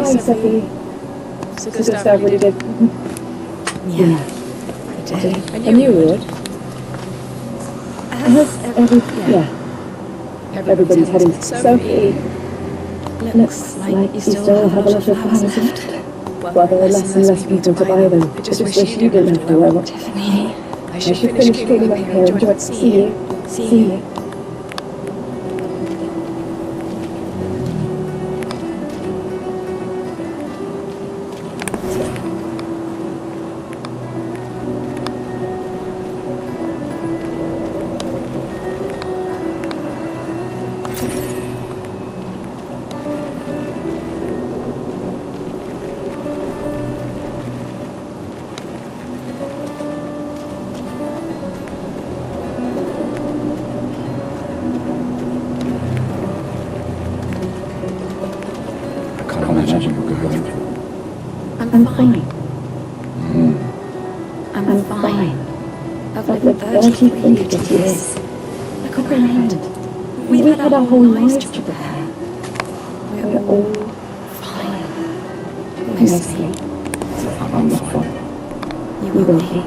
Sophie. It's a good start, really did. Yeah. I knew you would. Everybody's heading to Sophie. Looks like you still have a lot of flowers left. Well, there are less and less people to buy them. I just wish you didn't have to wear one. Tiffany, I should finish cleaning up here. Enjoy it. See you. I'm fine. I'm fine. I've lived 33 years. I comprehend. We've had our whole lives to prepare. We're all fine. Mostly. I'm not fine. You will be.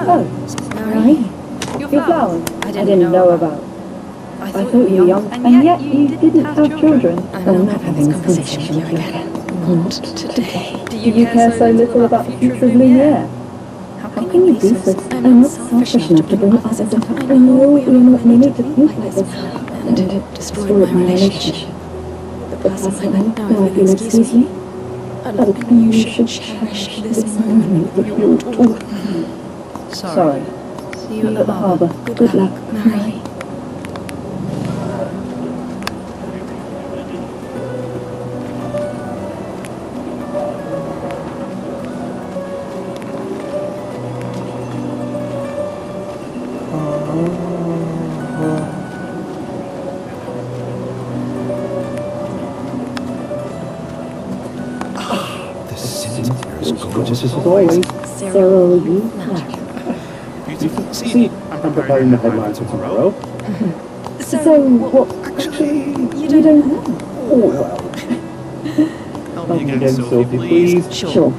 Oh, right. Your flowers I didn't know about. I thought you were young, and yet you didn't have children. I'm not having this conversation with you again. Not today. Do you care so little about the future of Lumiere? How can you be so... I'm not selfish enough to bring others into... I know you're not meaning to think like this, and it destroyed my relationship. The person I know, now if you'll excuse me, I think you should cherish this moment with your daughter. Sorry. See you at the harbour. Good luck, Mary. The Cynthia is gorgeous as always. Sarah, you See, I'm preparing the headlines for tomorrow. So what? Actually, You don't know? oh well. Help me again, Sophie, please. Sure.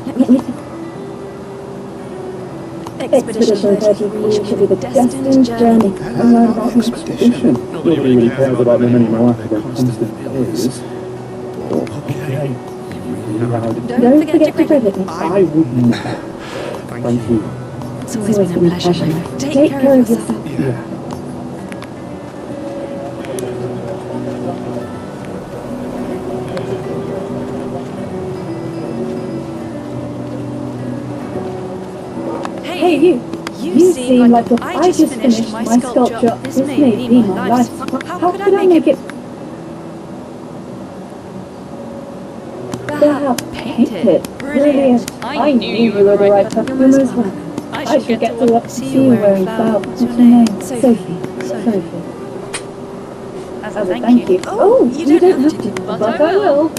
Let me think. Expedition 33 should be the destined journey. And I'm not an expedition. Nobody really cares about them anymore after their constant is. Okay. You really are. Don't forget to credit me. I wouldn't. Thank you. It's always been a pleasure. Take care of yourself. Yeah. Hey, you seem like if I just finished my sculpture, this may be my life. How could I make it? Painted. Brilliant. I knew you were the right person. You're most welcome. I should get to see you wearing flowers. What's your name? Sophie. As a thank you. Oh, you don't have to, but I will.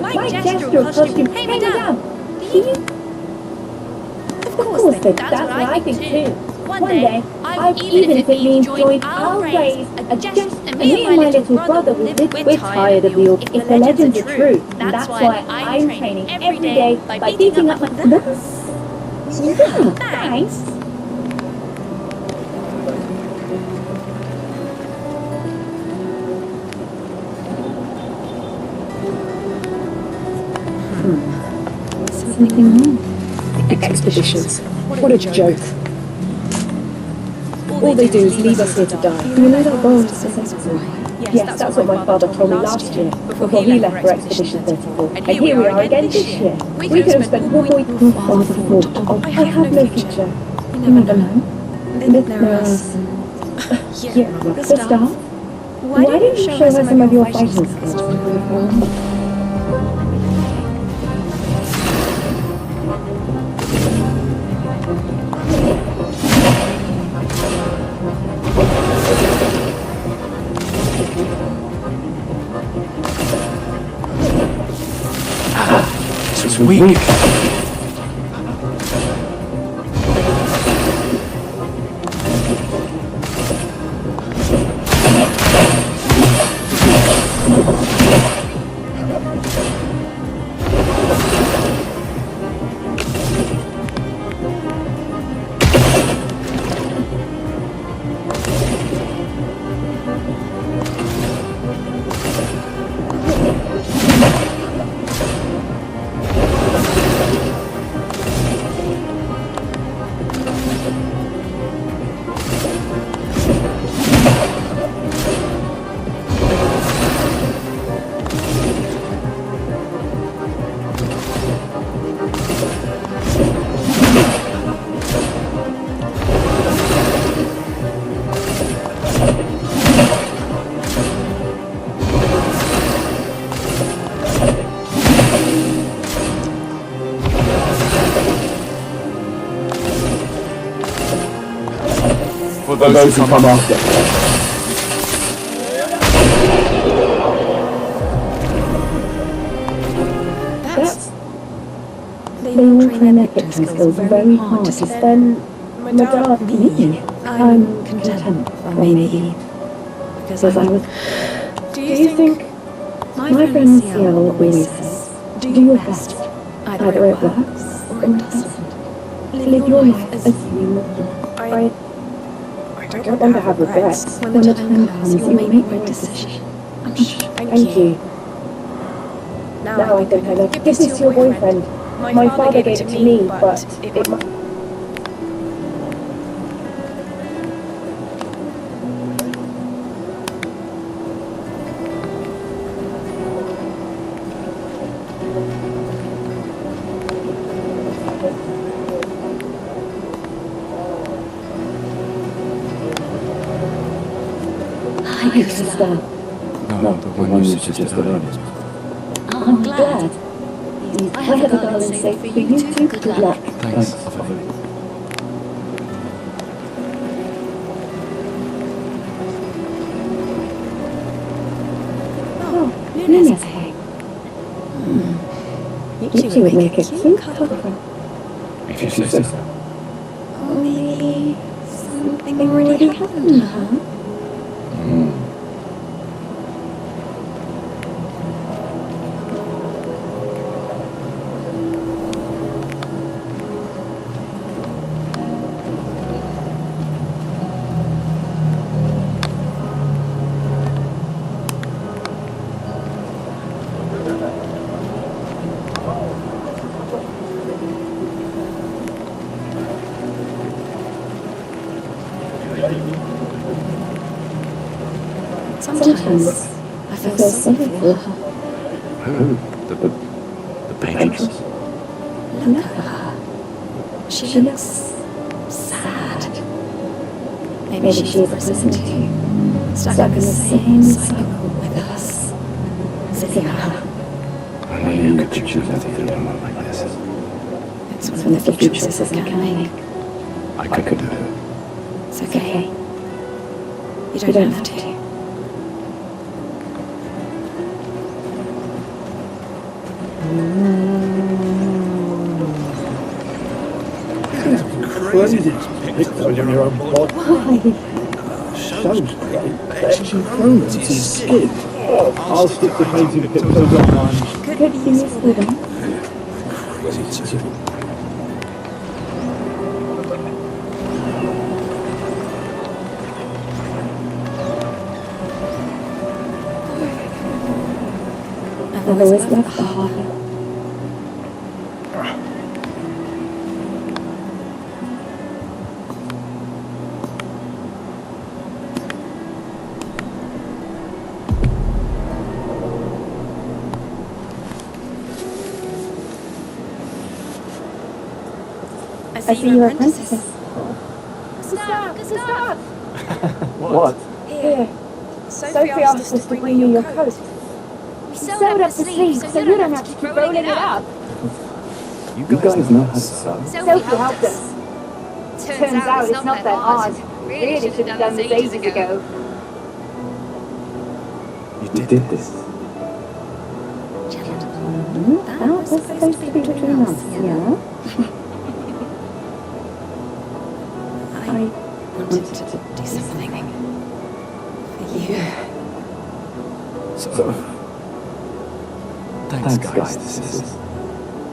My gestural costume, hey madame, do you? Of course they, that's what I think too. One day, even if it means join our raise a just, and me and my little brother, we're tired of the old, if the legends are true, that's why I'm training every day by beating up my... Yeah, thanks. Something wrong. Expeditions. What a joke. All they do is leave us here to die. You know that goal is sensible. Yes, that's what my father told me last year, before he left for Expedition 34. And here we are again this year. We could have spent more week with father thought, oh, I have no future. You never know. There are Yeah, rock the staff. Why don't you show her some of your fighting skills? This was weak. For those who come after. They all train their fighting skills very hard to spend my dad me. I'm content, or maybe because I was. Do you think my friend Ciel always says, do your best, either it works or it doesn't. Live your life as you want. I don't want to have regrets. When the time comes, you'll make the right decision. I'm sure. Thank you. Now I think I know. Give this to your boyfriend. My father gave it to me, but it might... Hi, sister. No, the one you suggested earlier. I'm glad. I have a darling safe for you too. Good luck. Thanks. Oh, Luna's egg. You two would make a cute couple. If you say so. Or maybe something already happened, huh? Sometimes I feel sorry for her. Who? The patrons? Look at her. She looks sad. Maybe she's a prison too. Stuck in the same cycle with us. Silly her. I know you could choose anything in a moment like this. It's one of the few choices I can make. I could do it. It's okay. You don't have to. Crazy. Picked on your own body. Why? Shows great. Extra chromes in skin. I'll stick the painting pictures online. Could be useful then. I've always loved the harbour. I see your apprentices. Stop! What? Here. Sophie asked us to bring you your coat. We sewed up the sleeves so you don't have to keep rolling it up. You guys know how to sew. Sophie helped us. Turns out it's not that hard. Really should have done this ages ago. You did this. That was supposed to be between us, yeah? I wanted to do something for you. So, thanks guys.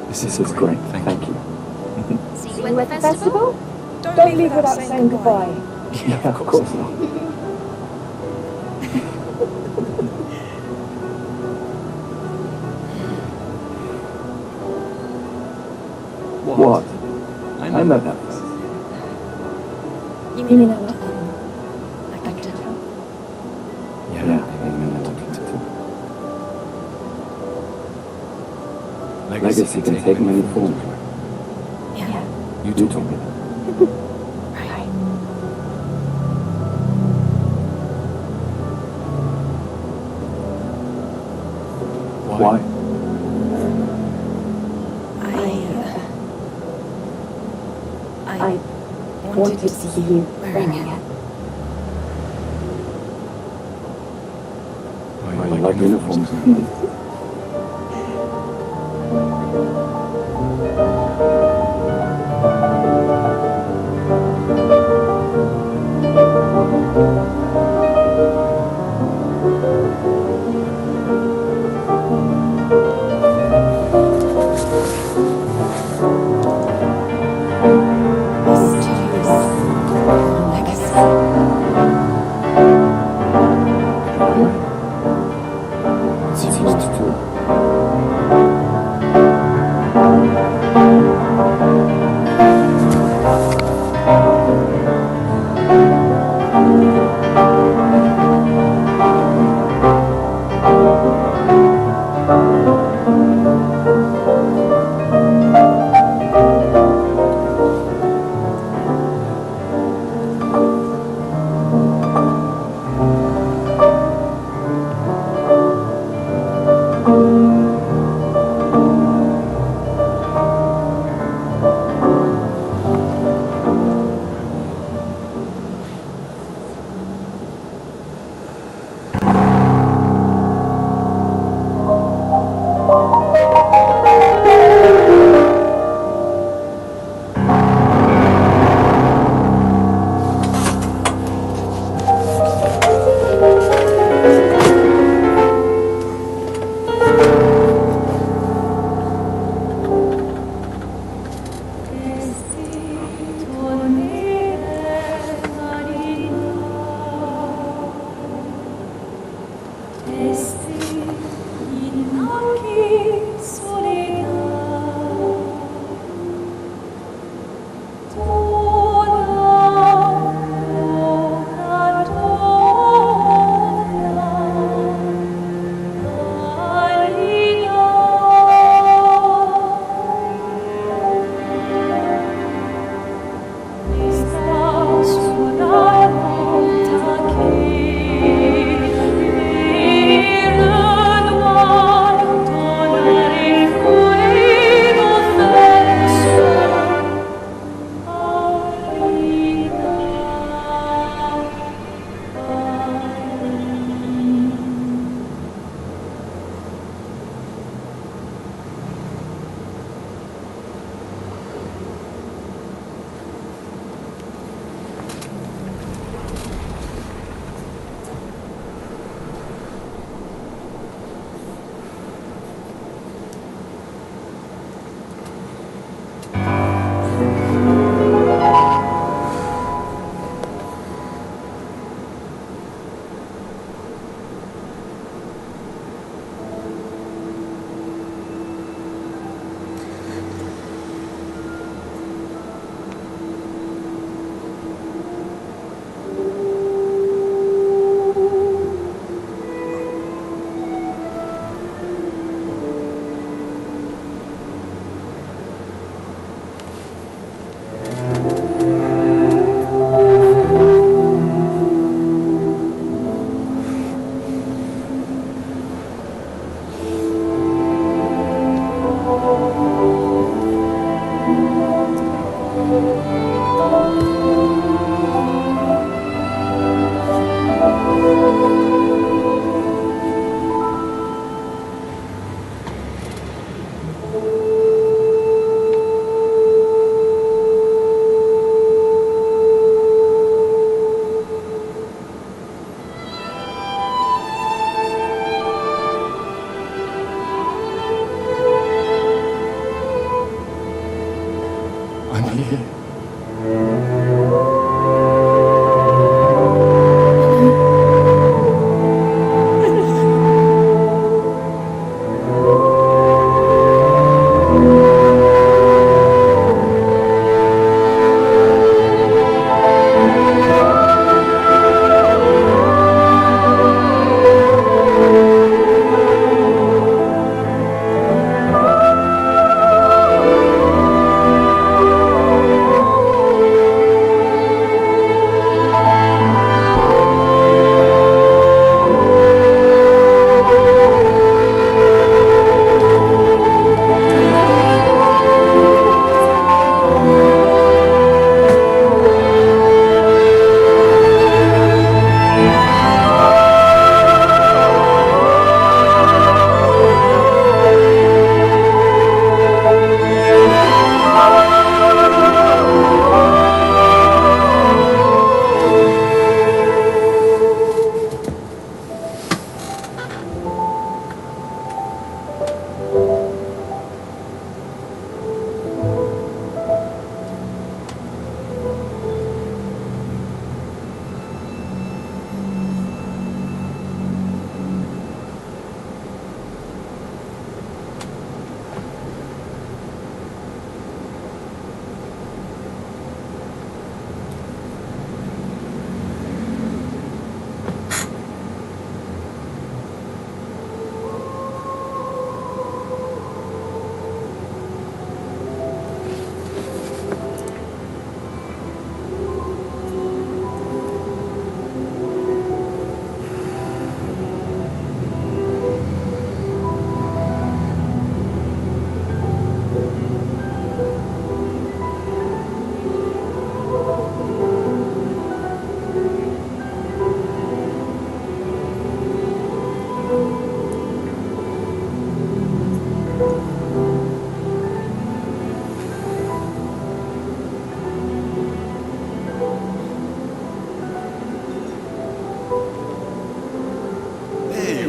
This is great. Thank you. See you at the festival? Don't leave without saying goodbye. Yeah, of course not. What? I know that place. You mean a lot? Like to tell. Yeah, Legacy can take many forms. Yeah. You do told me that. Right. Why? I wanted to see you wearing it. I like uniforms.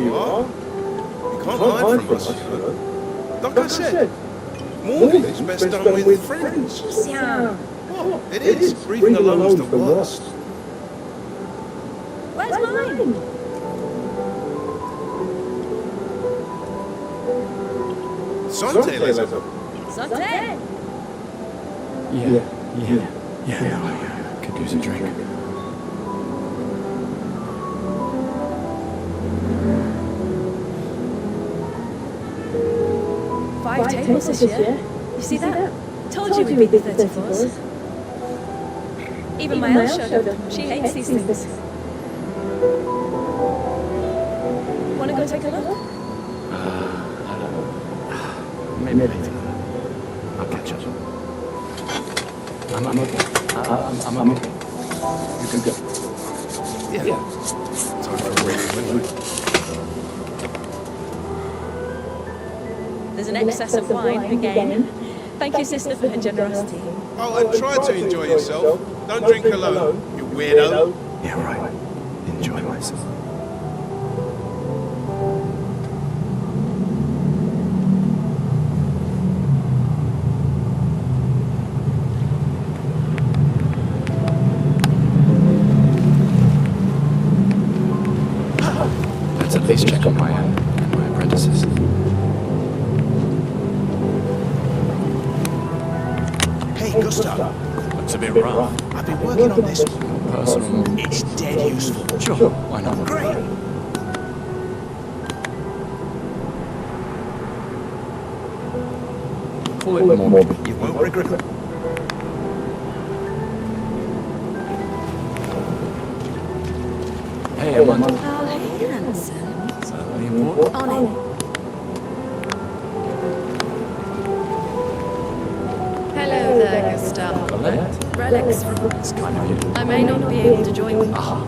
you are. You can't hide from us, you know. Like I said, mourning is best done with friends. Yeah. What? It is. Grieving alone's the worst. Where's mine? Santé, les amis. Santé. Yeah, I could use a drink. Five tables this year. You see that? Told you we'd beat the 34s. Even my elf showed up. She hates these things. Wanna go take a look? I don't know. Maybe later. I'll catch up. I'm okay. I'm okay. You can go. Yeah. Time for a reading window. There's an excess of wine again. Thank you, sister, for her generosity. Oh, and try to enjoy yourself. Don't drink alone, you weirdo. Yeah, right. Enjoy myself. Let's at least check on my apprentices. Hey, Gustav. Looks a bit rough. I've been working on this. Personal. It's dead useful. Sure, why not? Great. Call it more. You won't regret it. Hey, I'm on. Oh, hey, handsome. Is that really important? On it. Hello there, Gustav. Colette? Relics from... It's kind of you. I may not be able to join you. Aha.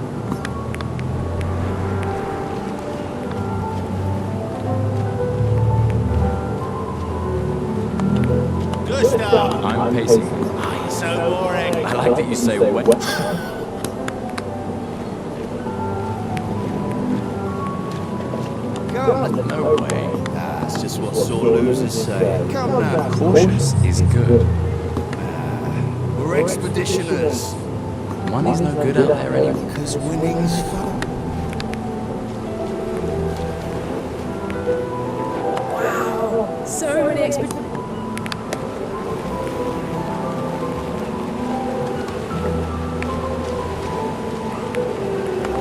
Gustav! I'm pacing. Ah, you're so boring. I like that you say wet. Come. No way. That's just what sore losers say. Come now. Cautious is good. We're expeditioners. Money's no good out there anyway. Because winning's fun. So many expeditions.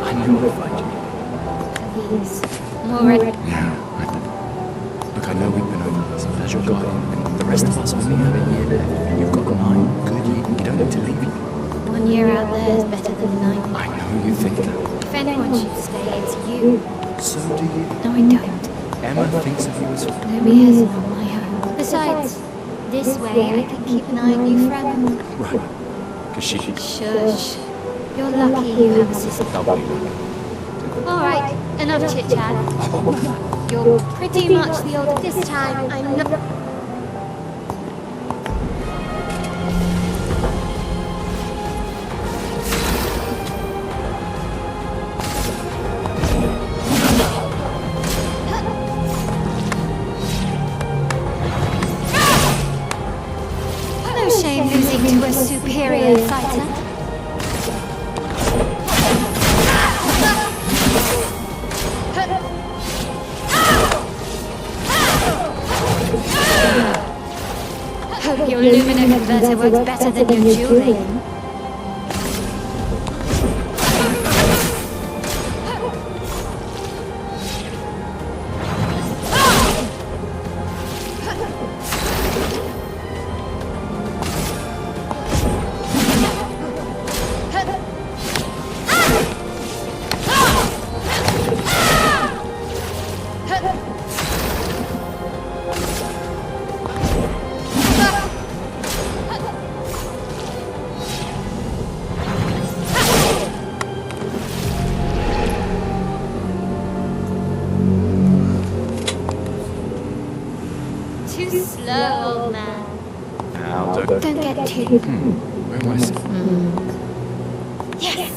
I knew I'd find you. I'm already... Yeah, I know. Look, I know we've been over this as your guardian, and the rest of us only have a year left. You've got 9 good years. You don't need to leave it. 1 year out there is better than 9. I know you think that. If anyone should stay, it's you. So do you. No, I don't. Emma thinks of you as a Nobody is on my own. Besides, this way I can keep an eye on you forever. right. Because she Shush. You're lucky you have a sister. double you. Alright, enough chit-chat. You're pretty much the old... This time, I'm not... No shame losing to a superior fighter. Hope your Lumina converter works better than your dueling. Too slow, old man. Now, Don't get too... where am I sitting? Yes!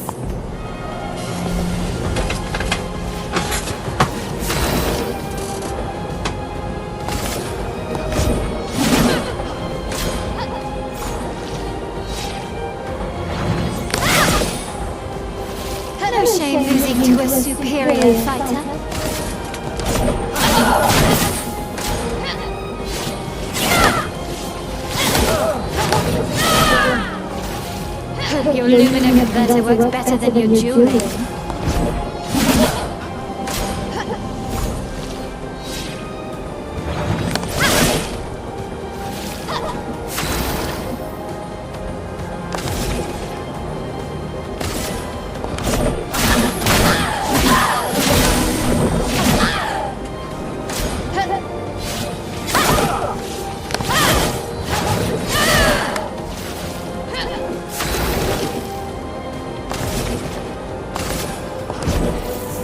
converter works better than your dueling.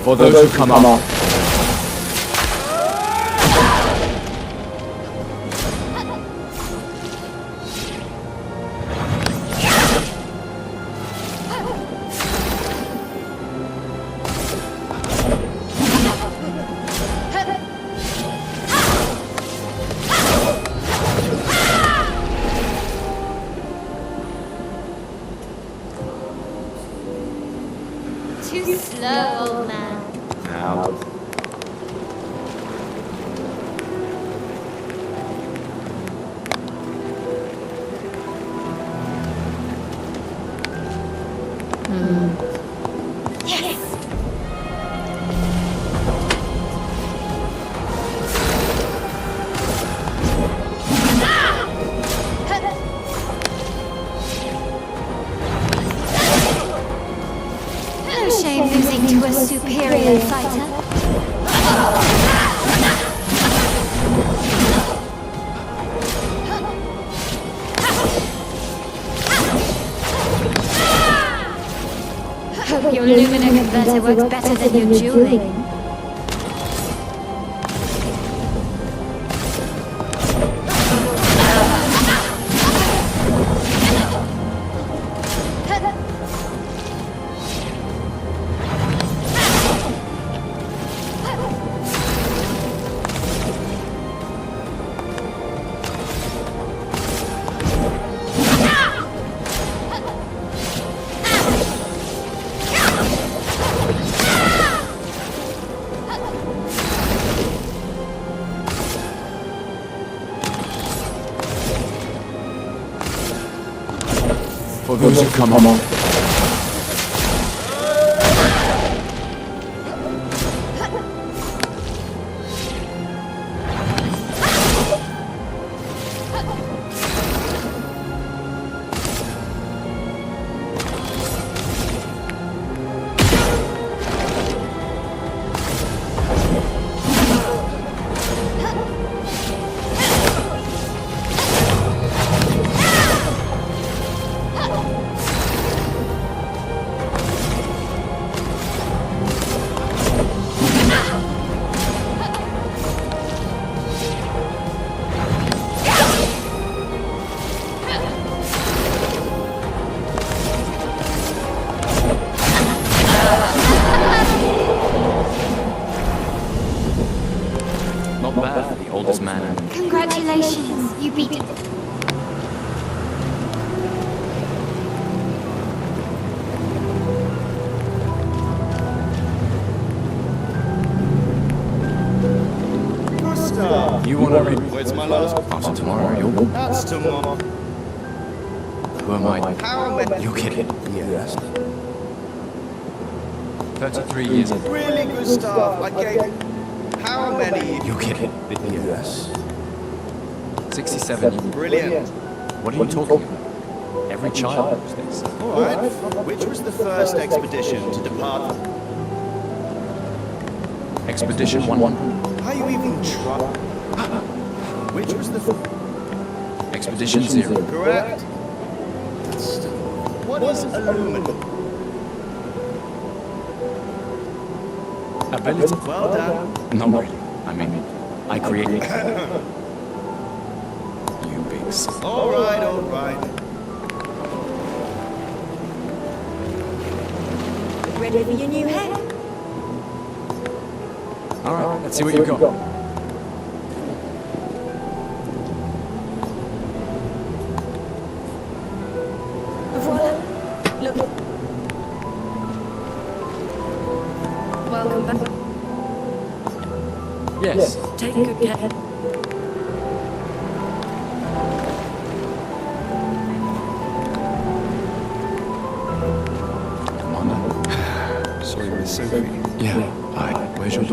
For those who come up. Too slow, old man. Now. Yes! No shame losing to a superior fighter. Hope your Lumina converter works better than your dueling. For those who come on. Not bad for the oldest man. Congratulations, you beat it. Gustav! You want to read? Where's my last? After tomorrow, you'll. That's tomorrow. Who am I? How many? You're kidding. Yes. 33 years. Really, Gustav? I gave. How many? You're kidding. Yes. 67. Brilliant. What are you talking about? Every child knows this. All right. Which was the first expedition to depart? Expedition 1. How you even try? Which was the Expedition 0. correct? What is aluminum? Ability. Well done. Not really. I mean, I created. You bigs. All right, all right. Ready for your new head? All right, let's see what you've got. Look. Welcome back. Yes. Take good care.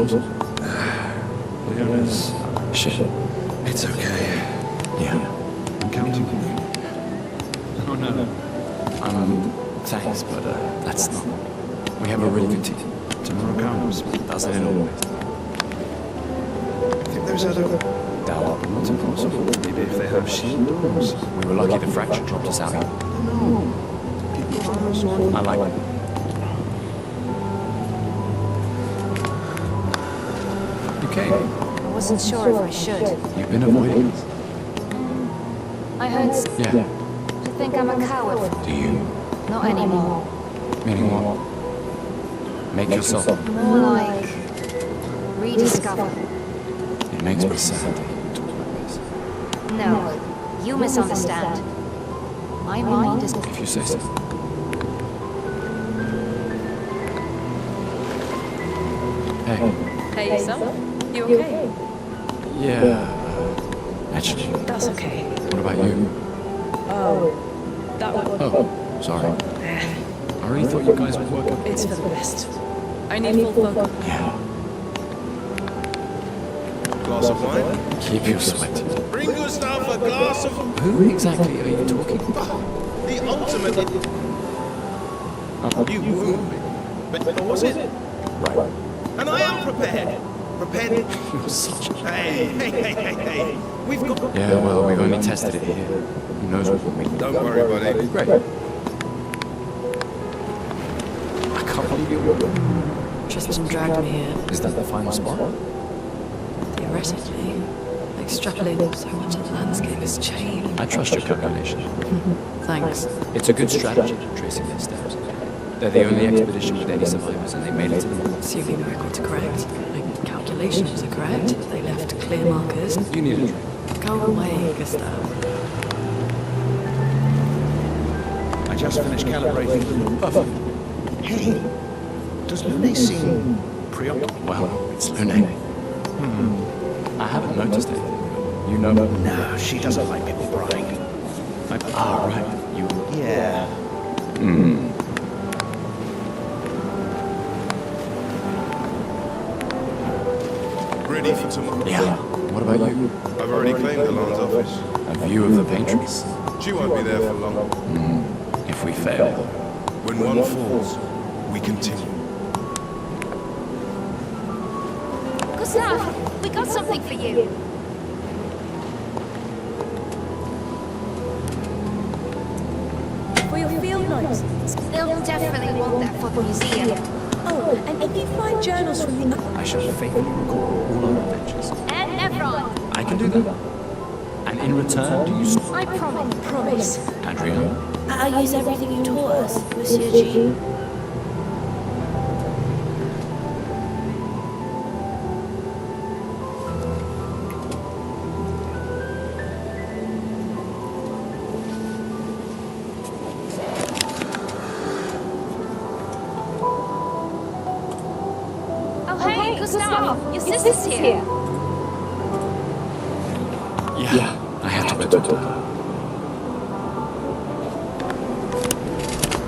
also? Leona's... Shit. It's okay. Yeah. I'm counting on you. Oh, no. Thanks, but that's not... We have a really good team. Tomorrow comes. Doesn't it always? I think there's other... Doubt. Not impossible. Maybe if they have shield doors. We were lucky the fracture dropped us out. No. I like it. Okay. I wasn't sure if I should. You've been avoiding us. I heard Yeah. to think I'm a coward. Do you? Not anymore. Meaning what? Make yourself... More like rediscover. It makes me sad to talk like this. No, you misunderstand. My mind is... If you say so. Hey. Hey, son. You okay? Yeah. Actually, That's okay. what about you? Oh, that one. Oh, sorry. I really thought you guys would work out. It's for the best. I need full focus. Yeah. Glass of wine? Keep your sweat. Bring yourself a glass of... Who exactly are you talking about? The ultimate... You wound me. But was it? Right. And I am prepared. Prepared... You're such a... Hey. We've got... Yeah, well, we've only tested it here. Who knows what we can... Don't worry, buddy. Great. I can't believe you're... Tristan dragged me here. Is that the final spot? Theoretically, extrapolating so much of the landscape has changed. I trust your calculation. Thanks. It's a good strategy, tracing their steps. They're the only expedition with any survivors, and they made it to the moon. Assuming the records are correct, my calculations are correct, they left clear markers. You need a drink. Go away, Gustav. I just finished calibrating. Perfect. Hey, does Lune seem preoccupied? Well, it's Lune. I haven't noticed it. You know... No, she doesn't like people prying. Ah, right. You... Yeah. Ready for tomorrow? Yeah. What about you? I've already claimed Galan's office. A view of the patrons? She won't be there for long. If we fail... When one falls, we continue. Gustav, we got something for you. For your field notes. They'll definitely want that for the museum. Oh, and if you find journals from the... I shall faithfully record all our adventures. And Nevron. I can do that. And in return, do you... I promise. Promise. Adrian? I'll use everything you taught us, Monsieur G. Oh, hey, Gustav, your sister's here. Yeah, I have to go talk.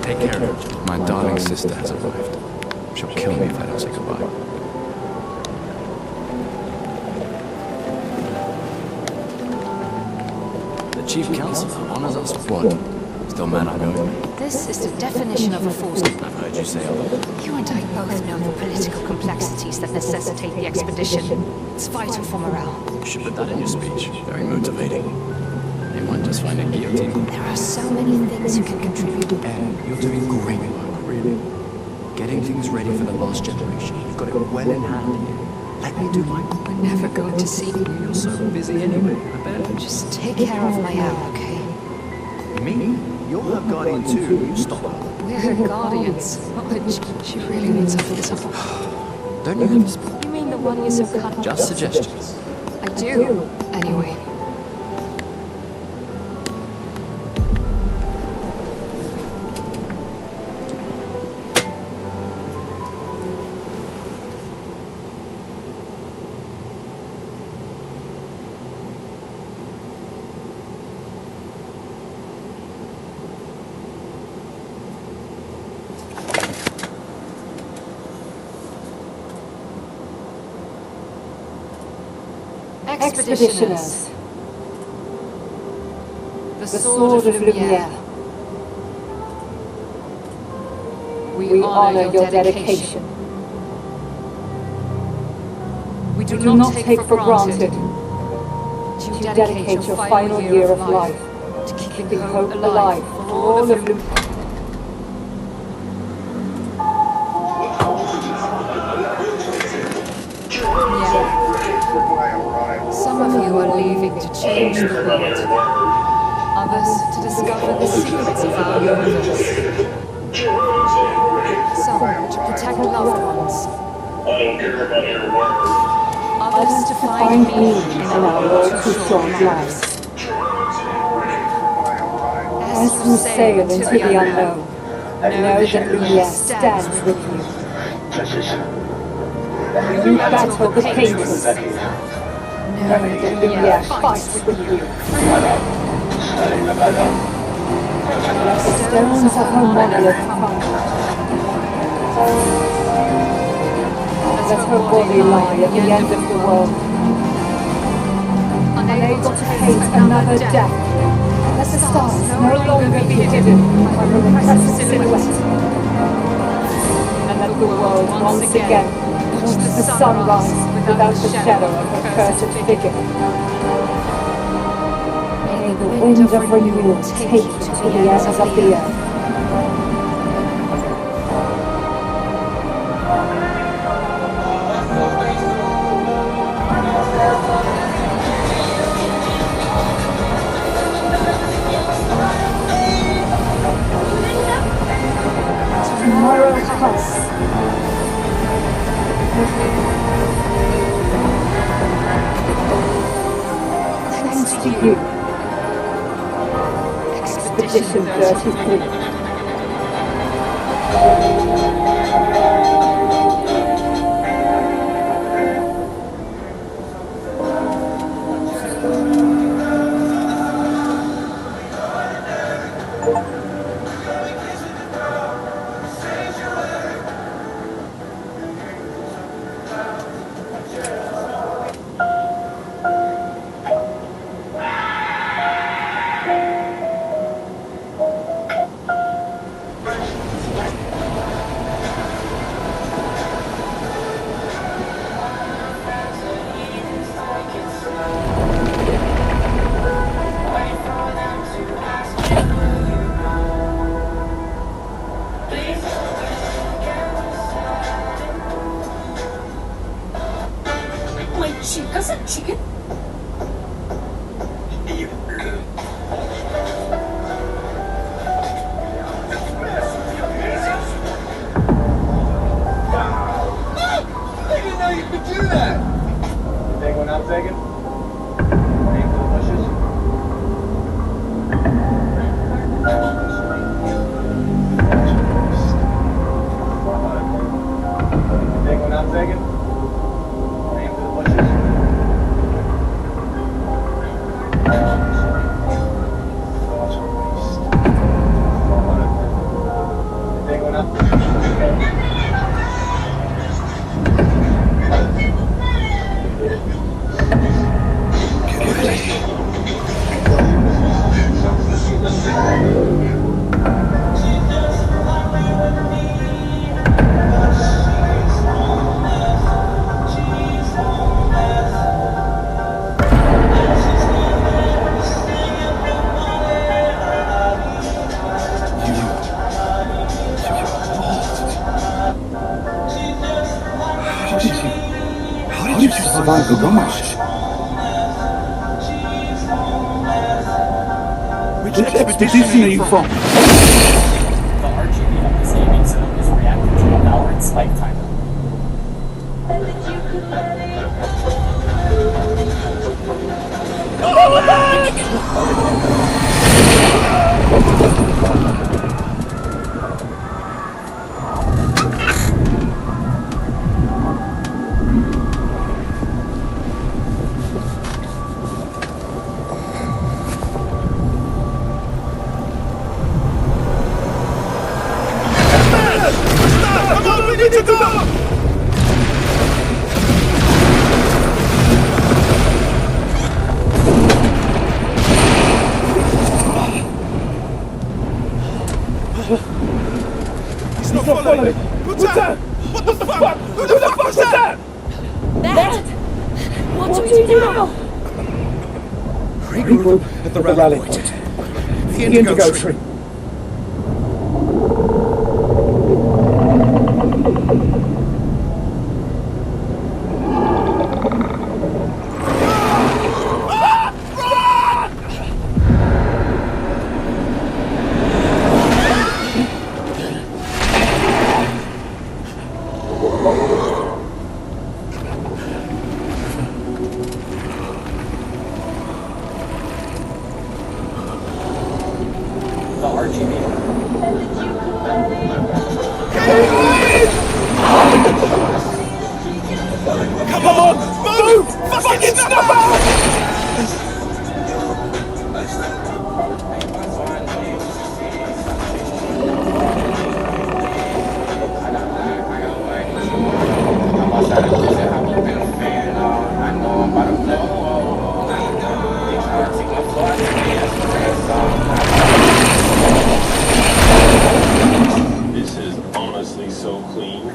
Take care of her. My darling sister has arrived. She'll kill me if I don't say goodbye. The Chief Counselor honors us with what? Still mad I'm going? This is the definition of a fool's... I've heard you say other. You and I both know the political complexities that necessitate the expedition. It's vital for morale. You should put that in your speech. Very motivating. They might just find a guillotine. There are so many things you can contribute. And you're doing great work, really. Getting things ready for the last generation. You've got it well in hand here. Let me do my... We're never going to see you. You're so busy anyway, I bet. Just take care of my own, okay? Me? You're her guardian too. You stop her. We're her guardians. She really needs to fix up. Don't you have to speak? You mean the one you're so cut? Just suggestions. I do. Anyway. Expeditioners. The Sword of Lumiere. We honor your dedication. We do not take for granted that you dedicate your final year of life to keeping hope alive for all of Lumiere. Some of you are leaving to change the world. Others to discover the secrets of our universe. Some to protect loved ones. Others to find meaning in our all too short lives. As you sail into the unknown, know that Lumiere stands with you. You battle the painters. Knowing that Lumiere fights with you. The stones of her monolith let her body lie at the end of the world. Unable to face another death. Let the stars no longer be hidden by her impressive silhouette. And let the world once again watch the sun rise without the shadow of her cursed figure. May the wind of renewal take you to the ends of the earth. Tomorrow comes. Thanks to you. Expedition 33. Chicken? I didn't know you could do that! You think we're not taking? Aim for the bushes? You think we're not taking? Aim for the bushes? How did you survive the rush? Which expedition are you from? The RGB of the saving zone is reactive to an hour its lifetime. We need to go! What do we do now? Regroup at the rally point. The Indigo Tree. The RGB. Come on! Move! Fucking snap! This is honestly so clean.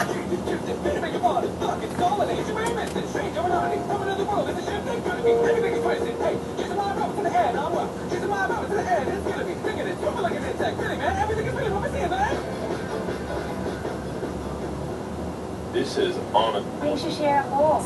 This is honest. 必须 share all.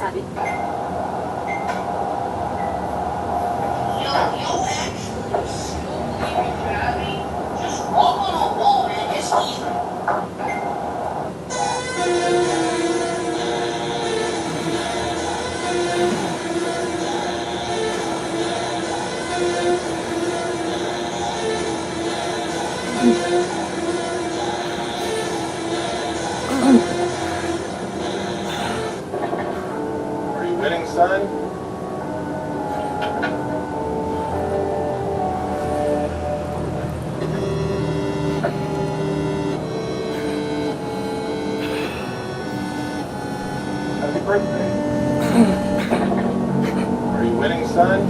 Are you winning, son? Happy birthday. Are you winning, son?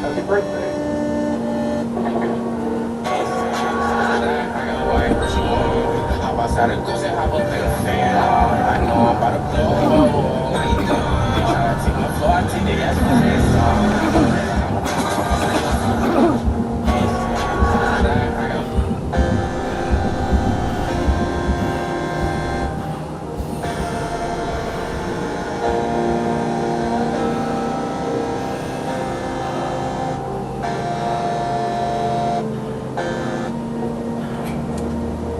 Happy birthday.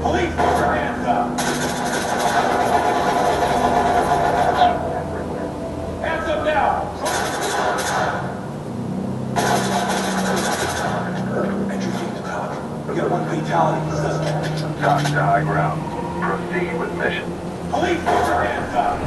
Police, put your hands up. Hands up now. Entry team to top. We got one fatality suspect. Talk to high ground. Proceed with mission. Police, put your hands up.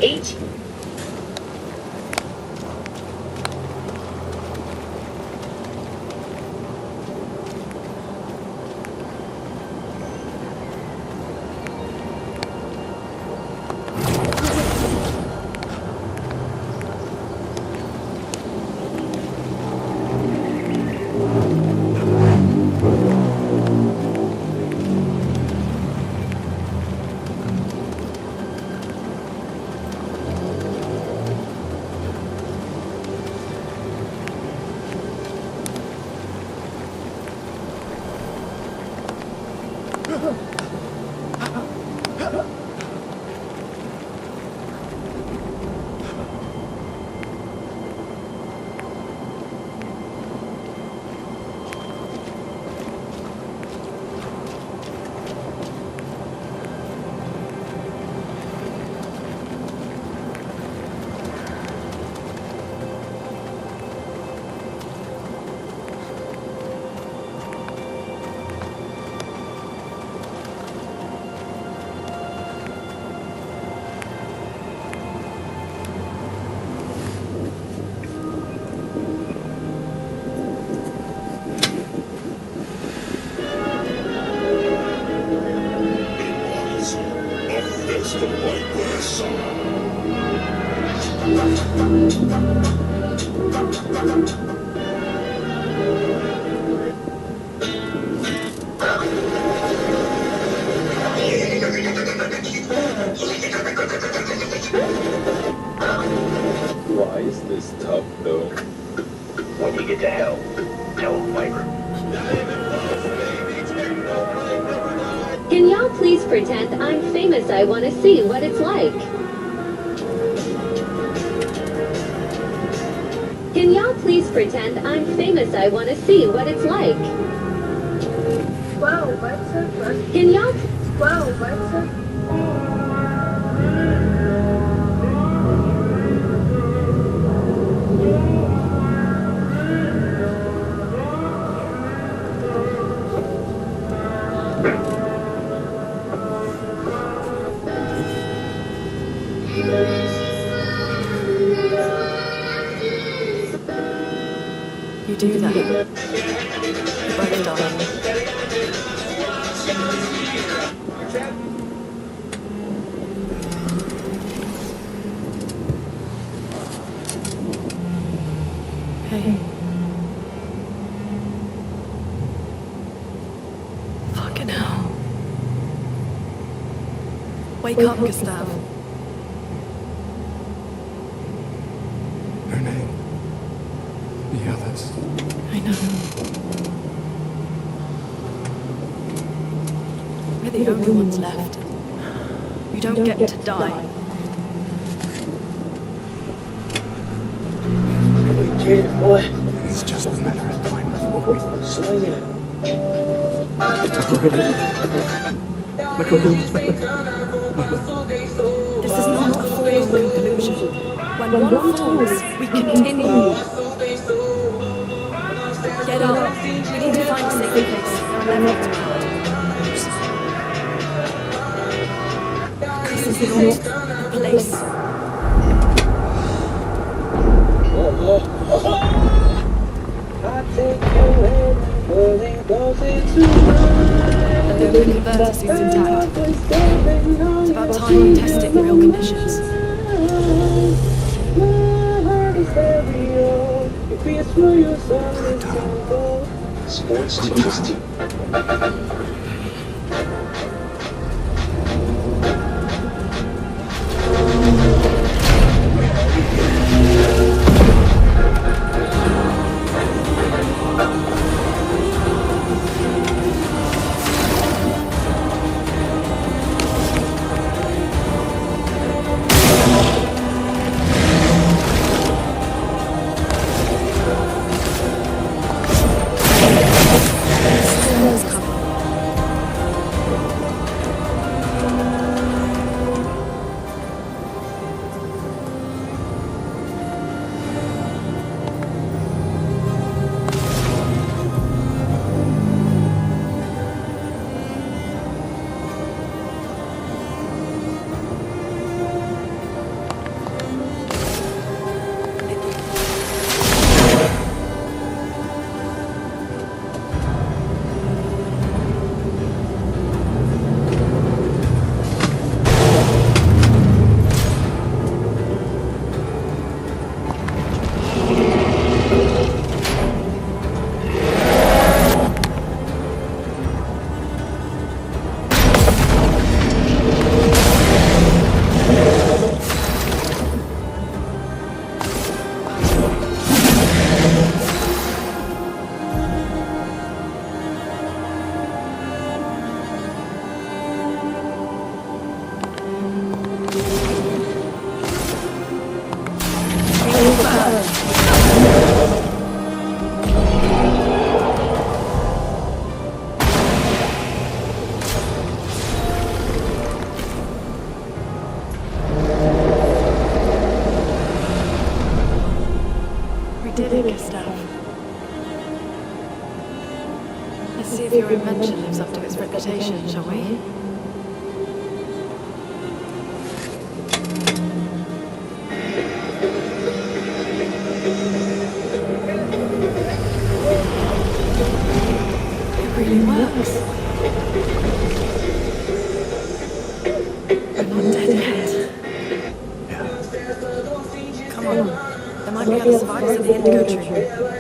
8. Why is this tough, though? When you get to hell, tell Viper. Can y'all please pretend I'm famous? I want to see what it's like. Can y'all please pretend I'm famous? I want to see what it's like. Wow, Viper. Can y'all... Wow, Viper. You do that. You're both dying. Hey. Fucking hell. Wake up, Gustav. No name. The others. I know. We're the only ones left. You don't get to die. It's just a matter of time before we Swing it. This is not a foregone conclusion. When one falls, we continue. Get up. We need to find a safe place. There are levels to This is not the place. I take your hand, pulling close into mine. The converter seems intact. It's about time we test it in real conditions. My heart is stereo. If we through your song is simple. Sports tasty. Storm is coming. if your invention lives up to its reputation, shall we? It really works. We're not dead yet. Come on. There might be other survivors in the indigo tree.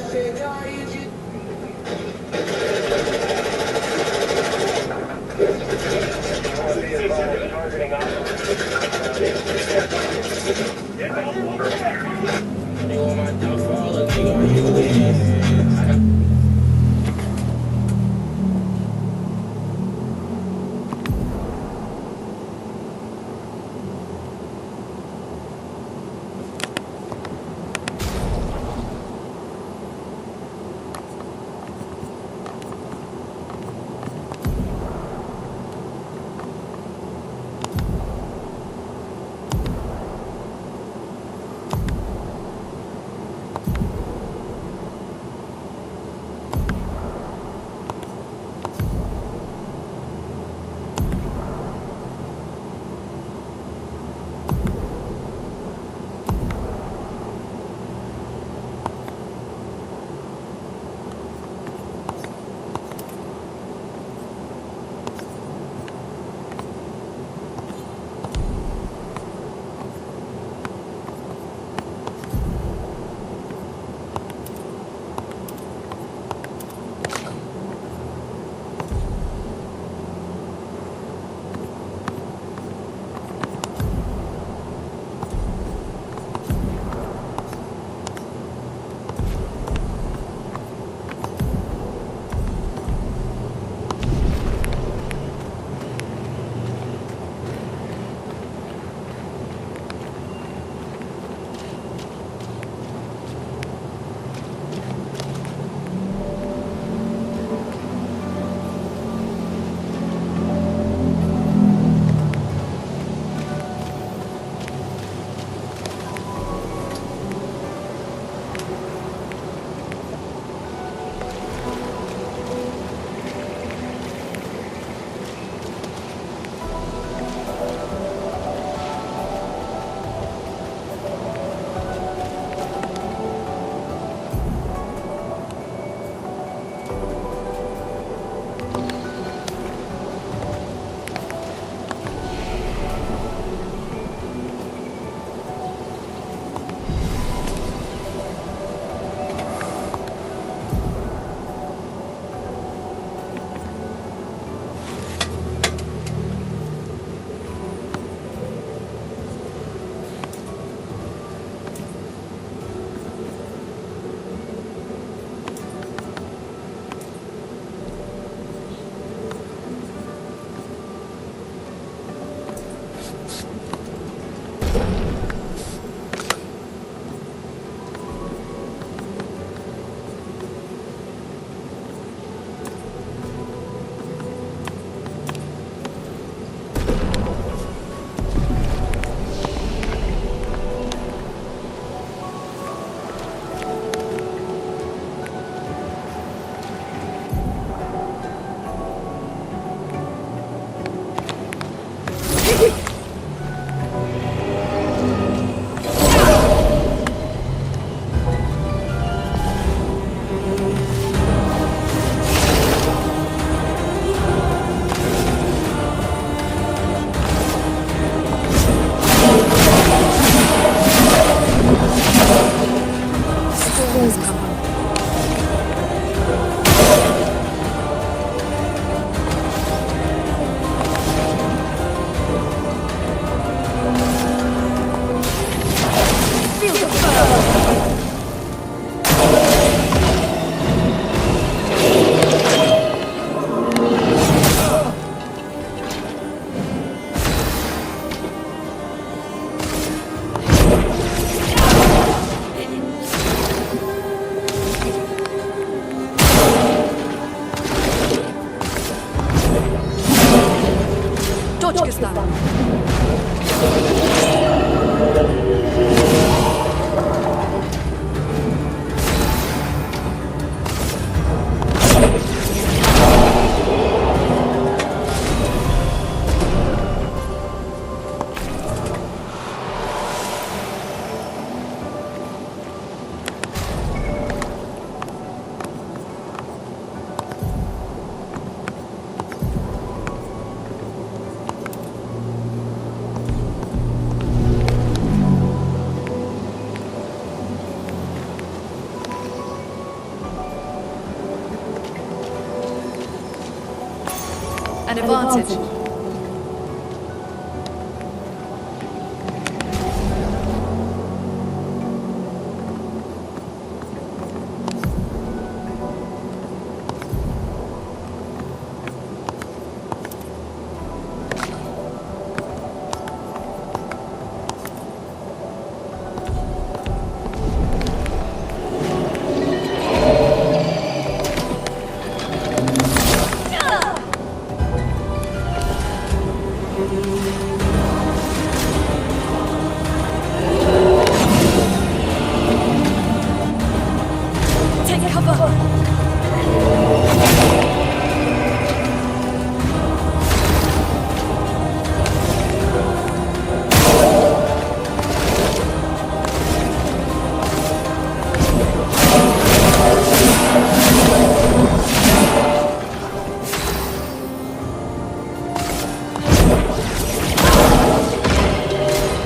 An advantage.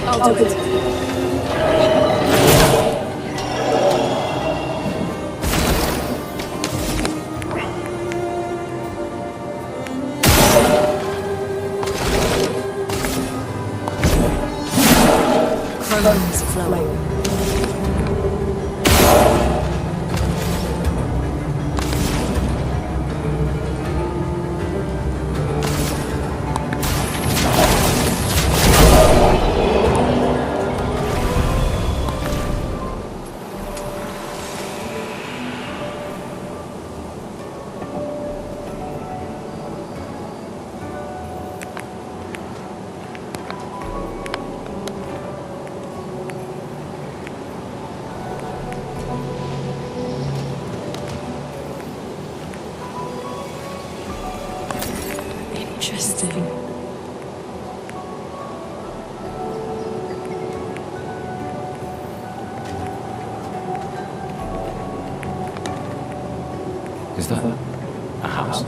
I'll do it. Chrome's flowing. Interesting. Is that a house?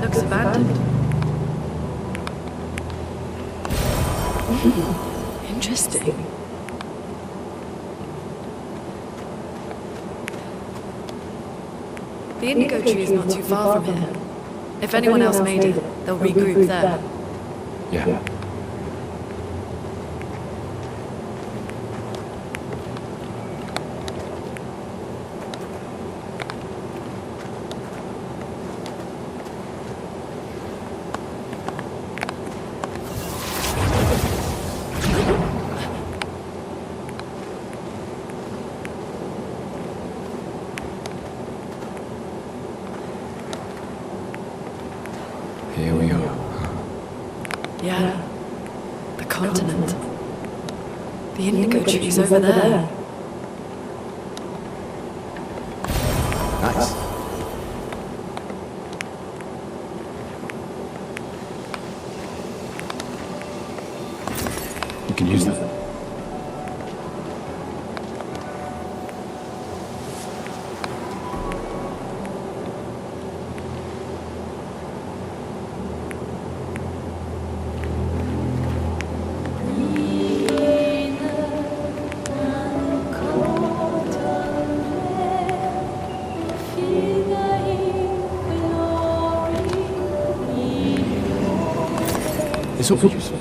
Looks abandoned. Interesting. The indigo tree is not too far from here. If anyone else made it, they'll regroup there. Yeah. Here we are. Yeah. The continent. The indigo tree's over there. Nice. You can use that. It's all for you, sir.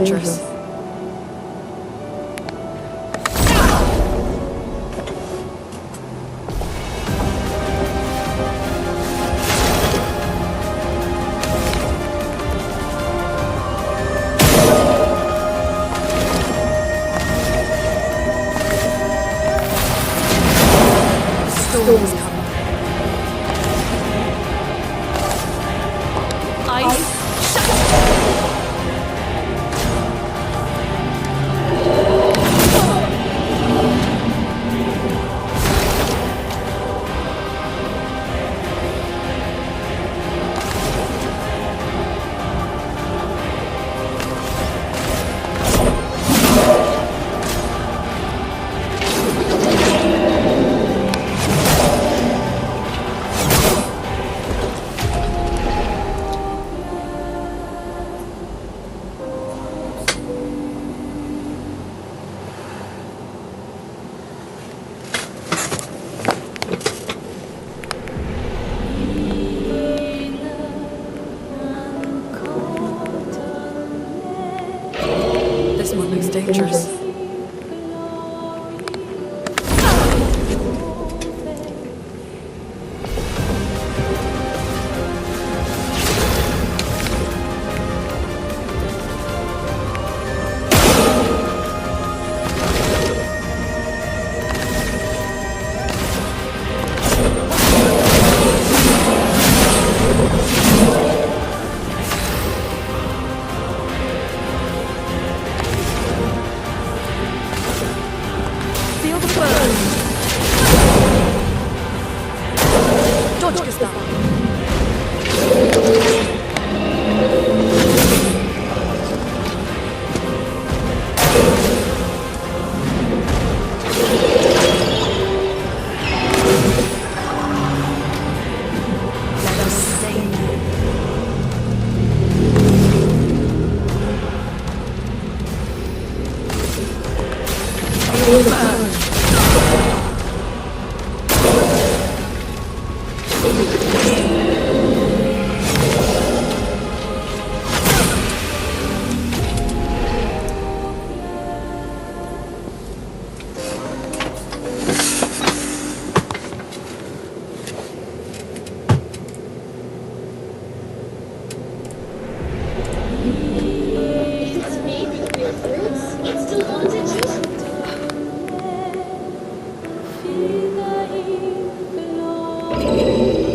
dangerous. Storm is coming. dangerous.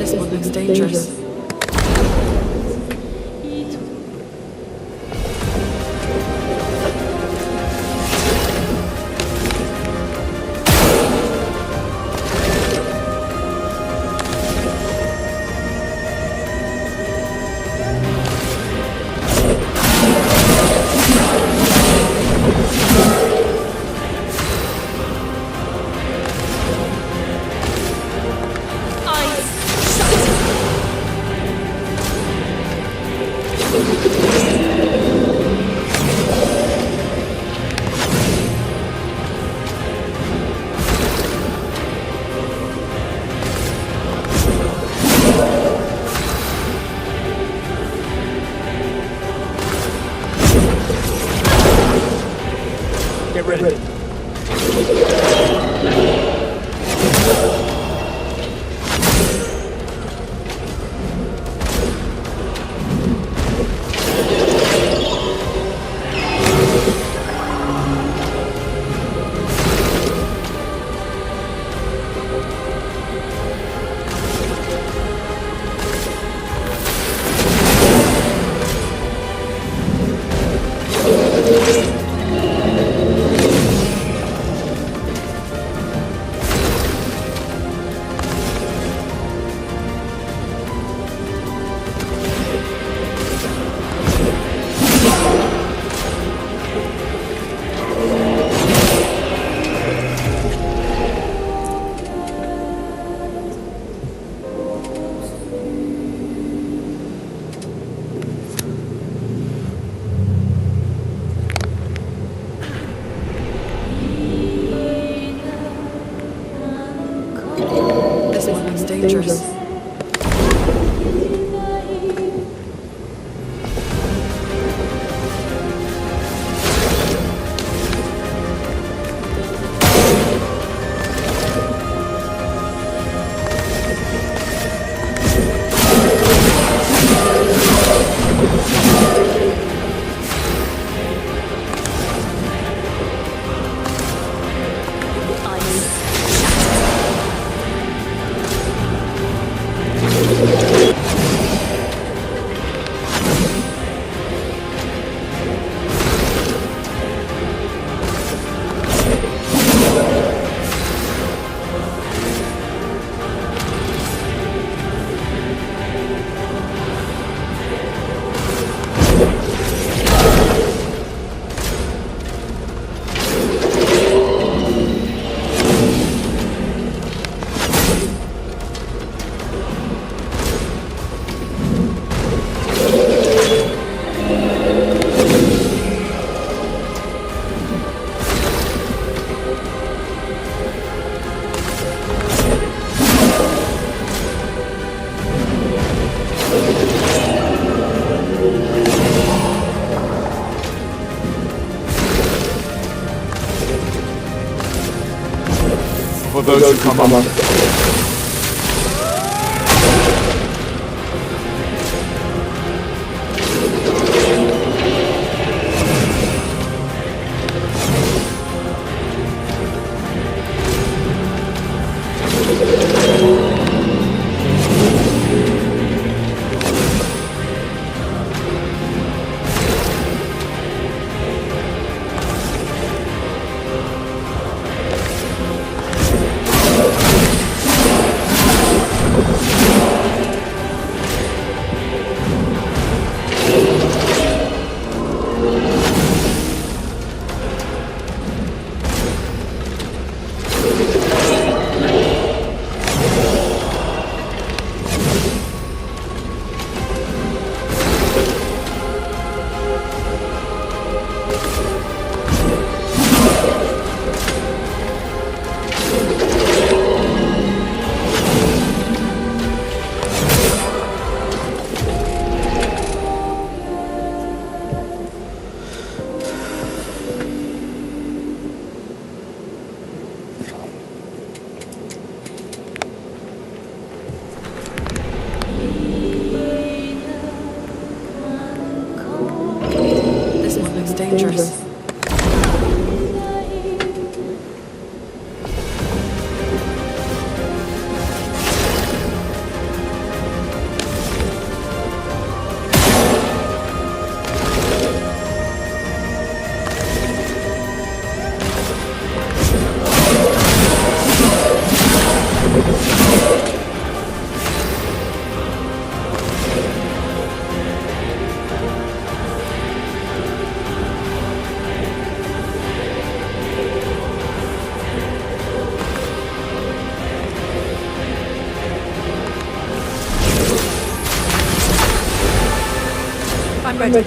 This one looks dangerous. Get ready. This one looks dangerous. those who come after. Dangerous. I'm ready.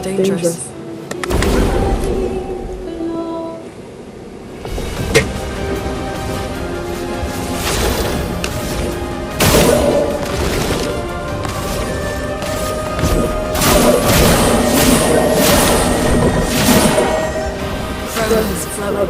Dangerous. Rose flow.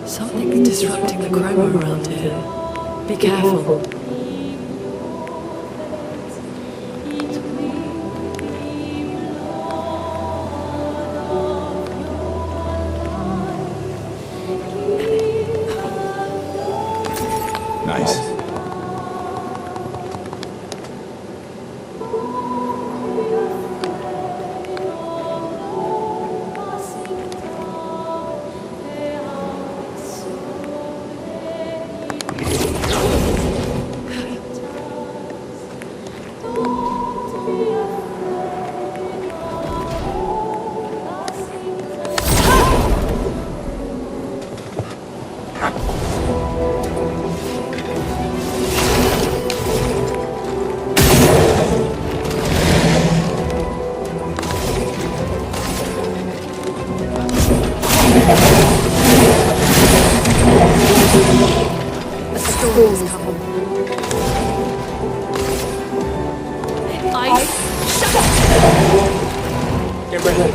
Something's disrupting the chroma around here. Be careful. Nice. A storm is coming. Ice. Shut up! Get ready.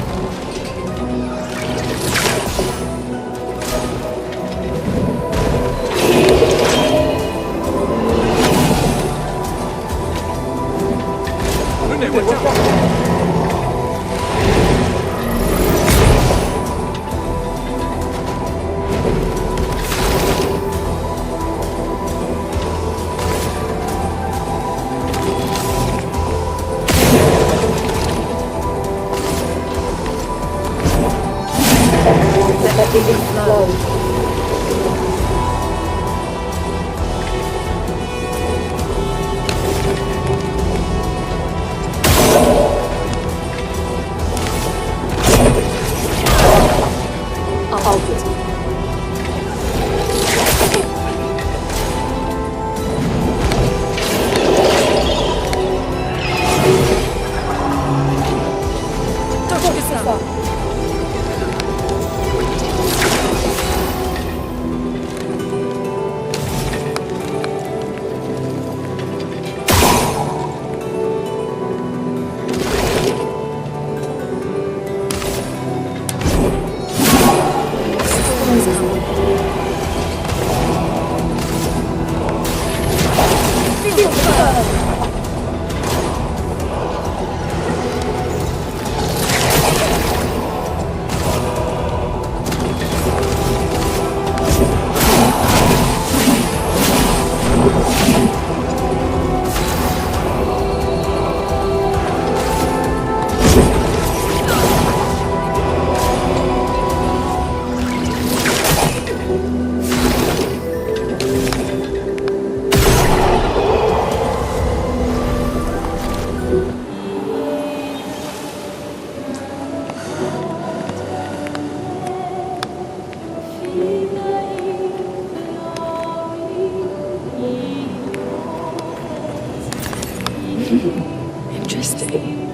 Interesting.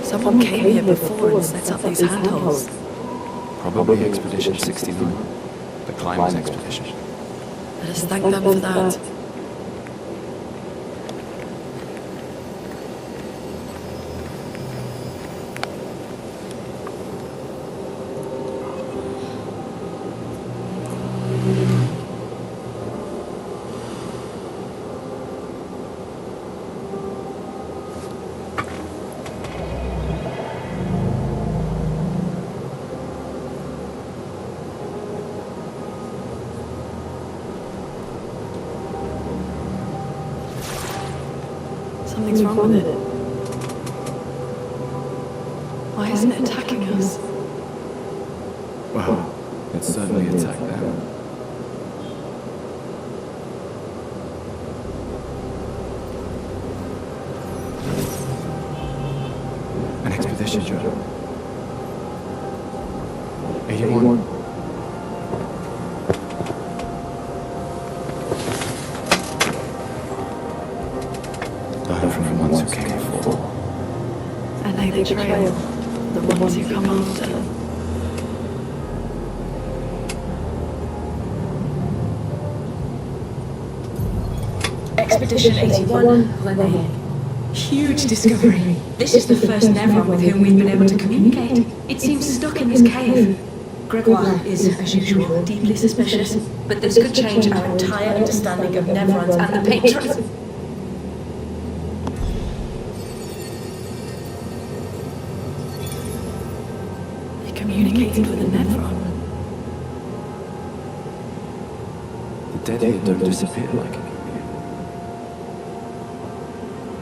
Someone came here before and set up these handholds. Probably Expedition 69. The Climbers Expedition. Let us thank them for that. Something's wrong with it. Why isn't it attacking us? Well, it's certainly attacked them. An expedition job. 81. From the ones who came before. And they betray the ones who come after. Expedition 81, Clair. Huge discovery. This is the first Nevron with whom we've been able to communicate. It seems stuck in this cave. Gregoire is, as usual, deeply suspicious, but this could change our entire understanding of Nevrons and the Patrons. Communicated with a Nevron. The dead here don't disappear like it.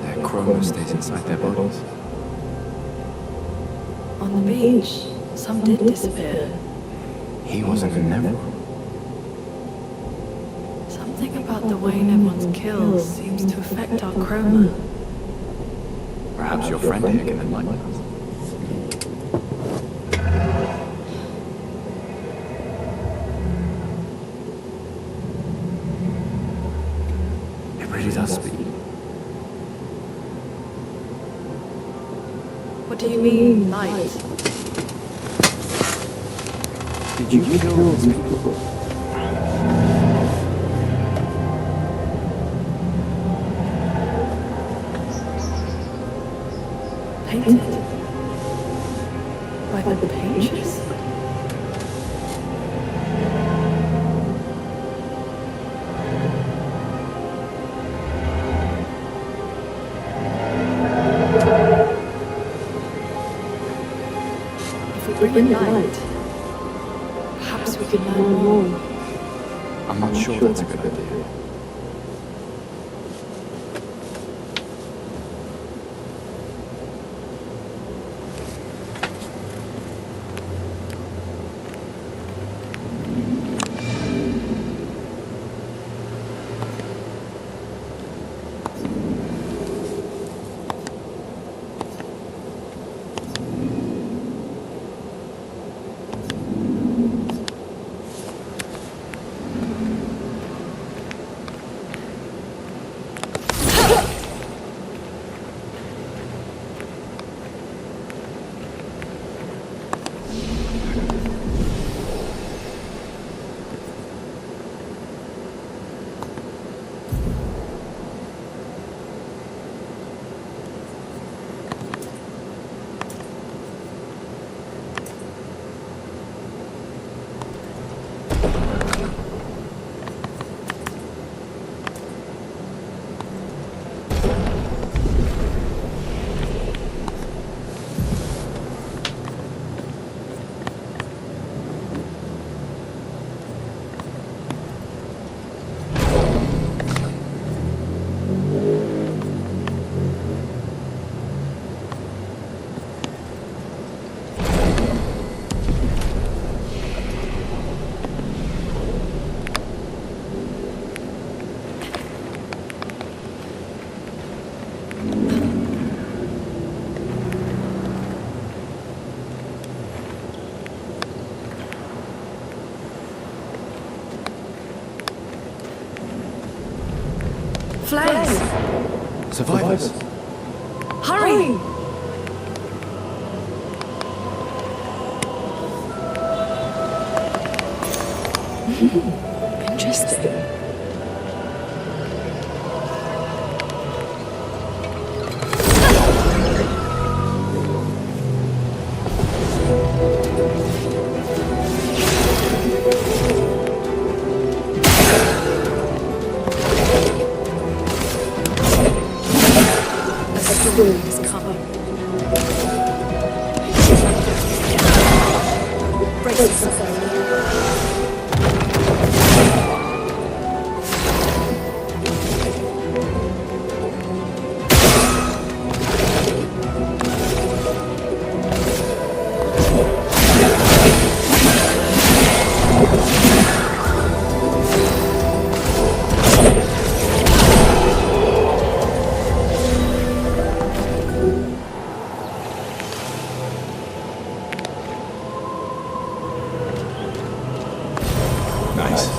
Their chroma stays inside their bodies. On the beach, some did disappear. He wasn't a Nevron. Something about the way Nevrons kill seems to affect our chroma. Perhaps your friend here can enlighten us. really does speak. What do you mean, light? Did you kill these people? Painted? By the painters? If we bring in light, perhaps we can learn more. I'm not sure that's a good idea. Flares! Survivors! Hurry! Interesting. Is coming. Brace yourself. Nice.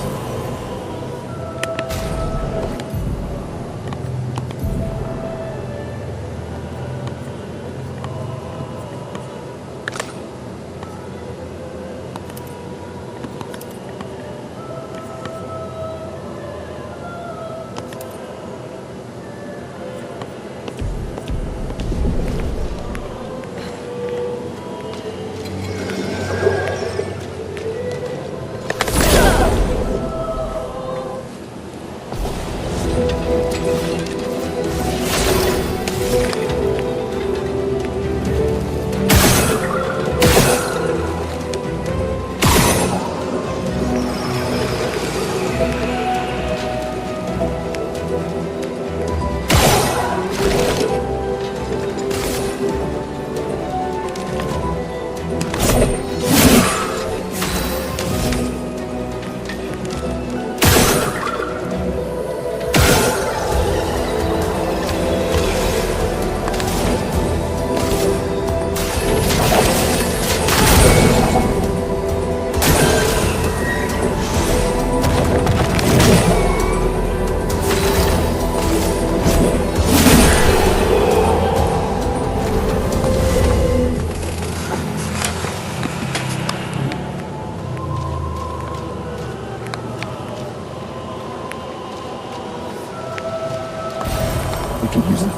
We can use them.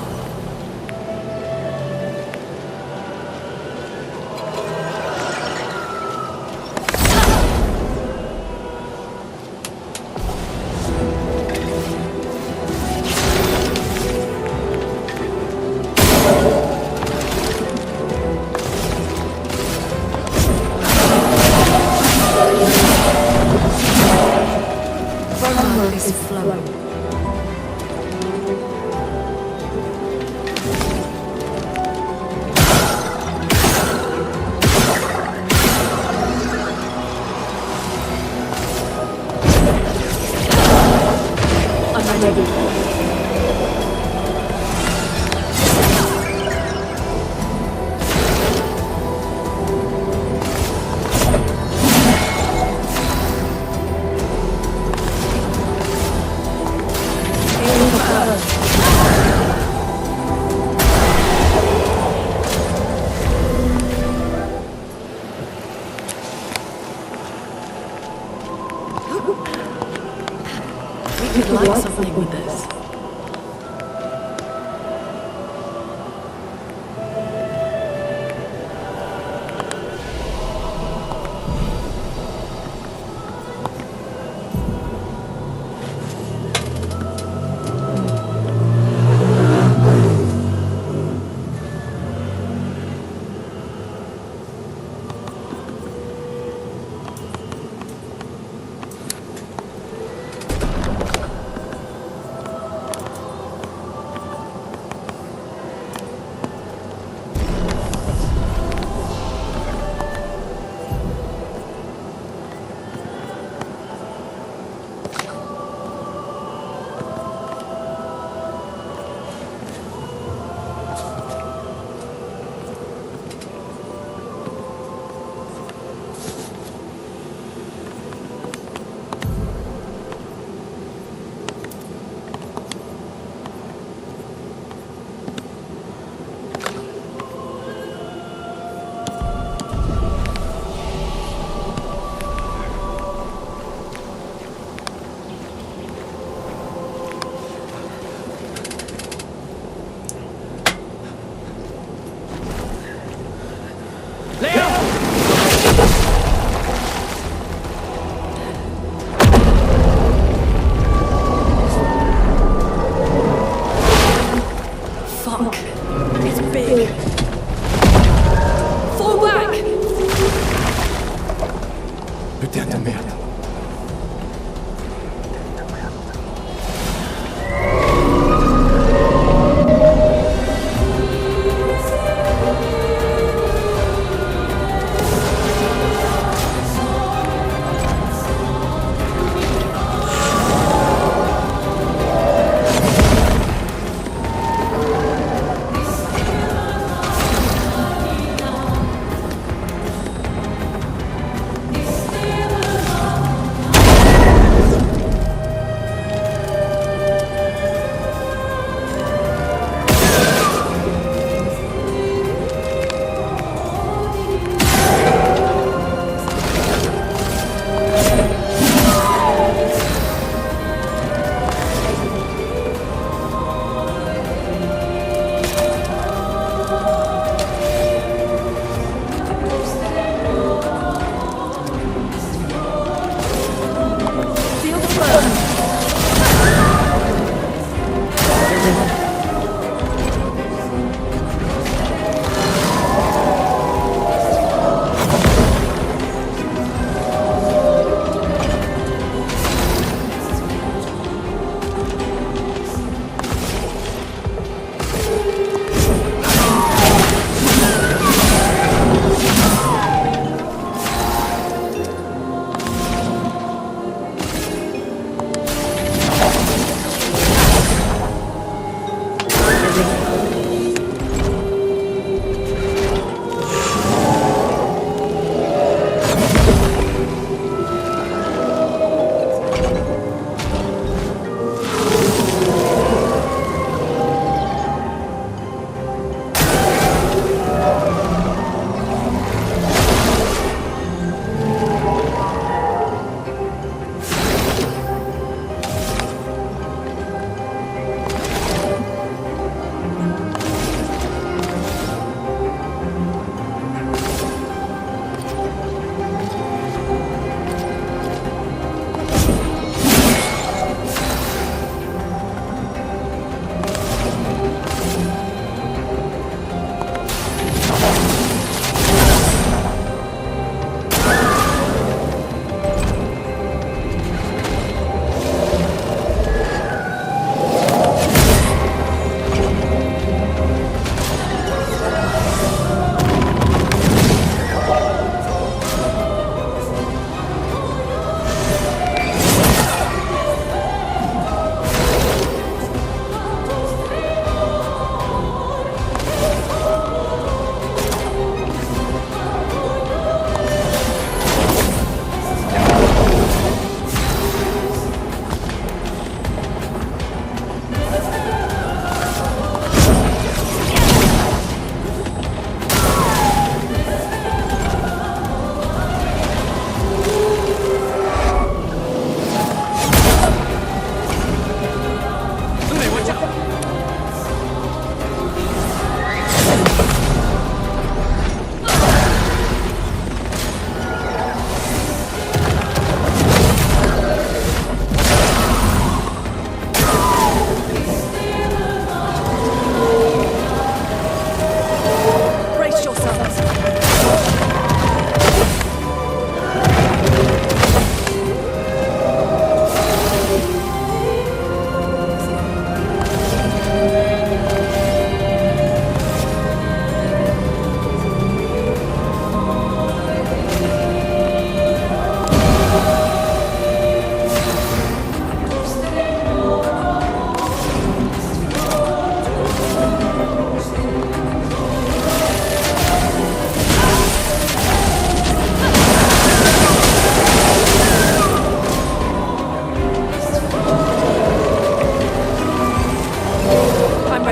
Is flowing. I'm ready. We could light something with this.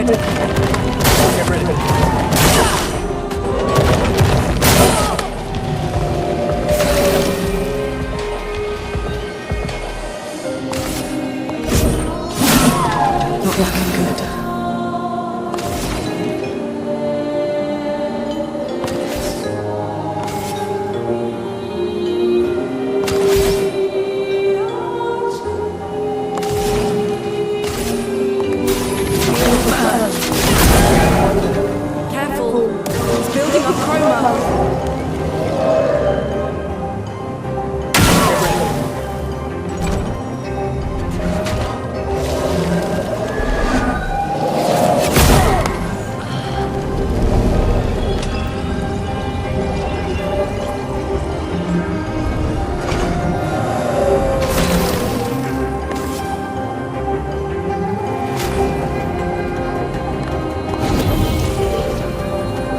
ready. Get ready. Not looking good. Careful. It's building up chroma.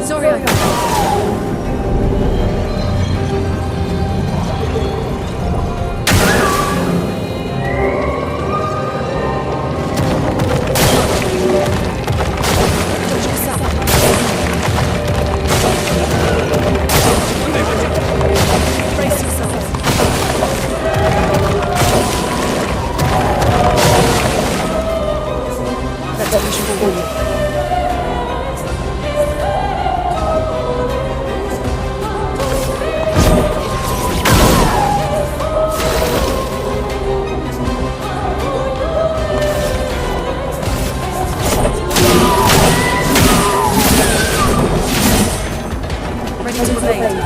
Sorry, I can't. Brace yourselves. Let's push forward. Ready to evade.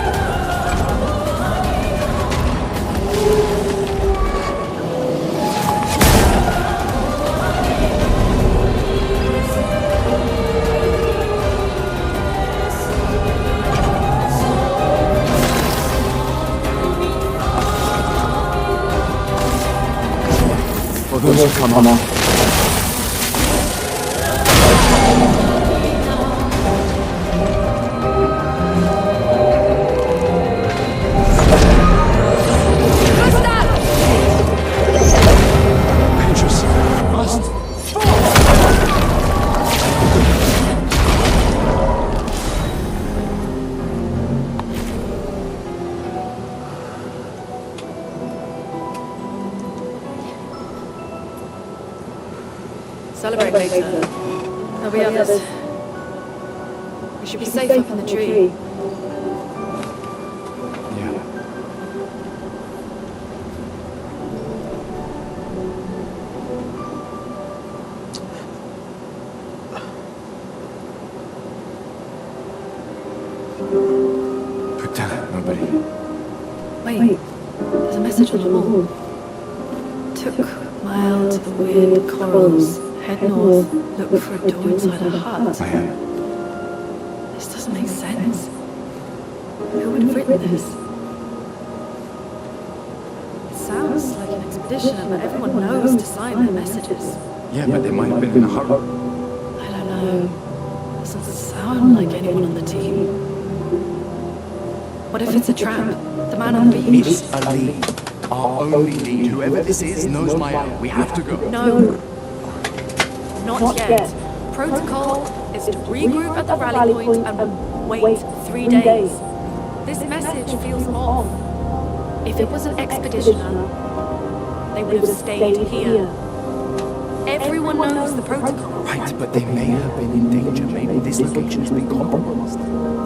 Come on. Dangerous. Must. Celebrate later. There'll be others. We should be safe up in the tree. Yeah. Quick down, nobody. Wait, there's a message on the wall. Took Mile to the weird corals. Head north, look for a door inside a hut. I am. This doesn't make sense. Who would have written this? It sounds like an expedition, but everyone knows to sign their messages. Yeah, but they might have been in a hurry. I don't know. Doesn't sound like anyone on the team. What if it's a trap? The man on the beach? It's a lead. Our only lead. Whoever this is knows my out. We have to go. No. Not yet. Protocol is to regroup at the rally point and wait 3 days. This message feels off. If it was an expeditioner, they would have stayed here. Everyone knows the protocol. Right, but they may have been in danger. Maybe this location has been compromised.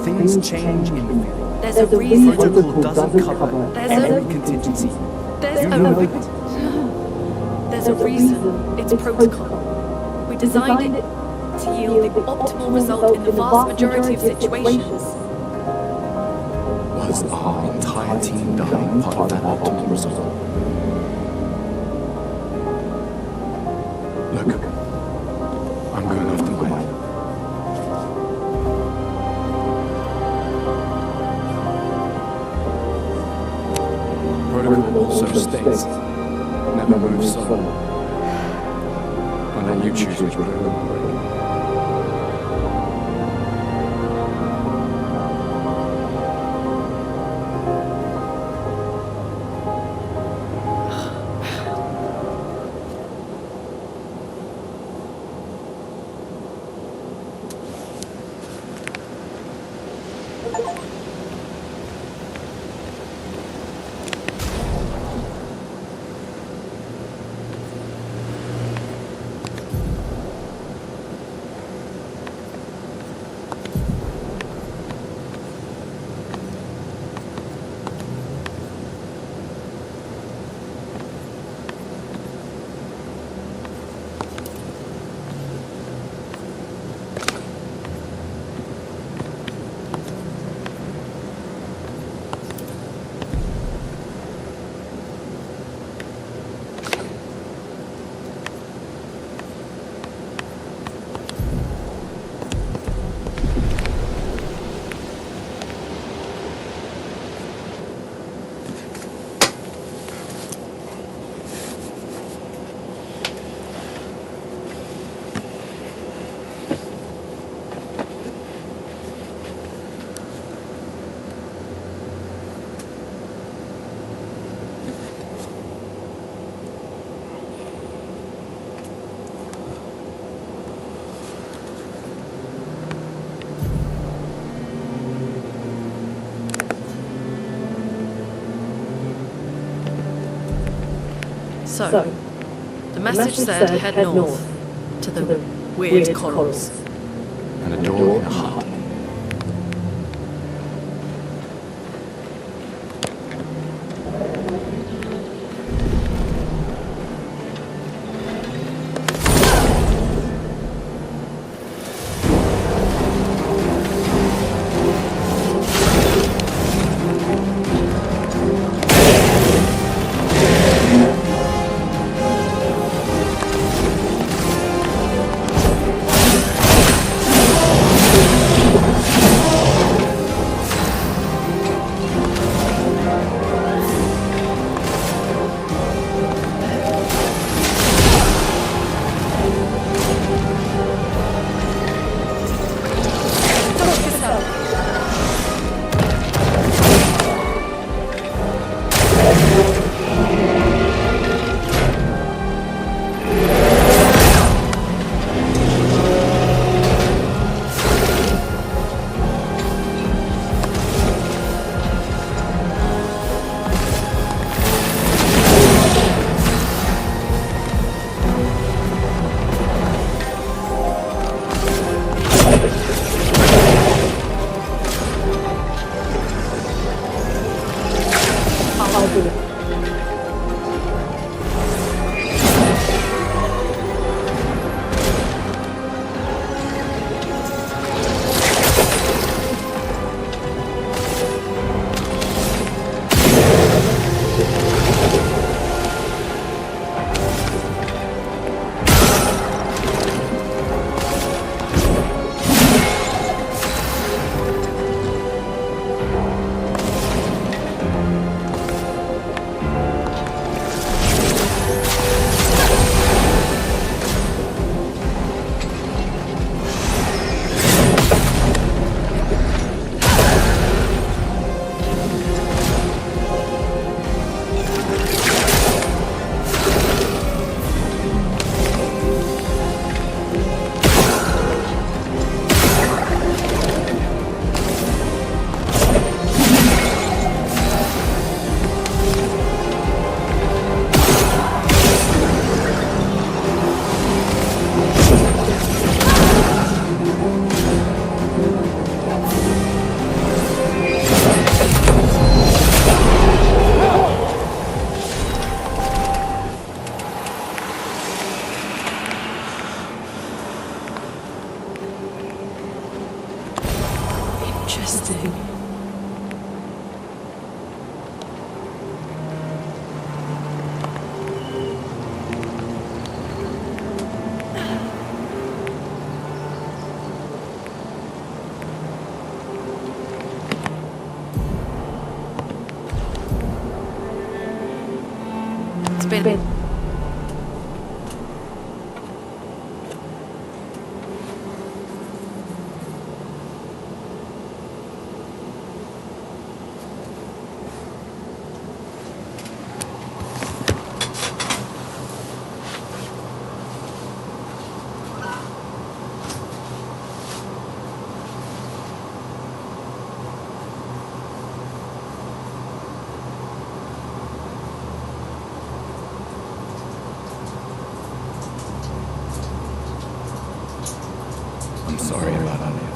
Things change in the field. There's a reason. Protocol doesn't cover There's every a- contingency. There's You know a that. There's a reason. It's protocol. We designed it to yield the optimal result in the vast majority of situations. Was our entire team dying part of that optimal result? Look, I'm going after mine. Protocol also states, never move solo. And then you choose which road to break. So, the message said head north to the weird corals. And a door in a hut. Interesting. It's been... I'm sorry about earlier.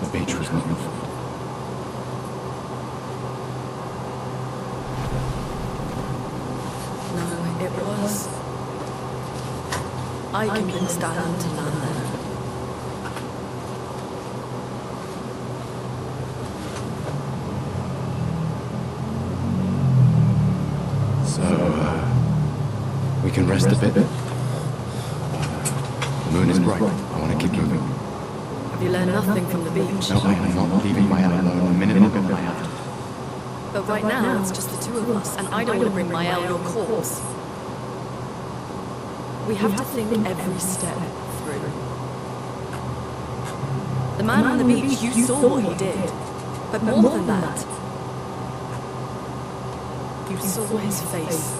The beach was not your fault. No, it was. I convinced Alan to land there. So, we can rest a bit. The moon is bright. I want to keep moving. Have you learned nothing from the beach? No, I am not leaving my El alone a minute longer than I have to. But right now, it's just the two of us, and I don't want to bring my El your corpse. We have to think every step through. The man on the beach, you saw what he did. But more than that, you saw his face.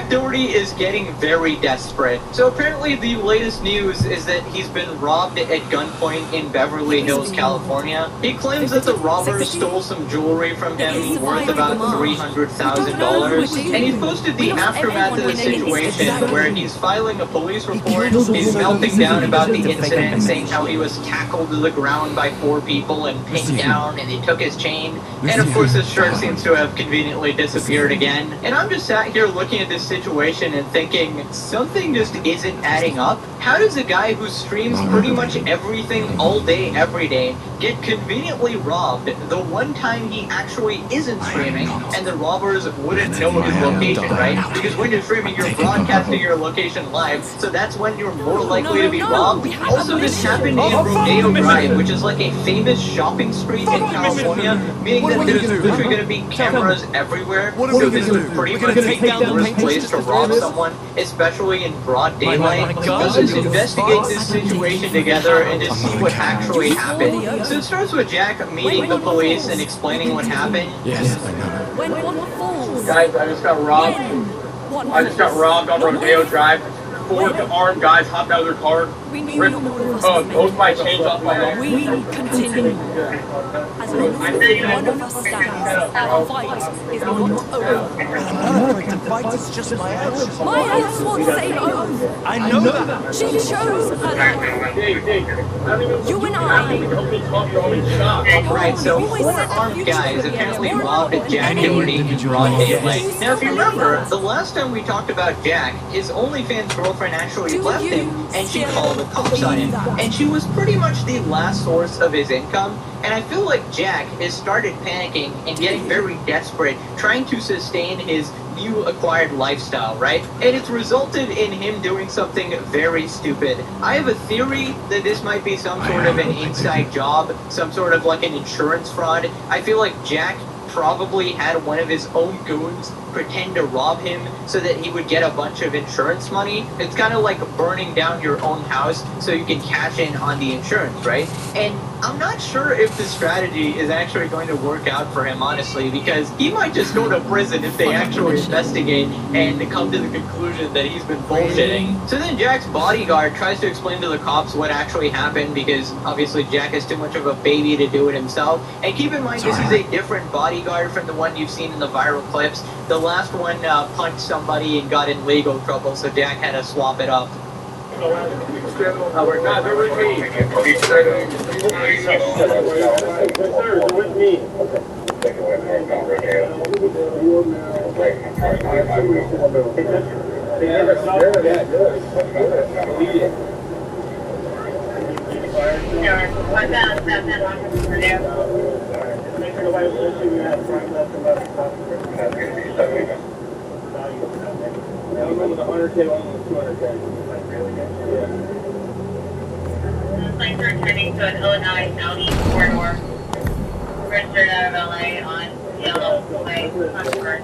Jack Doherty is getting very desperate. So apparently the latest news is that he's been robbed at gunpoint in Beverly Hills, California. He claims that the robbers stole some jewelry from him worth about $300,000, and he's posted the aftermath of the situation where he's filing a police report, he's melting down about the incident, saying how he was tackled to the ground by 4 people and pinned down, and they took his chain, and of course his shirt seems to have conveniently disappeared again. And I'm just sat here looking at this situation and thinking, something just isn't adding up. How does a guy who streams pretty much everything all day, every day, get conveniently robbed the one time he actually isn't streaming, and the robbers wouldn't know his location, right? Because when you're streaming, you're broadcasting your location live, so that's when you're more likely to be robbed. Also, this happened in Rodeo Drive, which is like a famous shopping street in California, meaning that there's literally going to be cameras everywhere, so this would pretty much take down the worst place to rob someone, especially in broad daylight. Let's just investigate this situation together and just see what actually happened. So it starts with Jack meeting the police and explaining what happened. Yes, I know. Guys, I just got robbed. I just got robbed on Rodeo Drive. 4 armed guys hopped out of their car, ripped both my chains off my neck. We continue. As long as one of us stands, our fight is not over. The fight is just my ex. My ex won't say no. I know that. She chose her life. You and I. Right, so 4 armed guys apparently robbed Jack Doherty in broad daylight. Now, if you remember, the last time we talked about Jack, his OnlyFans girlfriend actually left him, and she called the cops on him. And she was pretty much the last source of his income. And I feel like Jack has started panicking and getting very desperate, trying to sustain his new acquired lifestyle, right? And it's resulted in him doing something very stupid. I have a theory that this might be some sort of an inside job, some sort of like an insurance fraud. I feel like Jack probably had one of his own goons pretend to rob him so that he would get a bunch of insurance money. It's kind of like burning down your own house so you can cash in on the insurance, right? And I'm not sure if this strategy is actually going to work out for him, honestly, because he might just go to prison if they actually investigate and come to the conclusion that he's been bullshitting. So then Jack's bodyguard tries to explain to the cops what actually happened, because obviously Jack is too much of a baby to do it himself. And keep in mind, this is a different bodyguard from the one you've seen in the viral clips. The last one punched somebody and got in legal trouble, so Jack had to swap it up. We're not, they're with me. They're with me. Planes are returning to an Illinois Southeast corridor. Registered out of LA on Yellow Way, Obscur.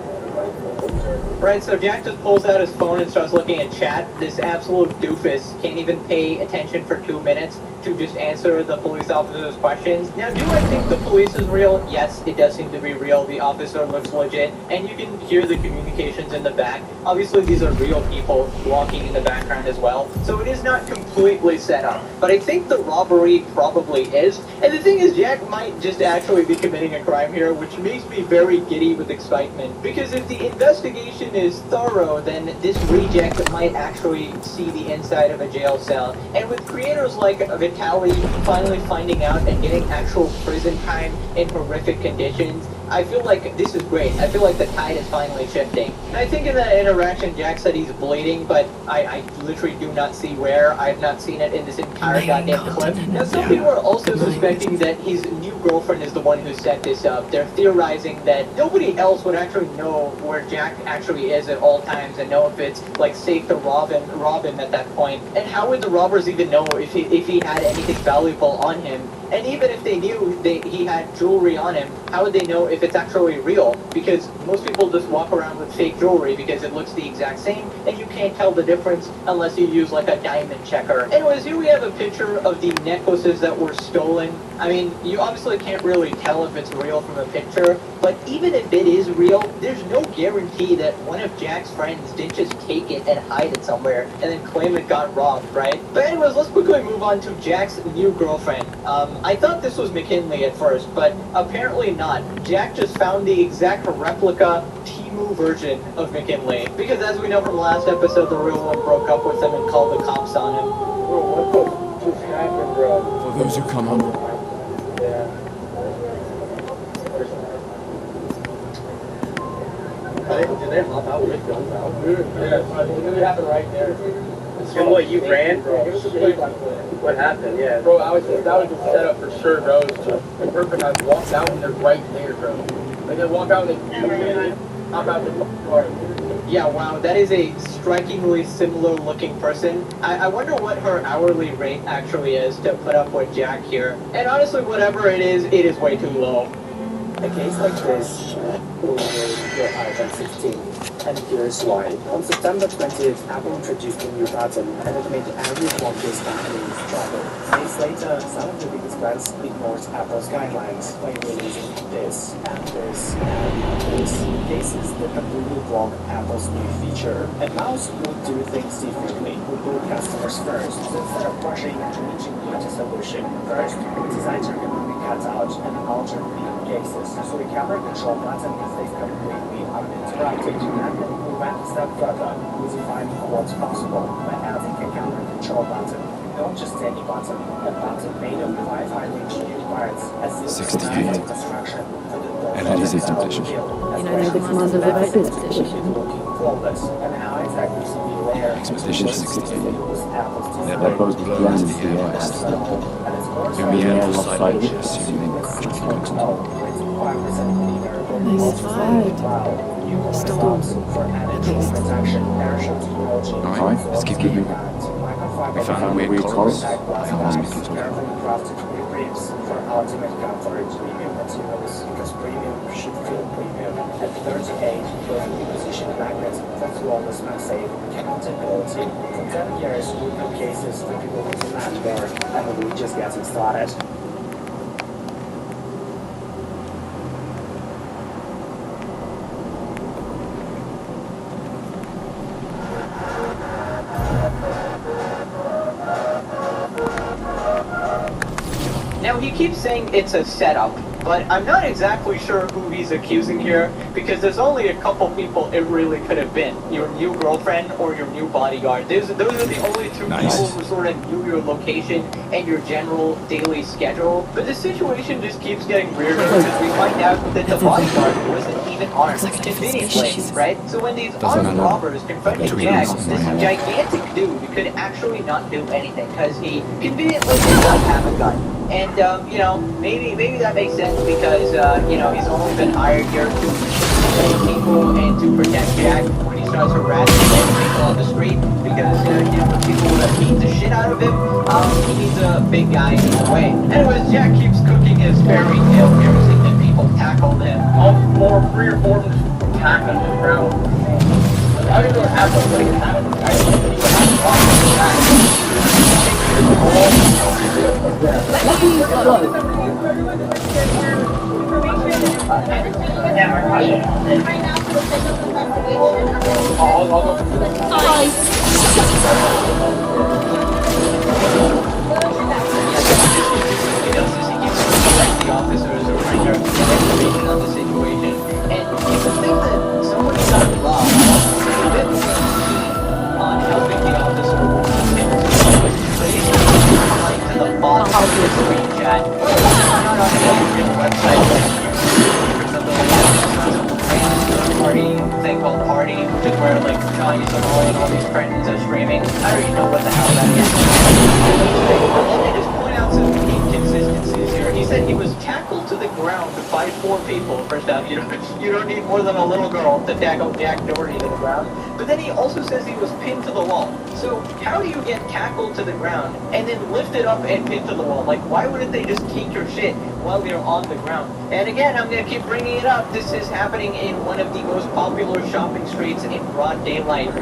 Right, so Jack just pulls out his phone and starts looking at chat. This absolute doofus can't even pay attention for 2 minutes to just answer the police officer's questions. Now, do I think the police is real? Yes, it does seem to be real. The officer looks legit, and you can hear the communications in the back. Obviously, these are real people walking in the background as well, so it is not completely set up. But I think the robbery probably is. And the thing is, Jack might just actually be committing a crime here, which makes me very giddy with excitement. Because if the investigation is thorough, then this reject might actually see the inside of a jail cell. And with creators like Vitaly finally finding out and getting actual prison time in horrific conditions, I feel like this is great. I feel like the tide is finally shifting. And I think in that interaction, Jack said he's bleeding, but I literally do not see where. I have not seen it in this entire goddamn clip. Now, some people are also suspecting that his new girlfriend is the one who set this up. They're theorizing that nobody else would actually know where Jack actually is at all times and know if it's like safe to rob him at that point. And how would the robbers even know if he had anything valuable on him? And even if they knew he had jewelry on him, how would they know if it's actually real, because most people just walk around with fake jewelry because it looks the exact same, and you can't tell the difference unless you use like a diamond checker. Anyways, here we have a picture of the necklaces that were stolen. I mean, you obviously can't really tell if it's real from a picture, but even if it is real, there's no guarantee that one of Jack's friends didn't just take it and hide it somewhere and then claim it got robbed, right? But anyways, let's quickly move on to Jack's new girlfriend. I thought this was McKinley at first, but apparently not. Jack just found the exact replica Timu version of McKinley, because as we know from last episode, the real one broke up with him and called the cops on him. Bro, what just happened, bro? For those who come up. Yeah. Did they hop out with guns out? Yeah, it literally happened right there. And what, you ran? Bro, what happened? Yeah. Bro, that was just set up for sure, bro. The perfect. I walked out and they're right there, bro. Like they walk out and they hop out the car. Yeah, wow, that is a strikingly similar looking person. I wonder what her hourly rate actually is to put up with Jack here. And honestly, whatever it is way too low. A case like this will be your iPhone 16. And here's why. On September 20th, Apple introduced a new button, and it made every Focus company struggle. Days later, some of the biggest brands ignored Apple's guidelines by releasing this, and this, and this. Cases that completely block Apple's new feature. And mouse will do things differently. We put customers first. So instead of rushing and engineering a solution, first, we designed ergonomic cutouts and altered the cases. So the camera control button is completely uninterrupted. And then we went a step further. We defined what's possible by adding a camera control button. Not just any button, a button made of 5 highly engineered parts, as this 68. construction. And it is a temptation. You know the commander of every expedition. Flawless. And how exactly to be layer. Expedition 68. Their They're boat both blown blown into into the the air air. by accident. In the end, lost sight of the ship, assuming they crashed into coast. Nice slide. Storm. Alright, let's keep moving. We found a weird chorus. I almost make it for ultimate comfort, premium materials, because premium should feel premium. At 38, with position magnets for flawless MagSafe compatibility. For 10 years, we have cases for people who demand more, and we're just getting started. Now, he keeps saying it's a setup, but I'm not exactly sure who he's accusing here, because there's only a couple people it really could have been. Your new girlfriend or your new bodyguard. Those are the only two people who sort of knew your location and your general daily schedule. But the situation just keeps getting weirder because we find out that the bodyguard wasn't even armed conveniently, right? So when these armed robbers confronted Jack, this gigantic dude could actually not do anything, because he conveniently did not have a gun. And, you know, maybe that makes sense because, you know, he's only been hired here to protect people and to protect Jack when he starts harassing people on the street, because, you know, people that beat the shit out of him, he's a big guy in the way. Anyways, Jack keeps cooking his fairy tale here, seeing that people tackled him. All 3 or 4 of them tackled him, bro. I don't even have to play it. I didn't even have to talk to Jack. The officers are right there information on the situation, and you would think that someone got robbed a bit more keen on helping the officer but he's like to the bottom of the screen chat. Not on the website, party thing called Party, which is where like Johnny Savoy and all these friends are streaming. I don't even know what the hell that is. But let me just point out some inconsistencies here. He said said he was tackled to the ground by 4 people. First off, you don't need more than a little girl to tackle Jack Doherty to the ground. But then he also says he was pinned to the wall. So how do you get tackled to the ground and then lifted up and pinned to the wall? Like, why wouldn't they just take your shit while you're on the ground? And again, I'm gonna keep bringing it up. This is happening in one of the most popular shopping streets in broad daylight.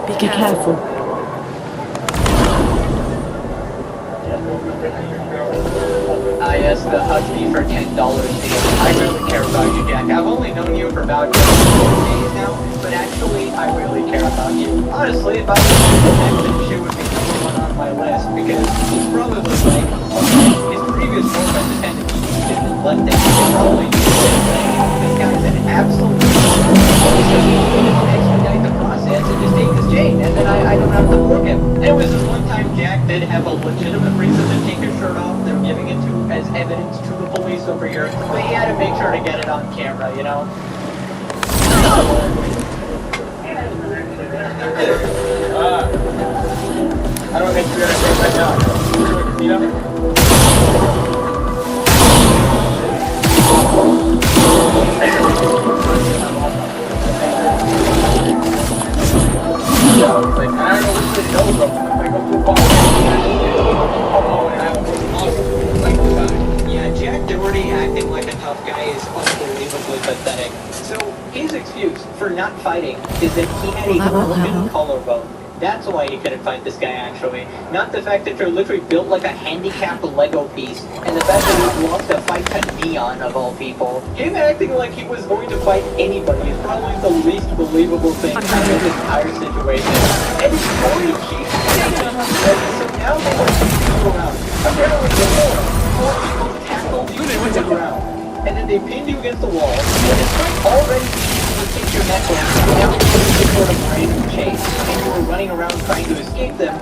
Be careful. Yes, the Husky for $10 deal. I really care about you, Jack. I've only known you for about 4 days now, but actually, I really care about you. Honestly, if I was connected, she would be #1 on my list, because he's probably like, his previous girlfriend attended me in London. Probably this guy's an absolute expedite the process and just take his chain, and then I don't have to book him. Anyways, this one time Jack did have a legitimate reason to take his shirt off. They're giving it to as evidence to the police over here, but he had to make sure to get it on camera, you know? I don't think you're gonna take that down. You know? Like, I don't know which way to go, bro. I go too far. Yeah, Jack Doherty acting like a tough guy is unbelievably pathetic. So, his excuse for not fighting is that he had a broken collarbone. That's why he couldn't fight this guy, actually. Not the fact that you're literally built like a handicapped Lego piece, and the fact that he lost a fight to Neon, of all people. Him acting like he was going to fight anybody is probably the least believable thing out of this entire situation. And it's totally cheap. So now they want to go around. Apparently before, 4 people tackled you to the ground, and then they pinned you against the wall, and it's already take your necklace, now you're sort of random chase, and you were running around trying to escape them.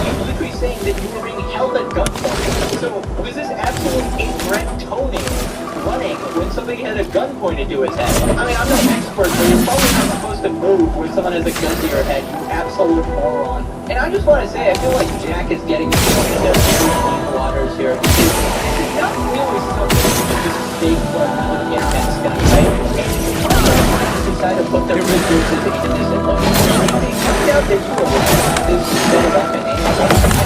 You're literally saying that you were being held at gunpoint. So, was this absolute incorrect toning running when somebody had a gun pointed to his head? I mean, I'm no expert, but you're probably not supposed to move when someone has a gun to your head, you absolute moron. And I just want to say, I feel like Jack is getting into the waters here. It's not really something to just stay for the intense guy, right? Decide to put their resources into this employment. They find out that you are this set of up and I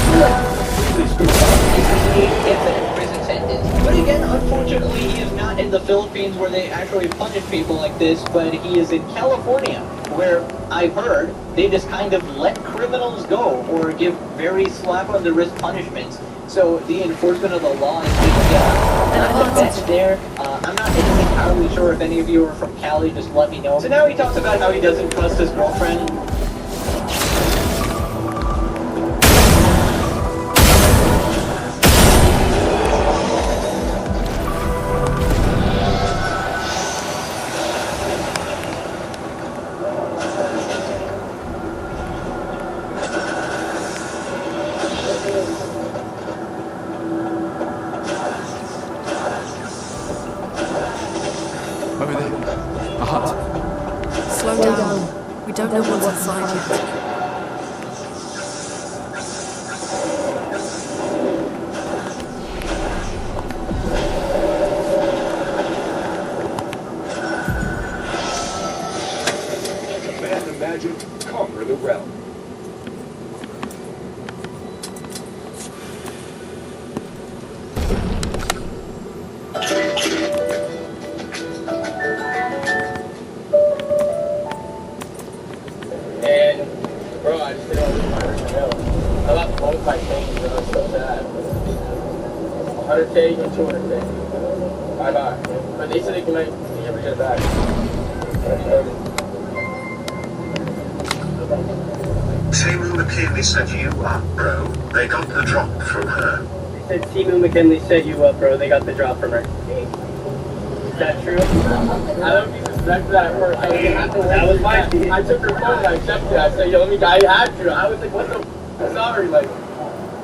feel like completely screwed up. This is a infinite prison sentence. But again, unfortunately, he is not in the Philippines where they actually punish people like this, but he is in California, where I've heard they just kind of let criminals go or give very slap-on-the-wrist punishments. So the enforcement of the law is not the best there. I'm not entirely sure if any of you are from Cali, just let me know. So now he talks about how he doesn't trust his girlfriend. Over there. A hut. Slow down. We don't know what's inside yet. Man and magic conquer the realm. And, bro, I just did all this fire in the mail. I left both my things, and I was so sad. 100K and 200K. Bye-bye. But they said they might be able to get it back. Timu McKinley set you up, bro. They got the drop from her. They said Timu McKinley set you up, bro. They got the drop from her. Is that true? I don't disrespect that at first. That was mine. I took her phone and I checked it. I said, yo, let me, I had to. I was like, what the, sorry, like.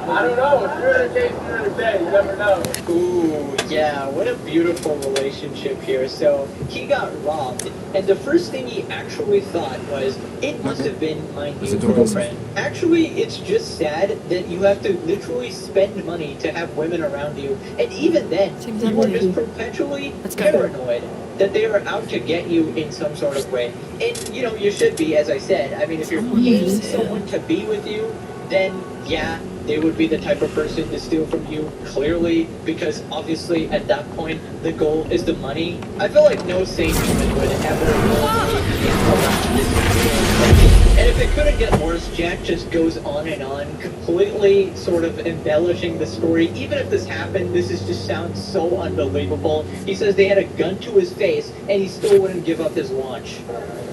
I don't know. If you're in a case, you're in a bed. You never know. Ooh, yeah, what a beautiful relationship here. So, he got robbed, and the first thing he actually thought was, it must have been my new girlfriend. Actually, it's just sad that you have to literally spend money to have women around you, and even then, you are just perpetually paranoid that they are out to get you in some sort of way. And, you know, you should be, as I said. I mean, if you're paying someone to be with you, then, yeah, they would be the type of person to steal from you, clearly, because obviously at that point, the goal is the money. I feel like no sane human would ever and if it couldn't get worse, Jack just goes on and on, completely sort of embellishing the story. Even if this happened, this just sounds so unbelievable. He says they had a gun to his face, and he still wouldn't give up his watch.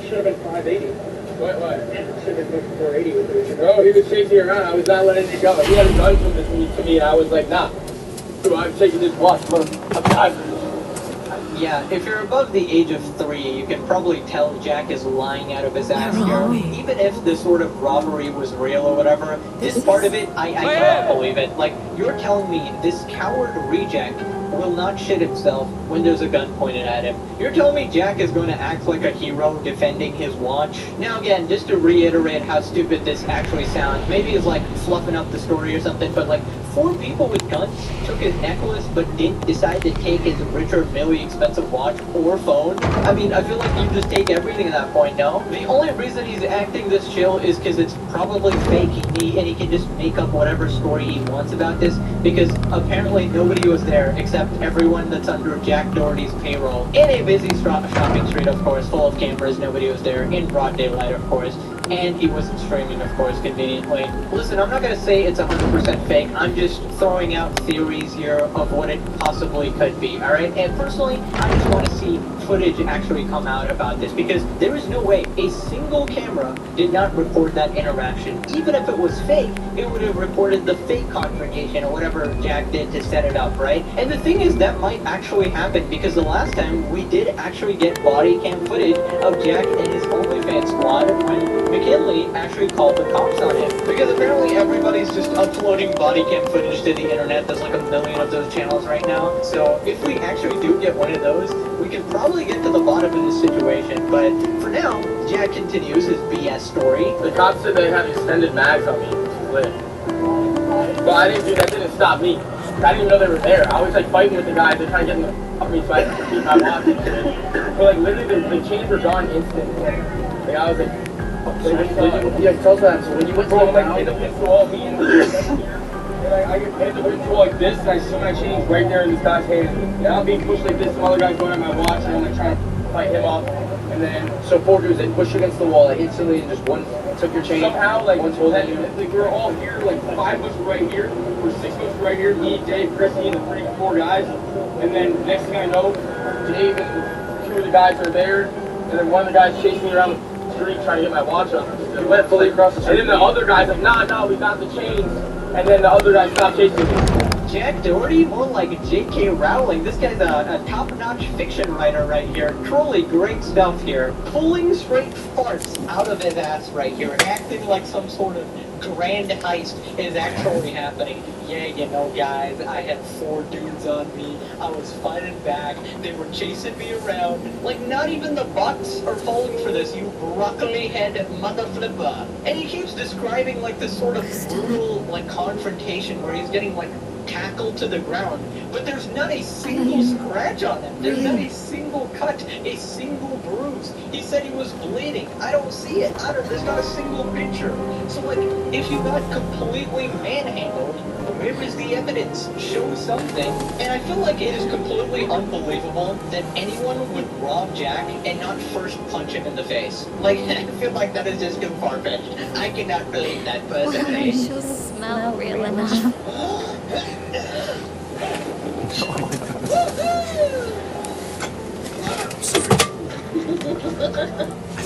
Should have been 580. What? Should have been 480 with the Bro, he was chasing around. I was not letting it go. He had a gun to me, and I was like, nah. Bro, I'm taking this watch, bro. I'm tired. Yeah, if you're above the age of 3, you can probably tell Jack is lying out of his ass here. Even if this sort of robbery was real or whatever, this part of it, I can't believe it. Like, you're telling me this coward reject will not shit himself when there's a gun pointed at him. You're telling me Jack is going to act like a hero defending his watch? Now again, just to reiterate how stupid this actually sounds, maybe it's like fluffing up the story or something, but like, 4 people with guns took his necklace but didn't decide to take his richer, really expensive watch or phone. I mean, I feel like you just take everything at that point, no? The only reason he's acting this chill is because it's probably fake and he can just make up whatever story he wants about this, because apparently nobody was there except everyone that's under Jack Doherty's payroll. In a busy shopping street, of course, full of cameras, nobody was there, in broad daylight, of course. And he wasn't streaming, of course, conveniently. Listen, I'm not going to say it's 100% fake. I'm just throwing out theories here of what it possibly could be, alright? And personally, I just want to see footage actually come out about this, because there is no way a single camera did not record that interaction. Even if it was fake, it would have recorded the fake confrontation or whatever Jack did to set it up, right? And the thing is, that might actually happen, because the last time we did actually get body cam footage of Jack and his OnlyFans squad when McKinley actually called the cops on him. Because apparently everybody's just uploading body cam footage to the internet. There's like a million of those channels right now. So if we actually do get one of those, we can probably get to the bottom of this situation. But for now, Jack continues his BS story. The cops said they had extended mags on me, which is lit. But I didn't do that. Didn't stop me. I didn't even know they were there. I was like fighting with the guys. They're trying to get in the me so I could keep my watch. But like literally, the chains were gone instantly. Like I was like. So yeah, tell us that. So when you went to like hit the wall, me and I hit the wall like this, and I see my chains right there in this guy's hand. And I'm being pushed like this, some other guy's going at my watch, and I'm like trying to fight him off. And then so 4 dudes, they pushed you against the wall, like instantly, and just one took your chain. Somehow, like one told you, like we're all here, like 5 of us right here, or 6 of us right here, me, Dave, Christy, and the 3 or 4 guys. And then next thing I know, Dave and 2 of the guys are there, and then one of the guys chased me around the street trying to get my watch up. We went fully across the street. And then the other guy's like, nah, we got the chains. And then the other guy stopped chasing me. Jack Doherty, more like J.K. Rowling. This guy's a top-notch fiction writer right here. Truly great stuff here. Pulling straight farts out of his ass right here, acting like some sort of grand heist is actually happening. Yeah, you know, guys, I had 4 dudes on me. I was fighting back. They were chasing me around. Like, not even the bucks are falling for this, you broccoli-head mother flipper. And he keeps describing, like, this sort of brutal, like, confrontation where he's getting, like, tackled to the ground, but there's not a single scratch on him. There's not a single cut, a single bruise. He said he was bleeding. I don't see it. There's not a single picture. So, like, if you got completely manhandled, where is the evidence? Show something. And I feel like it is completely unbelievable that anyone would rob Jack and not first punch him in the face. Like, I feel like that is just too far-fetched. I cannot believe that personally. She'll smell real enough.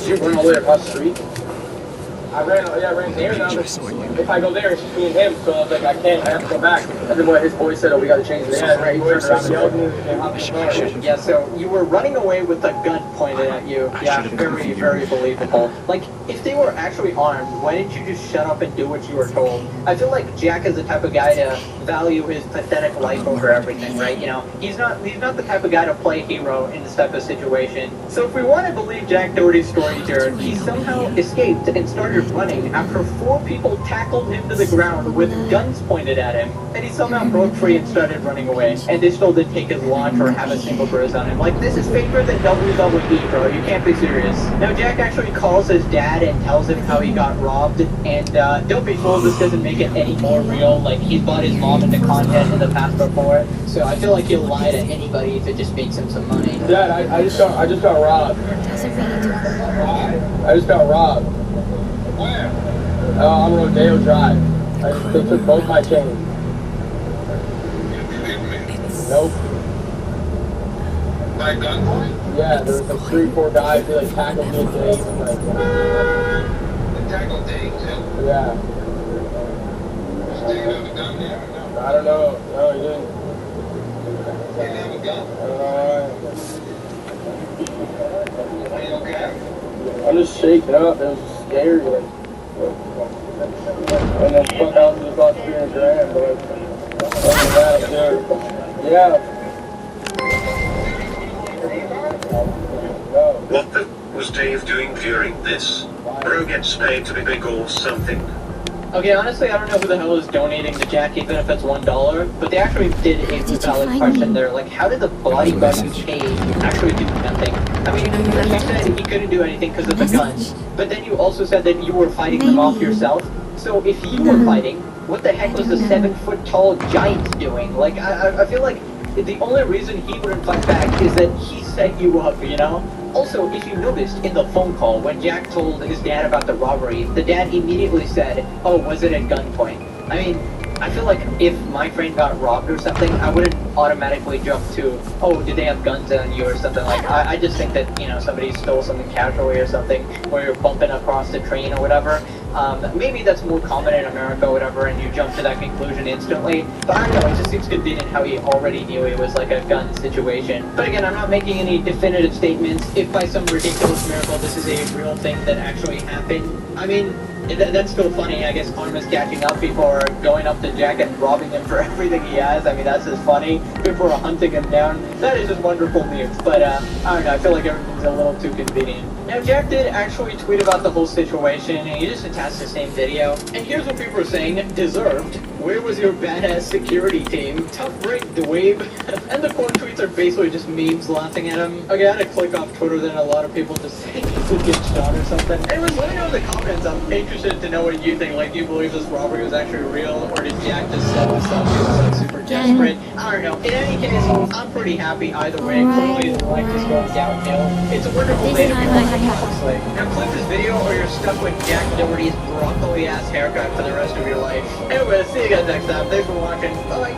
You're going all the way across the street? I ran there now. If I go there, it's just me and him, so I was like, I can't, I have to go back. And then what his boy said, oh, we gotta change the right, he turned around and yelled at me. Yeah, so you were running away with a gun pointed at you. Yeah, very, very believable. Like, if they were actually armed, why didn't you just shut up and do what you were told? I feel like Jack is the type of guy to value his pathetic life over everything, right? You know, he's not the type of guy to play hero in this type of situation. So if we want to believe Jack Doherty's story here, he somehow escaped and started running after 4 people tackled him to the ground with guns pointed at him, and he somehow broke free and started running away. And they still didn't take his watch or have a single bruise on him. Like, this is faker than WWE, bro. You can't be serious. Now, Jack actually calls his dad and tells him how he got robbed, and don't be fooled, this doesn't make it any more real. Like, he's bought his mom into content in the past before, so I feel like he'll lie to anybody if it just makes him some money. Dad, I just got robbed. I just got robbed. Where? On Rodeo Drive. They took both my chains. Nope. By gunpoint? Yeah, there was like 3-4 guys who like tackled me and Dave and like... They tackled Dave too? Yeah. Does Dave have a gun there or no? I don't know. No, he didn't. He didn't have a gun? I don't know why. Are you okay? I'm just shaking up. It was just scary. Like, and then fuck out just lost $300,000, but like, other than that, I'm good. Yeah. What the was Dave doing during this? Bro gets paid to be big or something. Okay, honestly, I don't know who the hell is donating to Jack, even if it's $1, but they actually did a valid question there. Like, how did the bodyguard pay actually do nothing? I mean, you said he couldn't do anything because of the guns, but then you also said that you were fighting them off yourself. So if you were fighting, what the heck was the 7-foot-tall giant doing? Like, I feel like the only reason he wouldn't fight back is that he set you up, you know? Also, if you noticed in the phone call, when Jack told his dad about the robbery, the dad immediately said, oh, was it at gunpoint? I mean, I feel like if my friend got robbed or something, I wouldn't automatically jump to, oh, did they have guns on you or something like that. I just think that, you know, somebody stole something casually or something, or you're bumping across the train or whatever. Maybe that's more common in America or whatever, and you jump to that conclusion instantly. But I don't know, it just seems convenient how he already knew it was like a gun situation. But again, I'm not making any definitive statements. If by some ridiculous miracle this is a real thing that actually happened, I mean, that's still funny. I guess karma's catching up. People are going up to Jack and robbing him for everything he has. I mean, that's just funny. People are hunting him down. That is just wonderful news. But, I don't know, I feel like everything's a little too convenient. Now, Jack did actually tweet about the whole situation, and he just attached the same video. And here's what people are saying. Deserved. Where was your badass security team? Tough break, Dweeb. And the quote tweets are basically just memes laughing at him. Okay, I had to click off Twitter, then a lot of people just say he could get shot or something. Anyways, let me know in the comments. I'm interested to know what you think. Like, do you believe this robbery was actually real, or did Jack just set himself? He was like super desperate. I don't know. In any case, I'm pretty happy either way. Clearly, his life is going downhill. It's a wonderful day to be alive, honestly. Now, click this video, or you're stuck with Jack Doherty's broccoli-ass haircut for the rest of your life. Anyways, see you guys next time. Thanks for watching. Bye.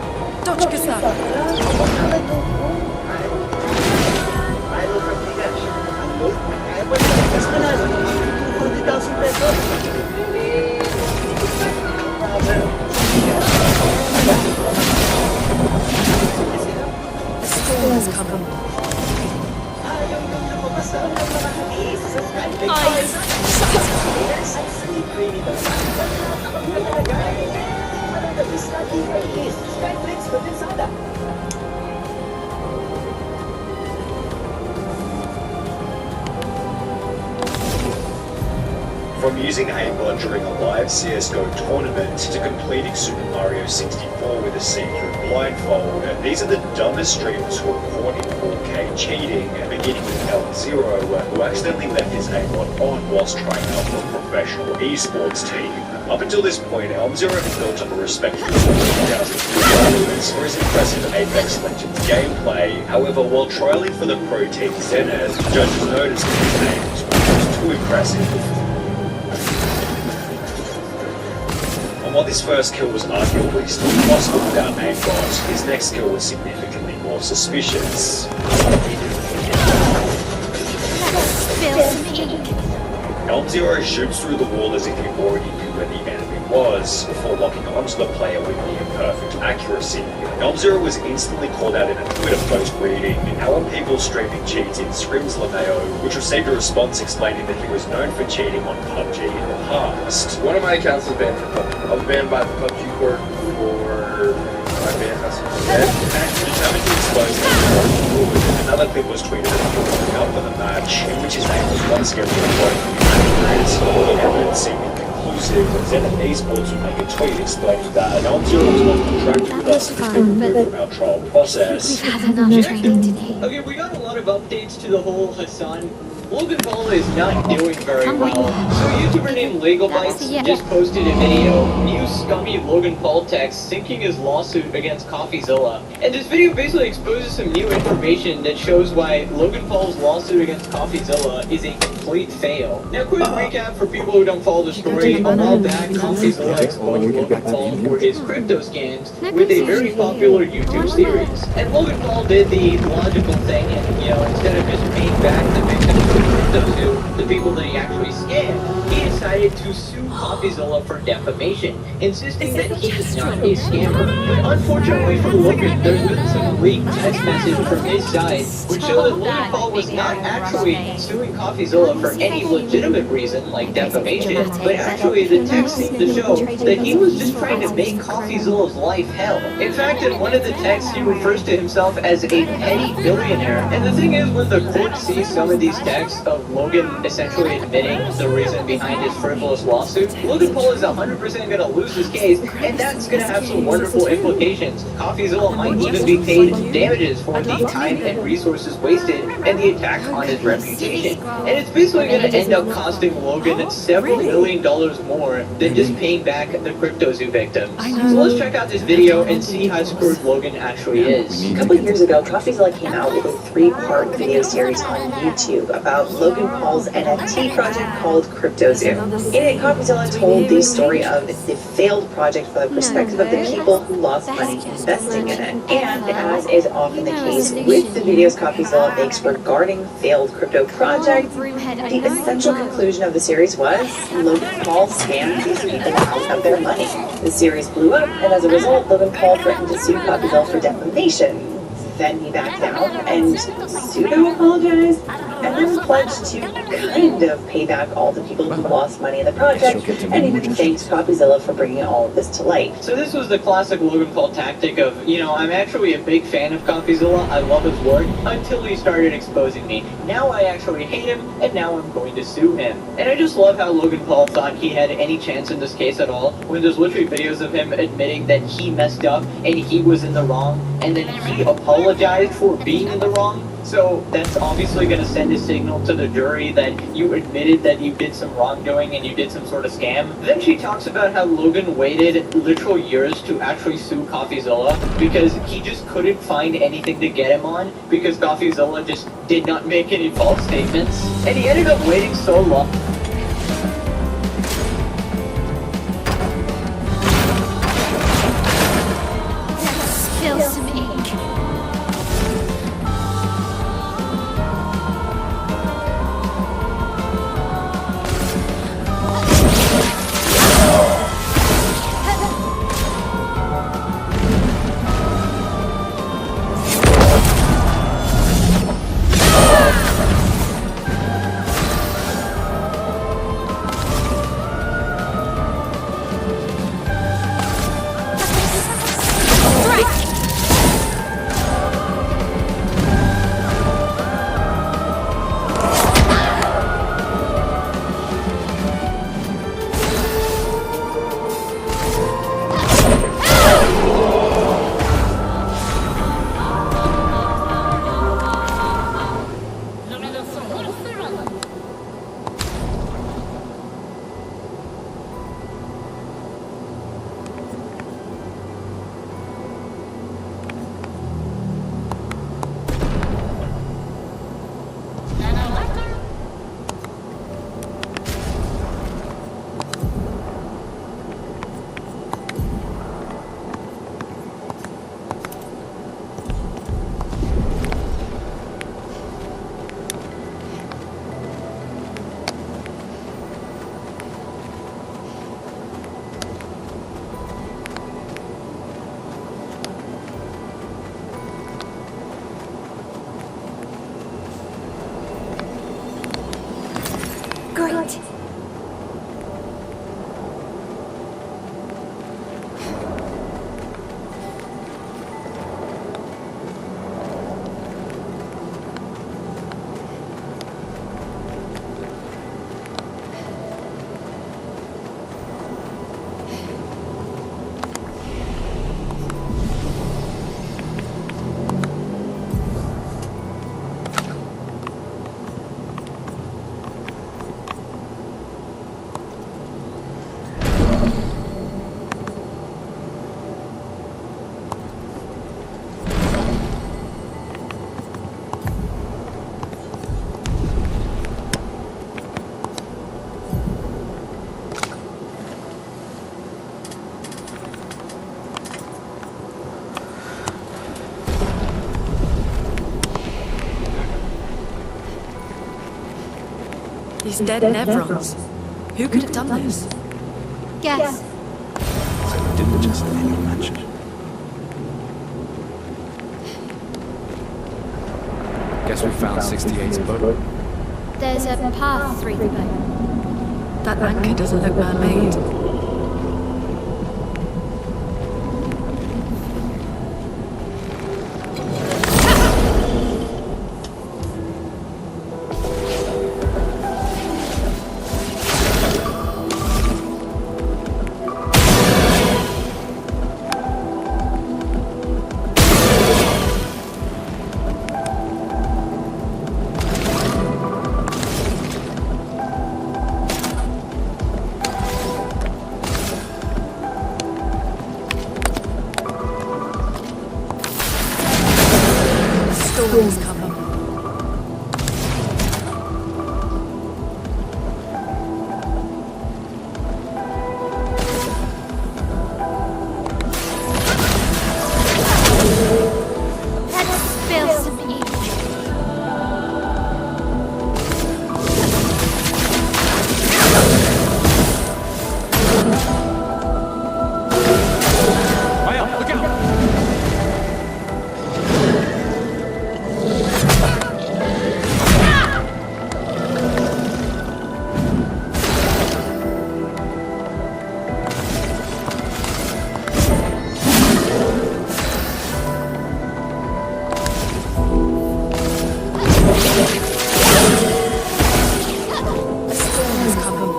From using aimbot during a live CSGO tournament to completing Super Mario 64 with a see-through blindfold, these are the dumbest streamers who are caught in 4K cheating, beginning with L0, who accidentally left his aimbot on whilst trying out for a professional esports team. Up until this point, L0 had built up a respectable 4,000 followers for his impressive Apex Legends gameplay. However, while trialing for the pro team Zenith, judges noticed that his aim was too impressive. And while this first kill was arguably still possible without aimbot, his next kill was significantly more suspicious. Non-Zero shoots through the wall as if he already knew where the enemy was, before locking onto the player with near perfect accuracy. Non-Zero was instantly called out in a Twitter post reading, "How are people streaming cheats in Scrims LeMayo," which received a response explaining that he was known for cheating on PUBG in the past. One of my accounts is banned for PUBG. I was banned by the PUBG court for my ban has Determined to expose that, another clip was tweeted at him up for the match, in which his name was once again reported. The evidence seeming conclusive, Zenith Esports would make a tweet explaining that Non-Zero was not contracted with us and removed from our trial process. Okay, we got a lot of updates to the whole Hassan. Logan Paul is not doing very well. So a YouTuber named LegalBytes just posted a video, new scummy Logan Paul text sinking his lawsuit against CoffeeZilla. And this video basically exposes some new information that shows why Logan Paul's lawsuit against CoffeeZilla is a complete fail. Now quick recap for people who don't follow the story. A while back, CoffeeZilla exposed Logan Paul for his crypto scams with a very popular YouTube series. And Logan Paul did the logical thing and, instead of just paying back the victims the people that he actually scammed, he decided to sue CoffeeZilla for defamation, insisting that he is not a scammer. But unfortunately for Logan, there's been some leaked text message from his side, which show that Logan Paul was not actually suing CoffeeZilla for any legitimate reason, like defamation, but actually the text seemed to show that he was just trying to make CoffeeZilla's life hell. In fact, in one of the texts, he refers to himself as a petty billionaire. And the thing is, when the court sees some of these texts of Logan essentially admitting the reason behind his frivolous lawsuit, Logan Paul is 100% going to lose his case, and that's going to have some wonderful implications. CoffeeZilla might even be paid damages for the time and resources wasted and the attack on his reputation. And it's basically going to end up costing Logan several $1 million more than just paying back the CryptoZoo victims. So let's check out this video and see how screwed Logan actually is. A couple years ago, CoffeeZilla came out with a 3-part video series on YouTube about Logan Paul's NFT project called CryptoZoo. In it, CoffeeZilla told the story of the failed project from the perspective of the people who lost money investing in it. And as is often the case with the videos CoffeeZilla makes regarding failed crypto projects, the essential conclusion of the series was Logan Paul scammed these people out of their money. The series blew up, and as a result, Logan Paul threatened to sue CoffeeZilla for defamation. Then he backed down and pseudo-apologized, and then pledged to kind of pay back all the people who lost money in the project, and even thanked CoffeeZilla for bringing all of this to light. So this was the classic Logan Paul tactic of, I'm actually a big fan of CoffeeZilla, I love his work, until he started exposing me. Now I actually hate him, and now I'm going to sue him. And I just love how Logan Paul thought he had any chance in this case at all, when there's literally videos of him admitting that he messed up, and he was in the wrong, and then he apologized for being in the wrong. So that's obviously going to send a signal to the jury that you admitted that you did some wrongdoing and you did some sort of scam. Then she talks about how Logan waited literal years to actually sue CoffeeZilla because he just couldn't find anything to get him on because CoffeeZilla just did not make any false statements. And he ended up waiting so long. Kills me. these dead Nevrons. Who could have done this? Guess. So we didn't just any mansion. Guess we found 68's boat. There's a path through the boat. That anchor doesn't look man-made. Storm's coming. Let's spill some ink. Maya, look out! Storm's coming.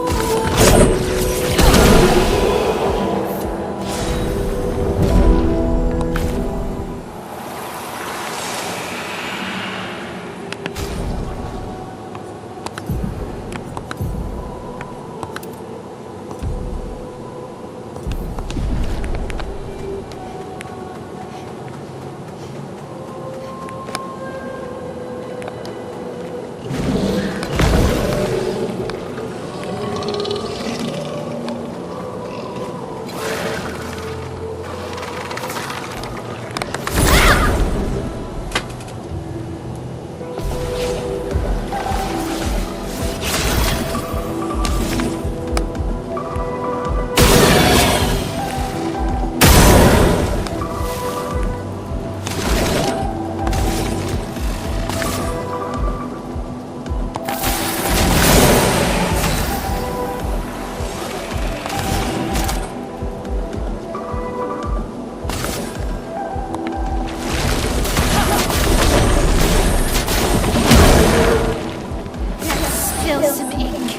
Spill some ink.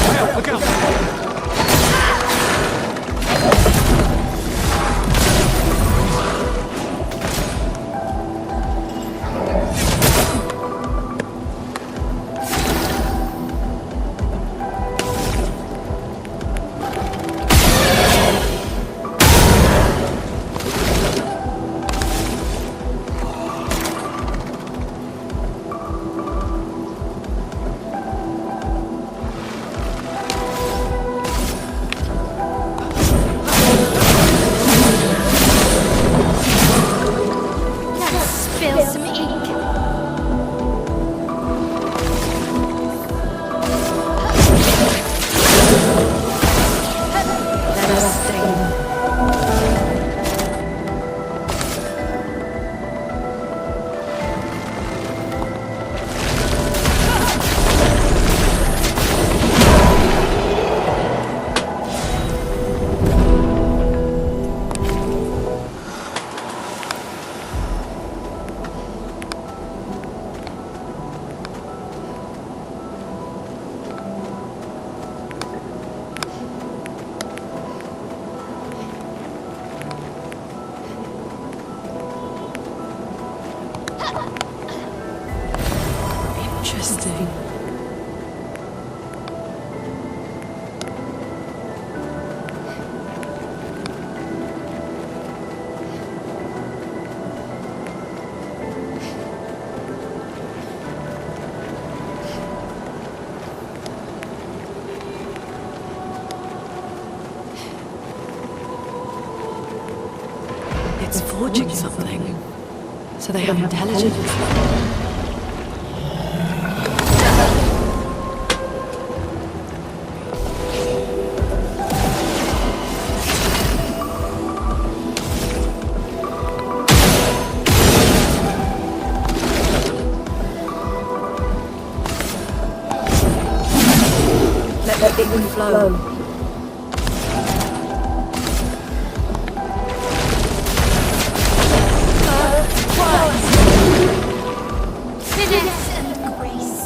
Maya, look out! Let's spill some ink. Let us stain. Interesting. forging something. So they have intelligence. Let it flow. Finesse and grace.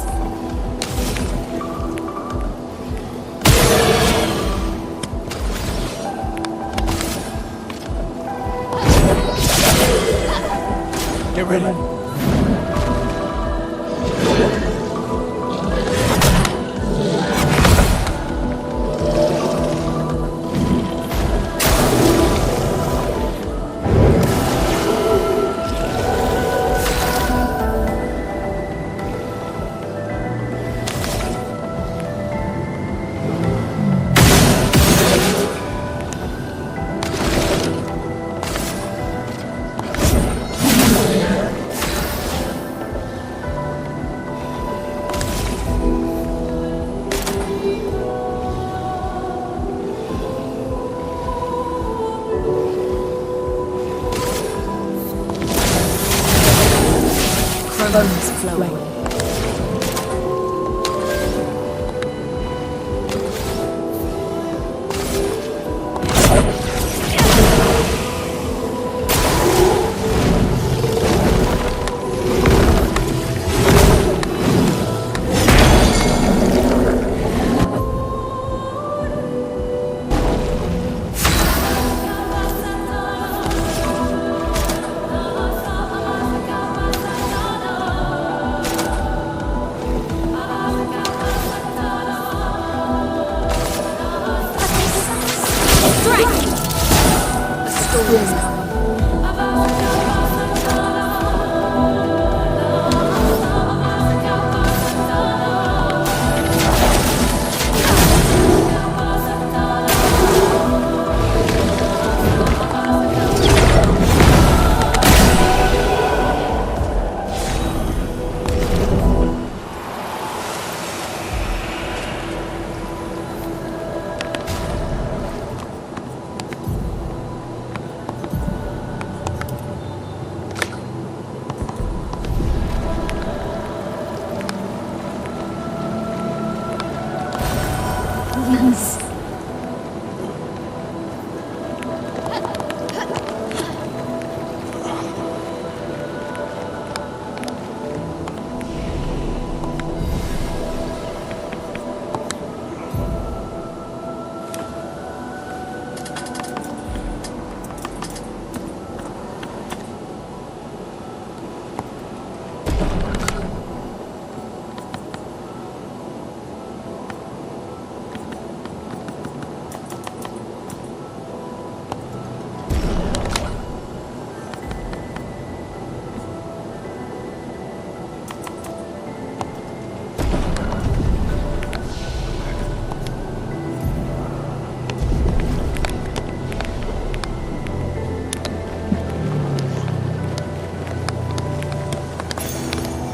Get ready. Bones flowing.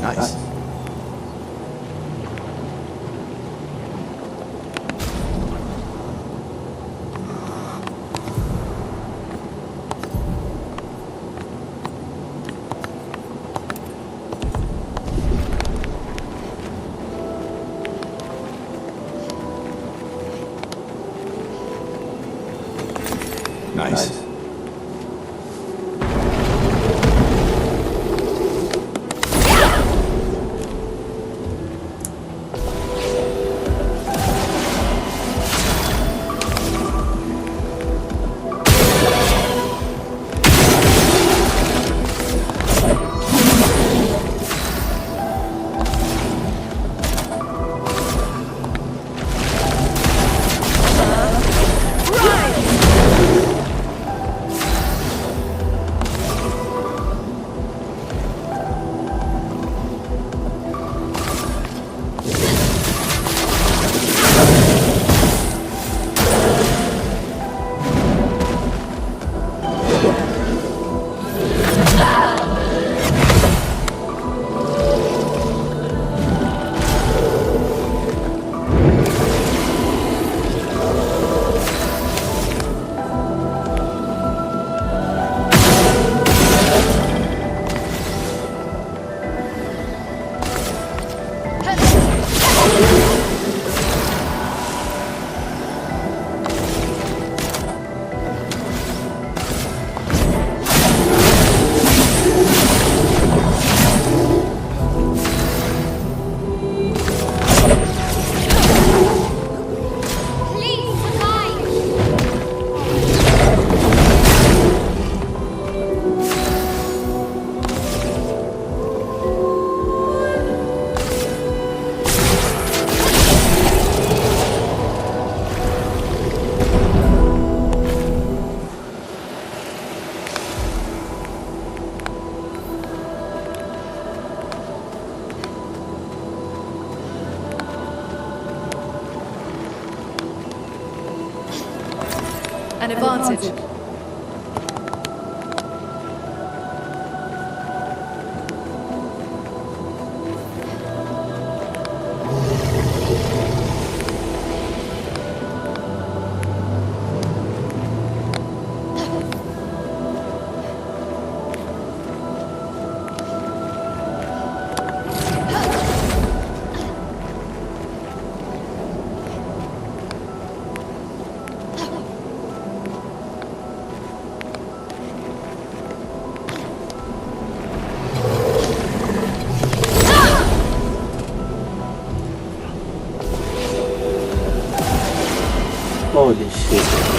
Nice. Nice. an advantage. Holy shit.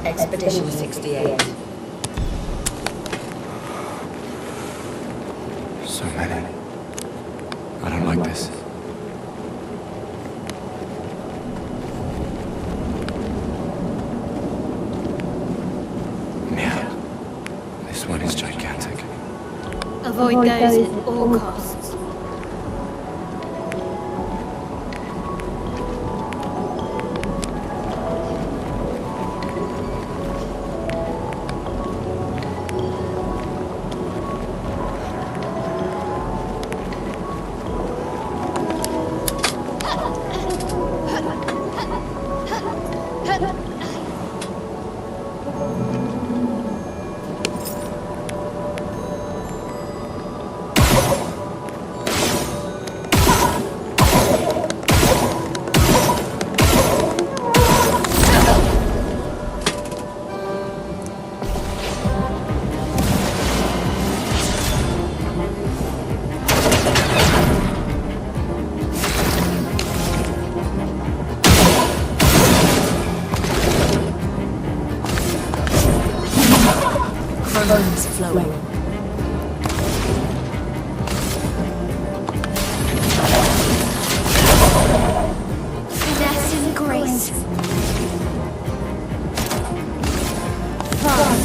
Expedition 68. So many. I don't like this. avoid those at all costs. Bones flowing. Finesse and grace. Fun.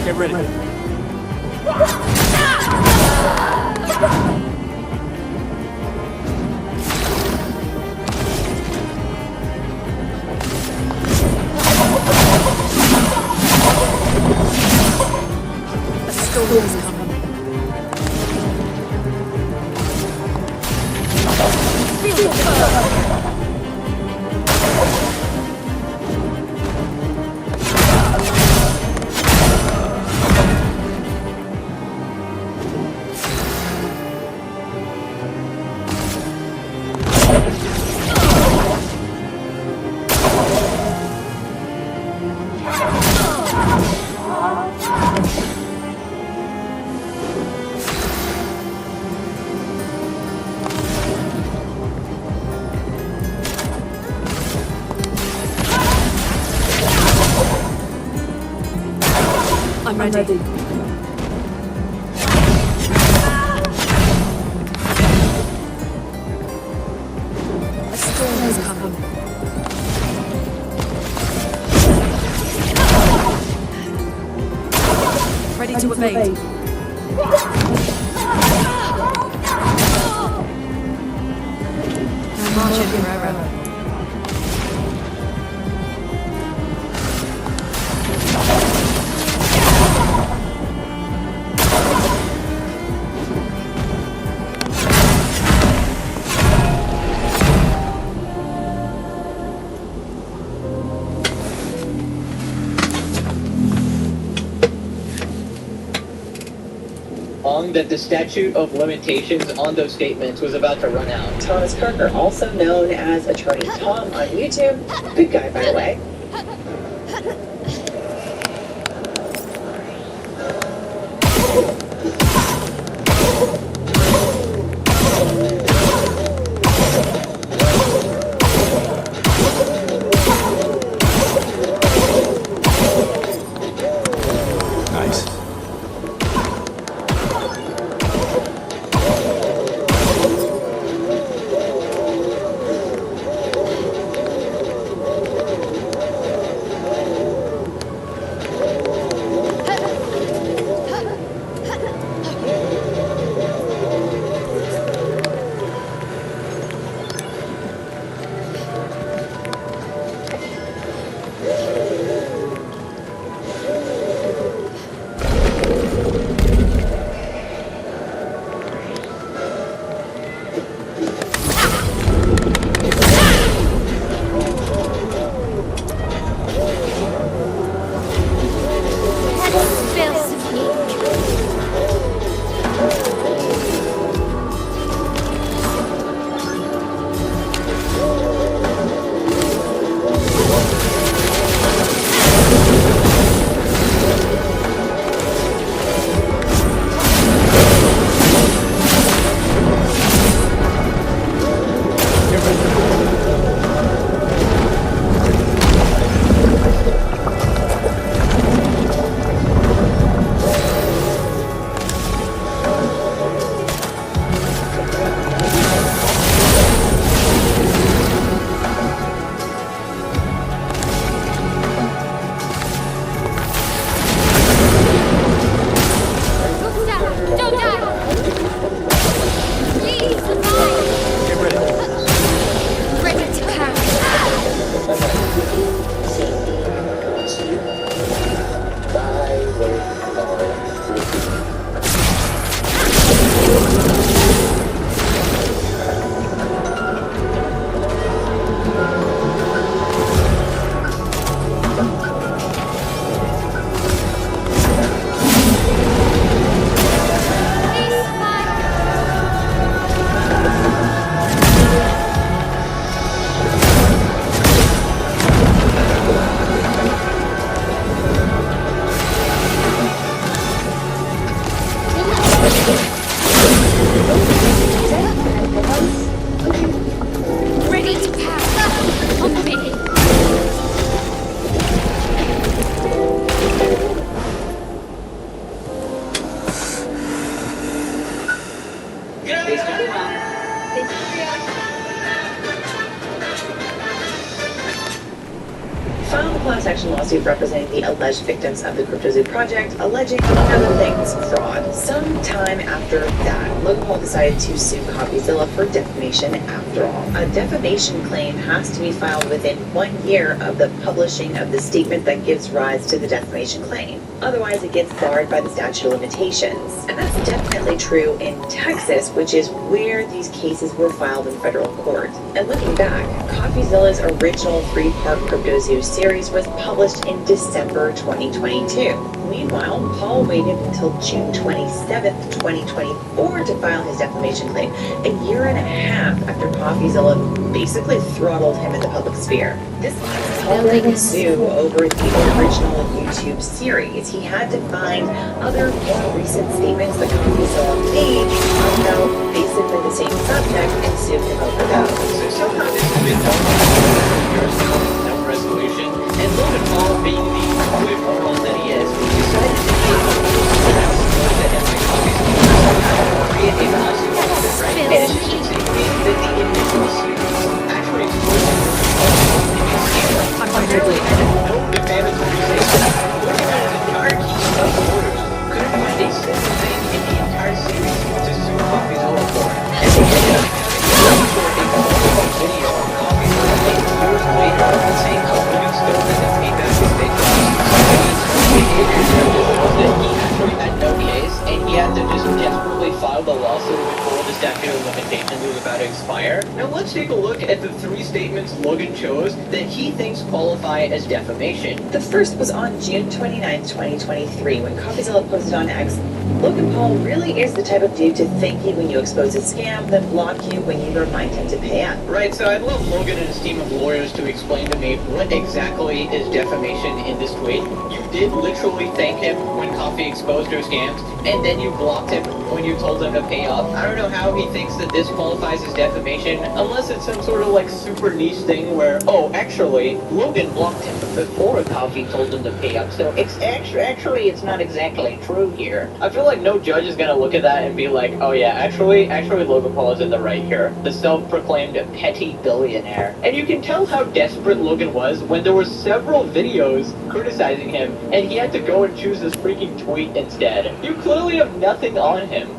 Get ready. I'm ready. A storm is coming. Ready to evade. I'm marching forever. That the statute of limitations on those statements was about to run out. Thomas Parker, also known as Attorney Tom on YouTube. Good guy, by the way. Ready to pass on me. Filed a class action lawsuit representing the alleged victims of the CryptoZoo project, alleging, among other things, fraud. Sometime after that, Logan Paul decided to sue CopyZilla for defamation after all. A defamation claim has to be filed within 1 year of the publishing of the statement that gives rise to the defamation claim. Otherwise, it gets barred by the statute of limitations. And that's definitely true in Texas, which is where these cases were filed in federal court. And looking back, CopyZilla's original 3-part CryptoZoo series was published in December 2022. Meanwhile, Paul waited until June 27th, 2024 to file his defamation claim, a year and a half after CopyZilla basically throttled him in the public sphere. This leaves Paul to sue over the original YouTube series. He had to find other more recent statements that CopyZilla made about basically the same subject and sue him over those. So somehow this has been no resolution, and Logan Paul, being the good moral that he is, decided to take a create a lawsuit against it, right? And it's interesting that the initial series actually explored apparently had no defamatory statement. Logan had his entire key supporters couldn't find a single thing in the entire series to sue CopyZilla for. And they ended up having for a follow-up video on CopyZilla 8 years later saying how Logan stole and then paid back his victims. That he actually had no case, and he had to just desperately file the lawsuit before the statute of limitations was about to expire. Now let's take a look at the 3 statements Logan chose that he thinks qualify as defamation. The first was on June 29th, 2023, when CopyZilla posted on X, Logan Paul really is the type of dude to thank you when you expose a scam, then block you when you remind him to pay up. Right, so I'd love Logan and his team of lawyers to explain to me what exactly is defamation in this tweet. You did literally thank him when Coffee exposed your scams, and then you blocked him when you told him to pay up. I don't know how he thinks that this qualifies as defamation, unless it's some sort of like super niche thing where, oh, actually, Logan blocked him before Coffee told him to pay up, so it's actually it's not exactly true here. I feel like no judge is gonna look at that and be like, oh yeah, actually Logan Paul is in the right here. The self-proclaimed petty billionaire. And you can tell how desperate Logan was when there were several videos criticizing him, and he had to go and choose this freaking tweet instead. You clearly have nothing on him.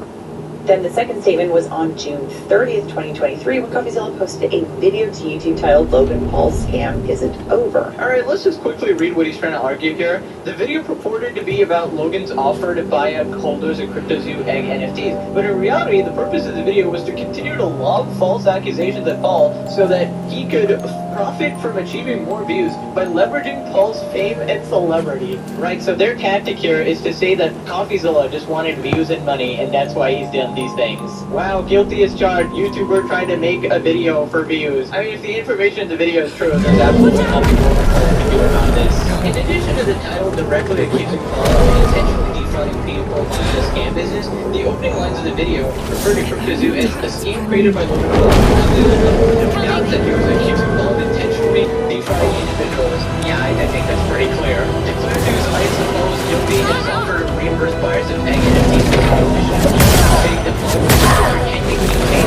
Then the second statement was on June 30th, 2023, when CopyZilla posted a video to YouTube titled Logan Paul's Scam Isn't Over. Alright, let's just quickly read what he's trying to argue here. The video purported to be about Logan's offer to buy up holders of CryptoZoo egg NFTs, but in reality, the purpose of the video was to continue to lob false accusations at Paul so that he could profit from achieving more views by leveraging Paul's fame and celebrity. Right, so their tactic here is to say that CopyZilla just wanted views and money, and that's why he's done these things. Wow, guilty as charged. YouTuber trying to make a video for views. I mean, if the information in the video is true, there's absolutely nothing more to do about this. In addition to the title directly accusing Paul of intentionally defrauding people via the scam business, the opening lines of the video refer to CryptoZoo as a scheme created by Logan Paul. No doubt that he was accusing Paul of intentionally defrauding individuals. Yeah, I think that's pretty clear. The Clair News cites that Paul was guilty and is offered to reimburse buyers of egg NFTs for commission. Saying that Paul was pretending to pay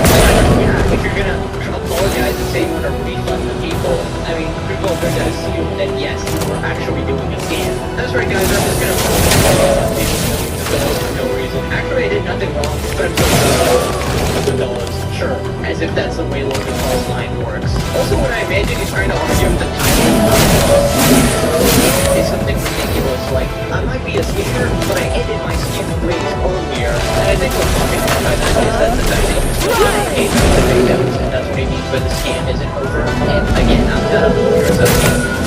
if you're gonna apologize and say you want to refund the people, I mean, people are gonna assume that yes, we're actually doing a scam. That's right, guys, I'm just gonna for no reason. Actually, I did nothing wrong, but I'm so $1,000. Sure, as if that's the way Logan Paul's line works. Also, what I imagine he's trying to argue with the title is something ridiculous, like, I might be a scammer, but I ended my scam ways earlier, and I think we're talking about that. the fact that he engaged with the victims, and that's what he means by the scam isn't over. And again, I'm not a lawyer, so I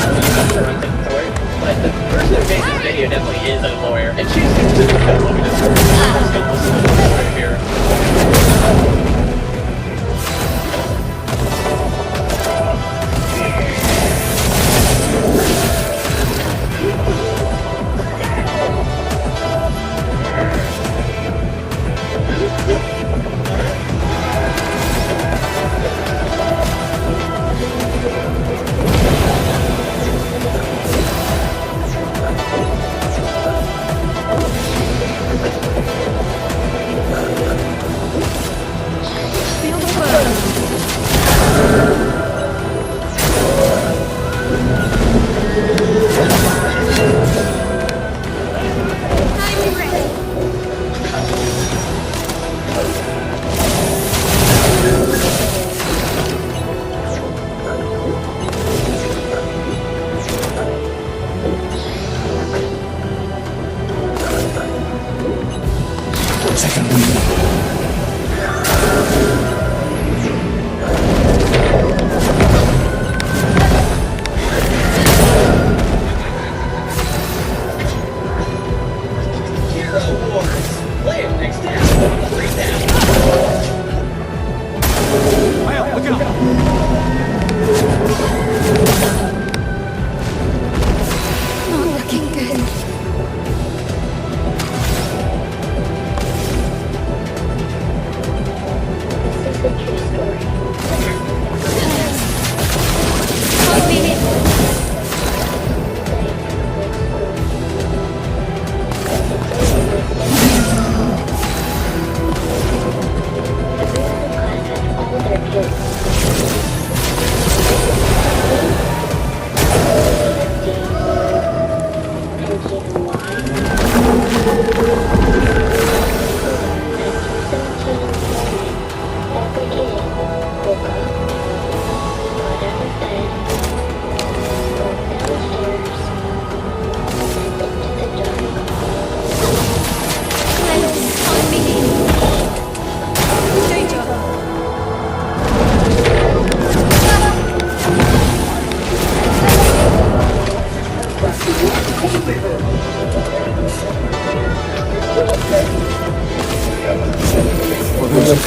don't use that for anything for it. But the person who made this video definitely is a lawyer, and she seems to be that looking at this right here.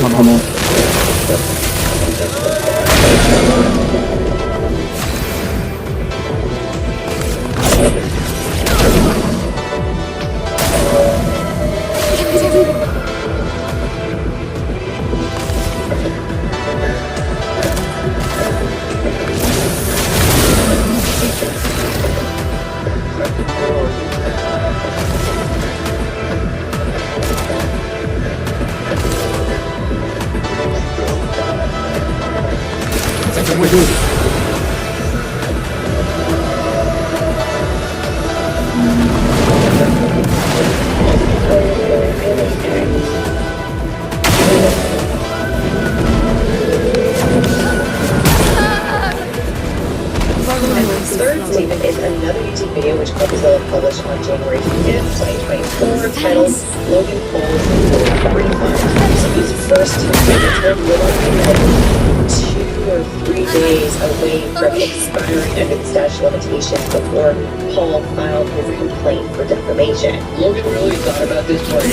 Come on. Third statement is another YouTube video which Coca-Cola published on January 5th, 2024, titled Logan Paul's Refund. So these first two statements were literally 2 or 3 days away from expiring under the statute of limitations before Paul filed his complaint for defamation. Logan really thought about this one.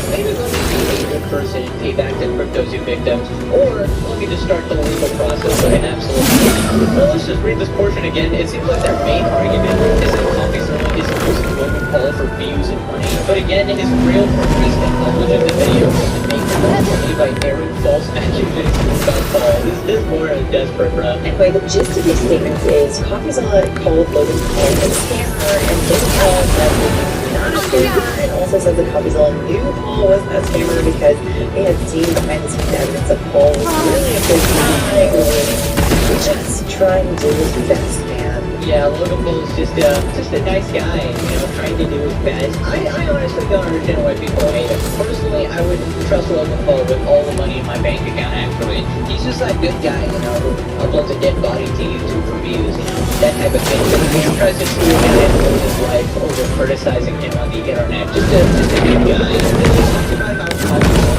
Maybe let me be a good person and pay back the CryptoZoo victims, or let me just start the legal process like an absolute. Well, let's just read this portion again. It seems like their main argument is that Coffee Zilla is using Logan Paul for views and money. But again, his real purpose in publishing the video is to make money by airing false accusations about Paul. This is more a desperate run. Anyway, the gist of these statements is Coffee Zilla called Logan Paul a scammer and didn't tell him that he was not a scammer, and also says that Coffee Zilla knew Paul was a scammer because they had seen behind the scenes evidence of Paul was really a good guy who was just trying to do his best, man. Yeah, Logan Paul is just a nice guy, trying to do his best. I honestly don't understand why people hate him. Personally, I would trust Logan Paul with all the money in my bank account, actually. He's just that good guy, who uploads a dead body to YouTube for views, that type of thing. But he tries to screw him and live his life over criticizing him on the internet. Just a good guy. It's about how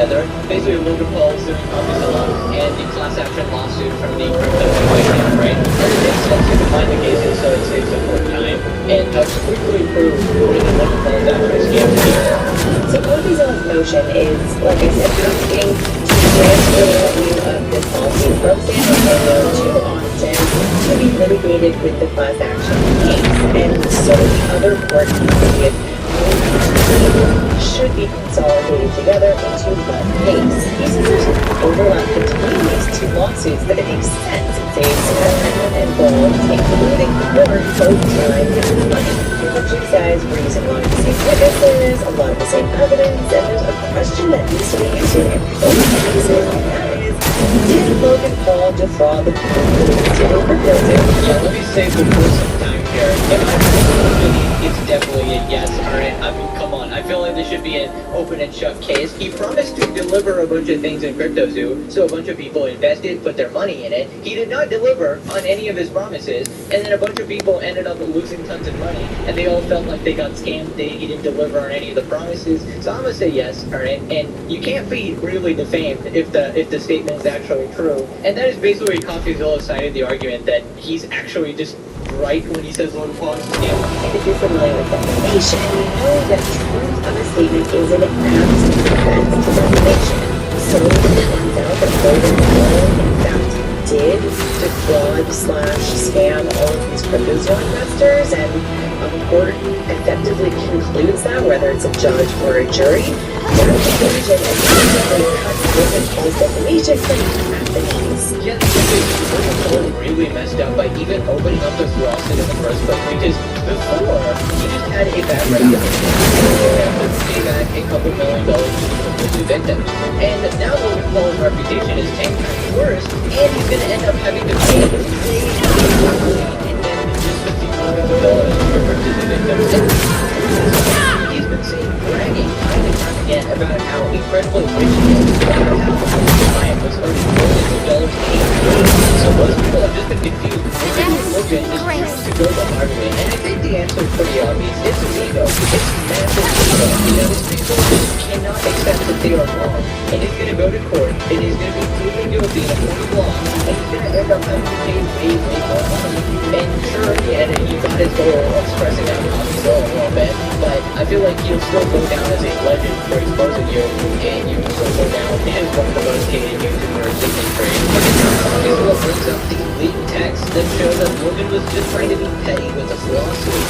together. Basically, Logan Paul suing Coffeezilla and the class action lawsuit from the crypto situation, right? And it makes sense to combine the cases so it saves them more time and helps quickly prove where the Logan Paul is actually scammed here. So Coffeezilla's motion is, like I said, asking to transfer the review of this lawsuit from San Antonio to Austin to be litigated with the class action case. And so the other court cases should be consolidated together into one case. He says there's an overlap between these two lawsuits that it makes sense. It saves time involved, including court both time and money. He says we're using a lot of the same witnesses, a lot of the same evidence, and there's a question that needs to be answered in both cases, and that is, did Logan Paul defraud the people who did it for guilty? Yeah, let me say before some time here, in my personal opinion, it's definitely a yes, alright? I mean, come on, I feel like this should be an open and shut case. He promised to deliver a bunch of things in CryptoZoo, so a bunch of people invested, put their money in it. He did not deliver on any of his promises, and then a bunch of people ended up losing tons of money, and they all felt like they got scammed. He didn't deliver on any of the promises, so I'm gonna say yes, alright? And you can't be really defamed if the statement is actually true. And that is basically Coffeezilla cited the argument that he's actually just right when he says Logan Paul is a scam. And if you're familiar with defamation, you know that truth of a statement is an absolute defense to defamation. So it turns out that Logan Paul, in fact, did defraud/scam all of these cryptozone investors, and a court effectively concludes that, whether it's a judge or a jury, that conclusion effectively cuts Logan Paul's defamation claim at the knees. Yeah, Logan Paul really messed up by even opening up this lawsuit in the first place, because before, he just had a bad reputation. He had to pay back a couple $1 million to the victims. And now Logan Paul's reputation is 10 times worse, and he's going to end up having to pay and then just $50 million to the victims. He's been saying, bragging time and time again about how incredibly rich he is, about how time was earning millions of dollars a year. So most people have just been confused. Logan is trying to go the hard way, and I think the answer is pretty obvious. It's his ego. It's massive ego. You know, these people just cannot accept that they are wrong, and he's going to go to court, and he's going to be proven guilty in a court of law, and he's going to end up having to pay way more money. And sure, he got his goal of stressing out Coffeezilla a little bit, but I feel like he'll still go down as a legend for exposing you, and you will still go down as one of the most hated YouTubers in history. And then Coffeezilla brings up the leaked text that shows that Logan was just trying to be petty with this lawsuit.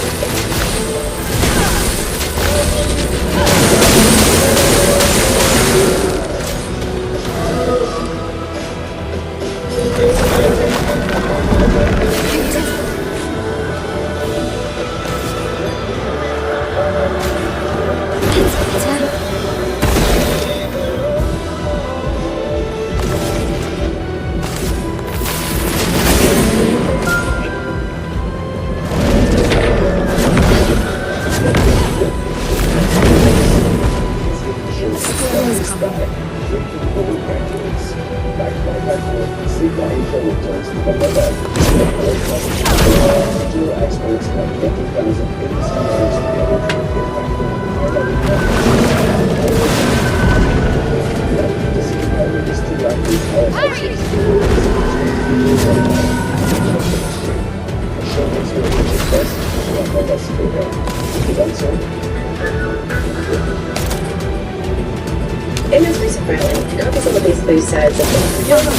In his recent filing, Coffeezilla basically says that the reason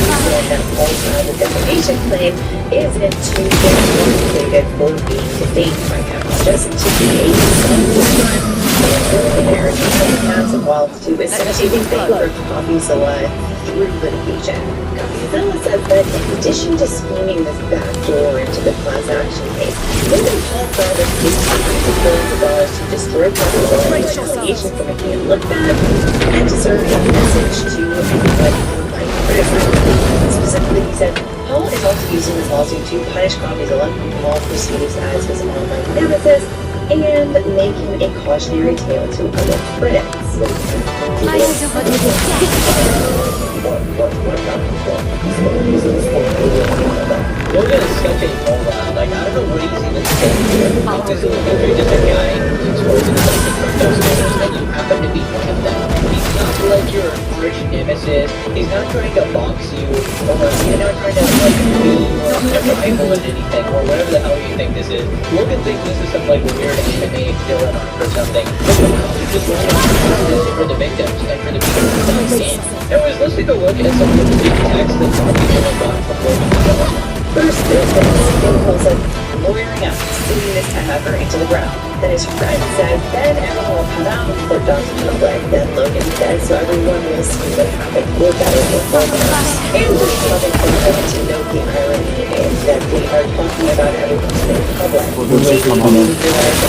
that Paul filed a defamation claim isn't to get compensated for being defamed by him. It's just to create some narrative that has evolved to essentially favor Coffeezilla through litigation. Coffeezilla says that in addition to scheming this backdoor into the class action case, Logan Paul filed a case for $100 million to destroy Coffeezilla's reputation for making it look bad, and to serve a message to anybody who might criticize him. Specifically, he said, Paul is also using this lawsuit to punish Coffeezilla, whom Paul perceives as his online nemesis, and make him a cautionary tale to other critics. Logan is such a moron. Like, I don't know what he's even saying here. Obviously, if you're just a guy who's exposing something from those scammers, then you happen to be one of them. He's not like your of like weird anime villain arc or something. But the cops are just rolling on for the victims and for the people who died in. And I was listening to look at some of the big text that some people have gotten from Logan Paul. First, there's this. Logan Paul said, lawyering up, sticking this hammer into the ground. Then his friend said, then everyone will come out for Don's public. Then Logan said, so everyone will see what happened. We'll gather the photos. And there's nothing for them to note the irony is that they are talking about everything to the public. And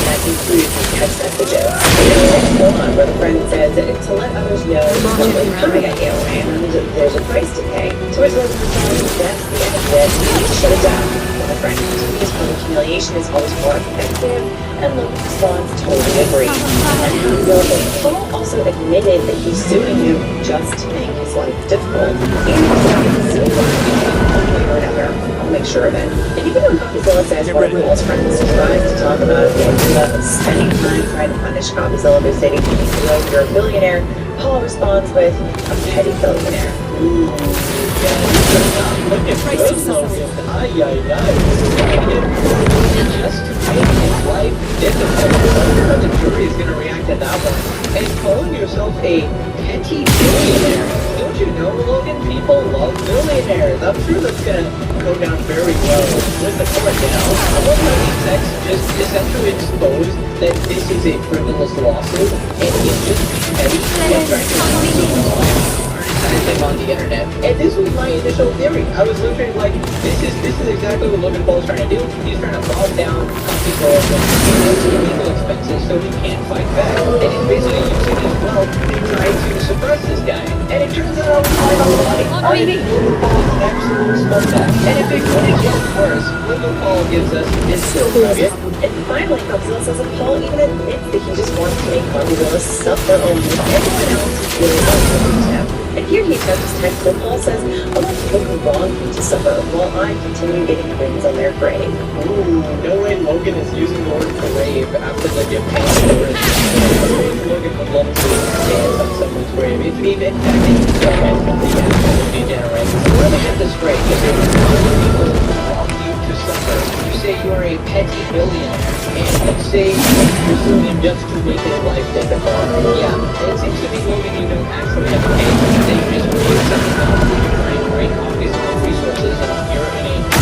that includes text messages. And go on where the friend says to let others know someone's coming at you and there's a price to pay. So it's like, that's the end of this. You need to shut it down. When the friend continues, public humiliation is always more effective. And Logan responds, totally agree. And Logan Paul also admitted that he's suing him just to make his life difficult. And he's one way or another. I'll make sure of it. And even when Coffeezilla says one of Paul's friends tries to talk about the idea of spending time trying to punish Coffeezilla by stating, you're a billionaire, Paul responds with, a petty billionaire. Look at those Logan. Just to make his life difficult. I wonder how the jury is going to react to that one. And calling yourself a petty billionaire. Don't you know, Logan? People love billionaires. I'm sure that's going to go down very well with the court now. I love how these texts just essentially expose that this is a frivolous lawsuit and he's just petty and trying to him on the internet. And this was my initial theory. I was literally like, this is exactly what Logan Paul is trying to do. He's trying to bog down people with legal expenses so he can't fight back. And he's basically using his wealth to try to suppress this guy. And it turns out I mean, absolute scumbag. And if it couldn't get worse, Logan Paul gives us this nugget. And finally, Coffeezilla says that Paul even admits that he just wants to make Coffeezilla suffer almost everyone else is really wants him. And here he touches text where Paul says, I want people who wrong me to suffer while I continue getting wins on their grave. Ooh, no way Logan is using the word grave after the campaign for it. Logan would love to dance on someone's grave. If even so absolutely degenerate. So let me get this straight, because if people wrong you to suffer, you say you are a petty billionaire, and you say you're suing him just to make his life difficult. Yeah, it seems to me, Logan, you don't actually have to pay. They just use something else to try and break off his own resources, and you're in a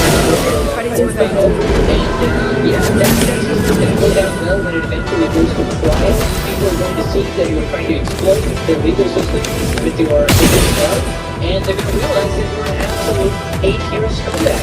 yeah, that's just going to go down well when it eventually goes to trial. People are going to see that you are trying to exploit their legal system with your fraud, and they're going to realize that you're an absolute 8-year scumbag.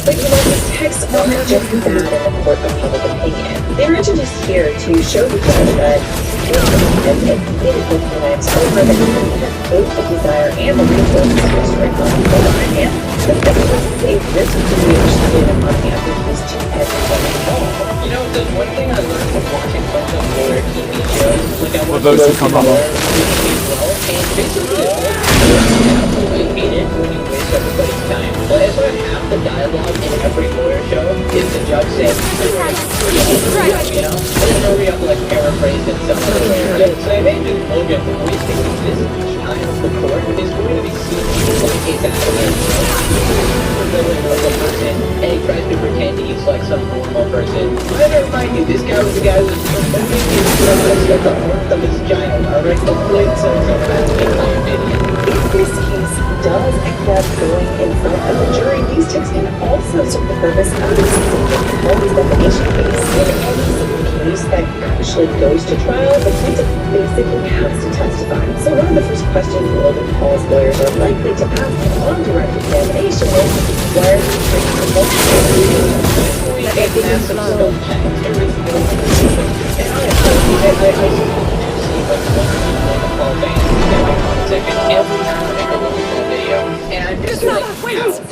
But you know, these texts aren't just bad in the court of public opinion. They're introduced here to show the judge that has admitted with crimes over that he has both the desire and the resources to destroy Coffeezilla behind him. But that was a risk to the understanding economy of his two heads of all. You know, the one thing I learned from watching a bunch of lawyer TV shows, like I For those who come up, and basically I hate it when you waste everybody's time. But it's like half the dialogue in every lawyer show is the judge saying, you know, and then we have to like paraphrase it somewhere. So I imagine Logan wasting this time of the court is going to be seen like a case out of it. Person, and he tries to pretend he's like some normal person. I gotta remind you, this guy was the guy who was moving his brothers at the birth of his child. Alright, don't blame so fast, in my opinion. If this case does end up going in front of the jury, these texts can also serve the purpose of a false defamation case. In any single case that actually goes to trial, the plaintiff basically has to testify. So one of the first questions Logan Paul's lawyers are likely to ask him on direct examination is, why are you treating the every time I make a Logan Paul video, and I'm just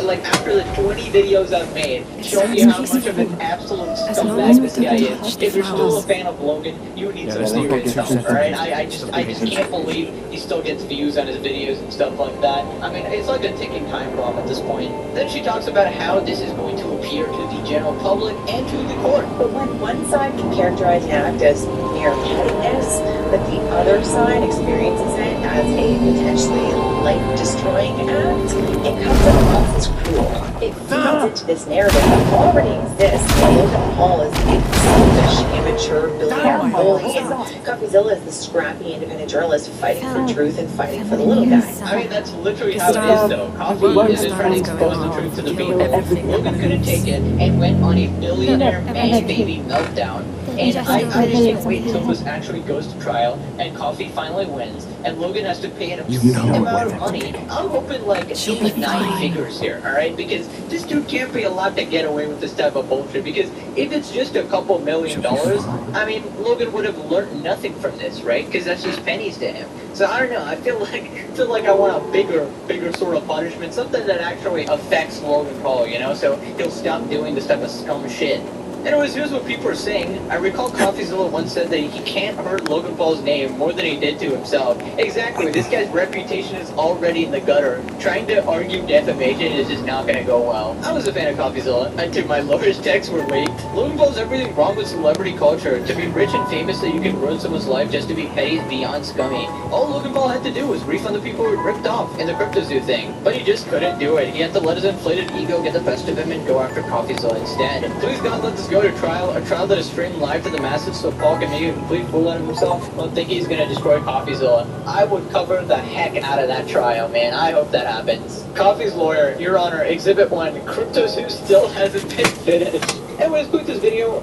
like after the 20 videos I've made, showing you how much of an absolute scumbag this guy is. If you're still a fan of Logan, you need to believe yourself, alright? I just can't believe he still gets views on his videos and stuff like that. I mean, it's like a ticking time bomb at this point. Then she talks about how this is going to appear to the general public and to the court. But when one side can characterize an act as mere pettiness, but the other side experiences it as a potentially life-destroying act, it comes across as cruel. It feeds into this narrative that already exists. Logan Paul is the selfish, immature billionaire bully, and Coffeezilla is the scrappy, independent journalist fighting for truth and fighting for the little guy. I mean, that's literally how it is, though. Coffee is just trying to expose the truth to the people. Logan couldn't take it and went on a billionaire man-baby meltdown. And I just can't wait until this actually goes to trial and Coffee finally wins and Logan has to pay an obscene amount of money. I'm hoping like in the 9 figures here, alright? Because this dude can't be allowed to get away with this type of bullshit, because if it's just a couple $1 million, I mean, Logan would have learned nothing from this, right? Because that's just pennies to him. So I don't know, I feel like I want a bigger sort of punishment, something that actually affects Logan Paul, you know? So he'll stop doing this type of scum shit. Anyways, here's what people are saying. I recall Coffeezilla once said that he can't hurt Logan Paul's name more than he did to himself. Exactly, this guy's reputation is already in the gutter. Trying to argue defamation is just not gonna go well. I was a fan of Coffeezilla until my lawyer's texts were leaked. Logan Paul's everything wrong with celebrity culture. To be rich and famous that you can ruin someone's life just to be petty is beyond scummy. All Logan Paul had to do was refund the people who were ripped off in the CryptoZoo thing. But he just couldn't do it. He had to let his inflated ego get the best of him and go after Coffeezilla instead. Please God, let this go to trial, a trial that is streamed live to the masses so Paul can make a complete fool out of himself. I don't think he's gonna destroy Coffeezilla. I would cover the heck out of that trial, man. I hope that happens. Coffee's lawyer, Your Honor, Exhibit 1, CryptoZoo still hasn't been finished. Anyways, click this video.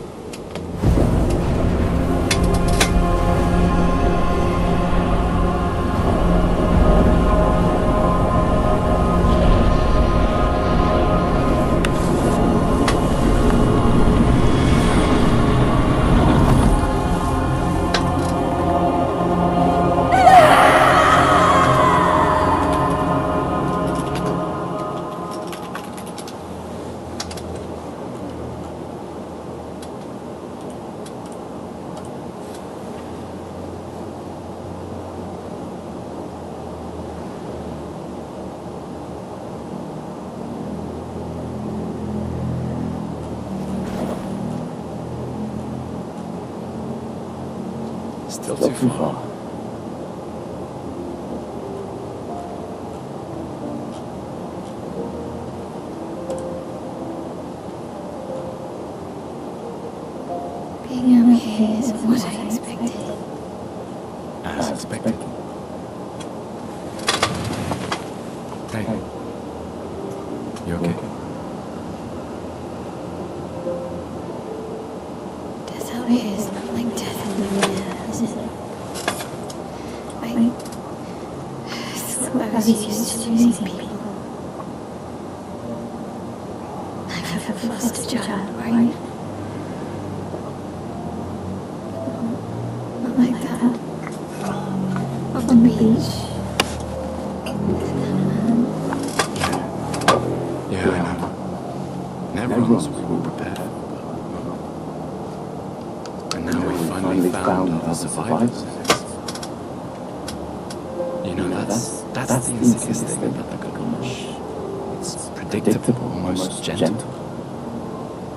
Still too far. Being okay is what I expected. As expected. Hey. You okay? Death out here is not like death in the air, is it? I thought I was used to losing people. I've a foster child, right? Not like that. On the beach. Yeah, I know. Never was we were prepared for. And now we finally found other survivors. You know, that's the insidious thing about the Gilgamesh. It's predictable, almost gentle.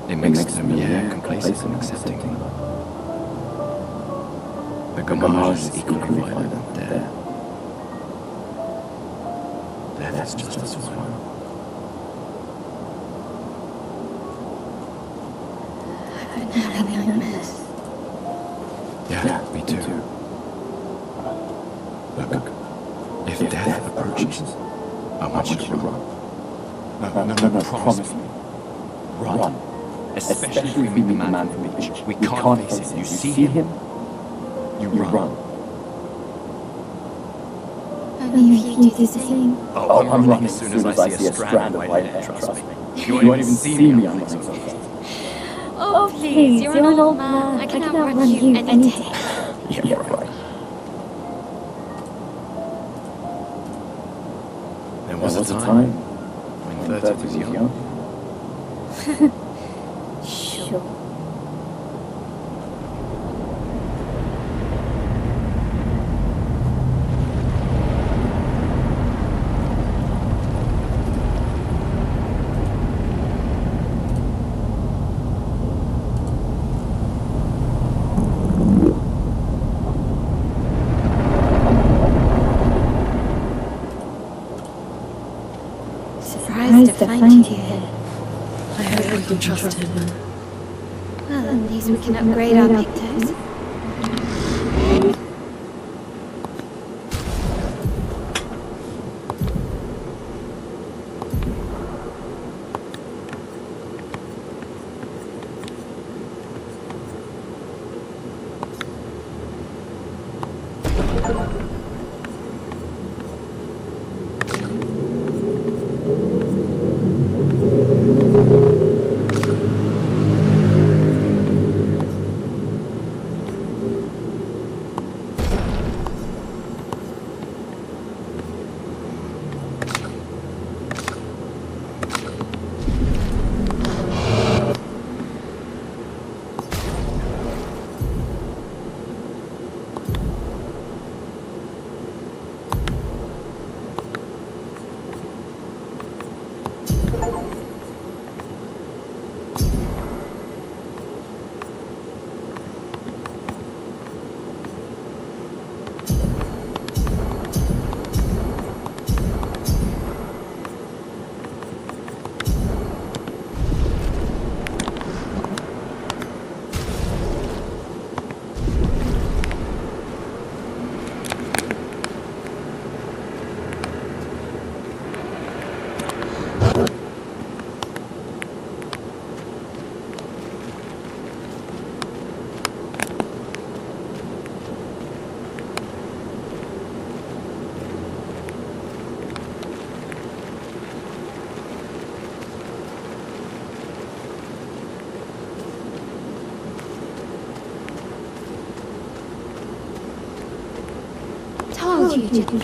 It makes them, complacent and accepting. The Gilgamesh is equally violent than death. Death is just as well. I've been having nightmares. Yeah, me too. Look, if death approaches, I want you to run. No, promise me. Run. Especially if we meet the man from the beach. We can't face him. You see him? You run. Only if you do the same. Oh, I'm running as soon as I see a strand of white hair, trust me. You won't even see me running so fast. Oh, please, you're an old man. I can outrun you any day. Yeah, right. There was a time when 30 was young. Sure. to find you here. I hope we can trust him. Well, at least we can upgrade our pictos.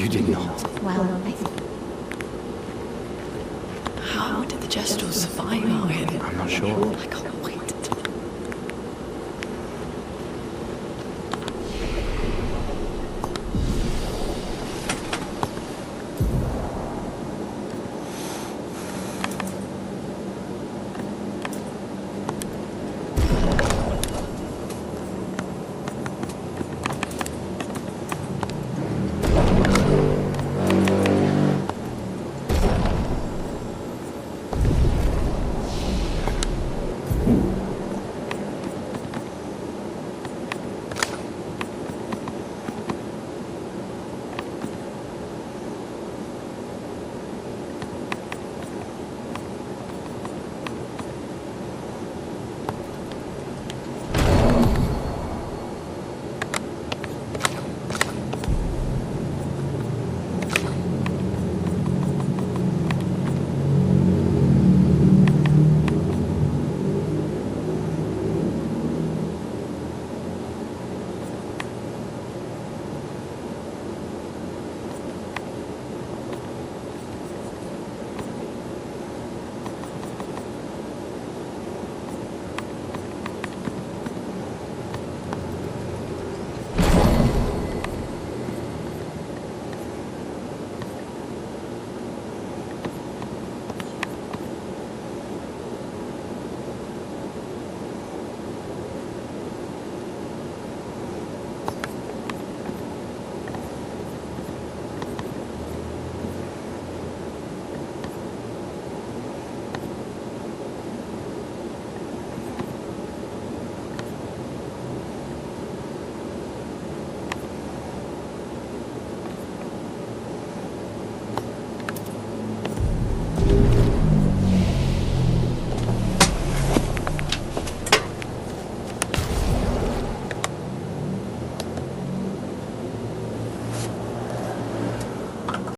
You did not. Well, How did the Jestles survive out here? I'm not sure. Like a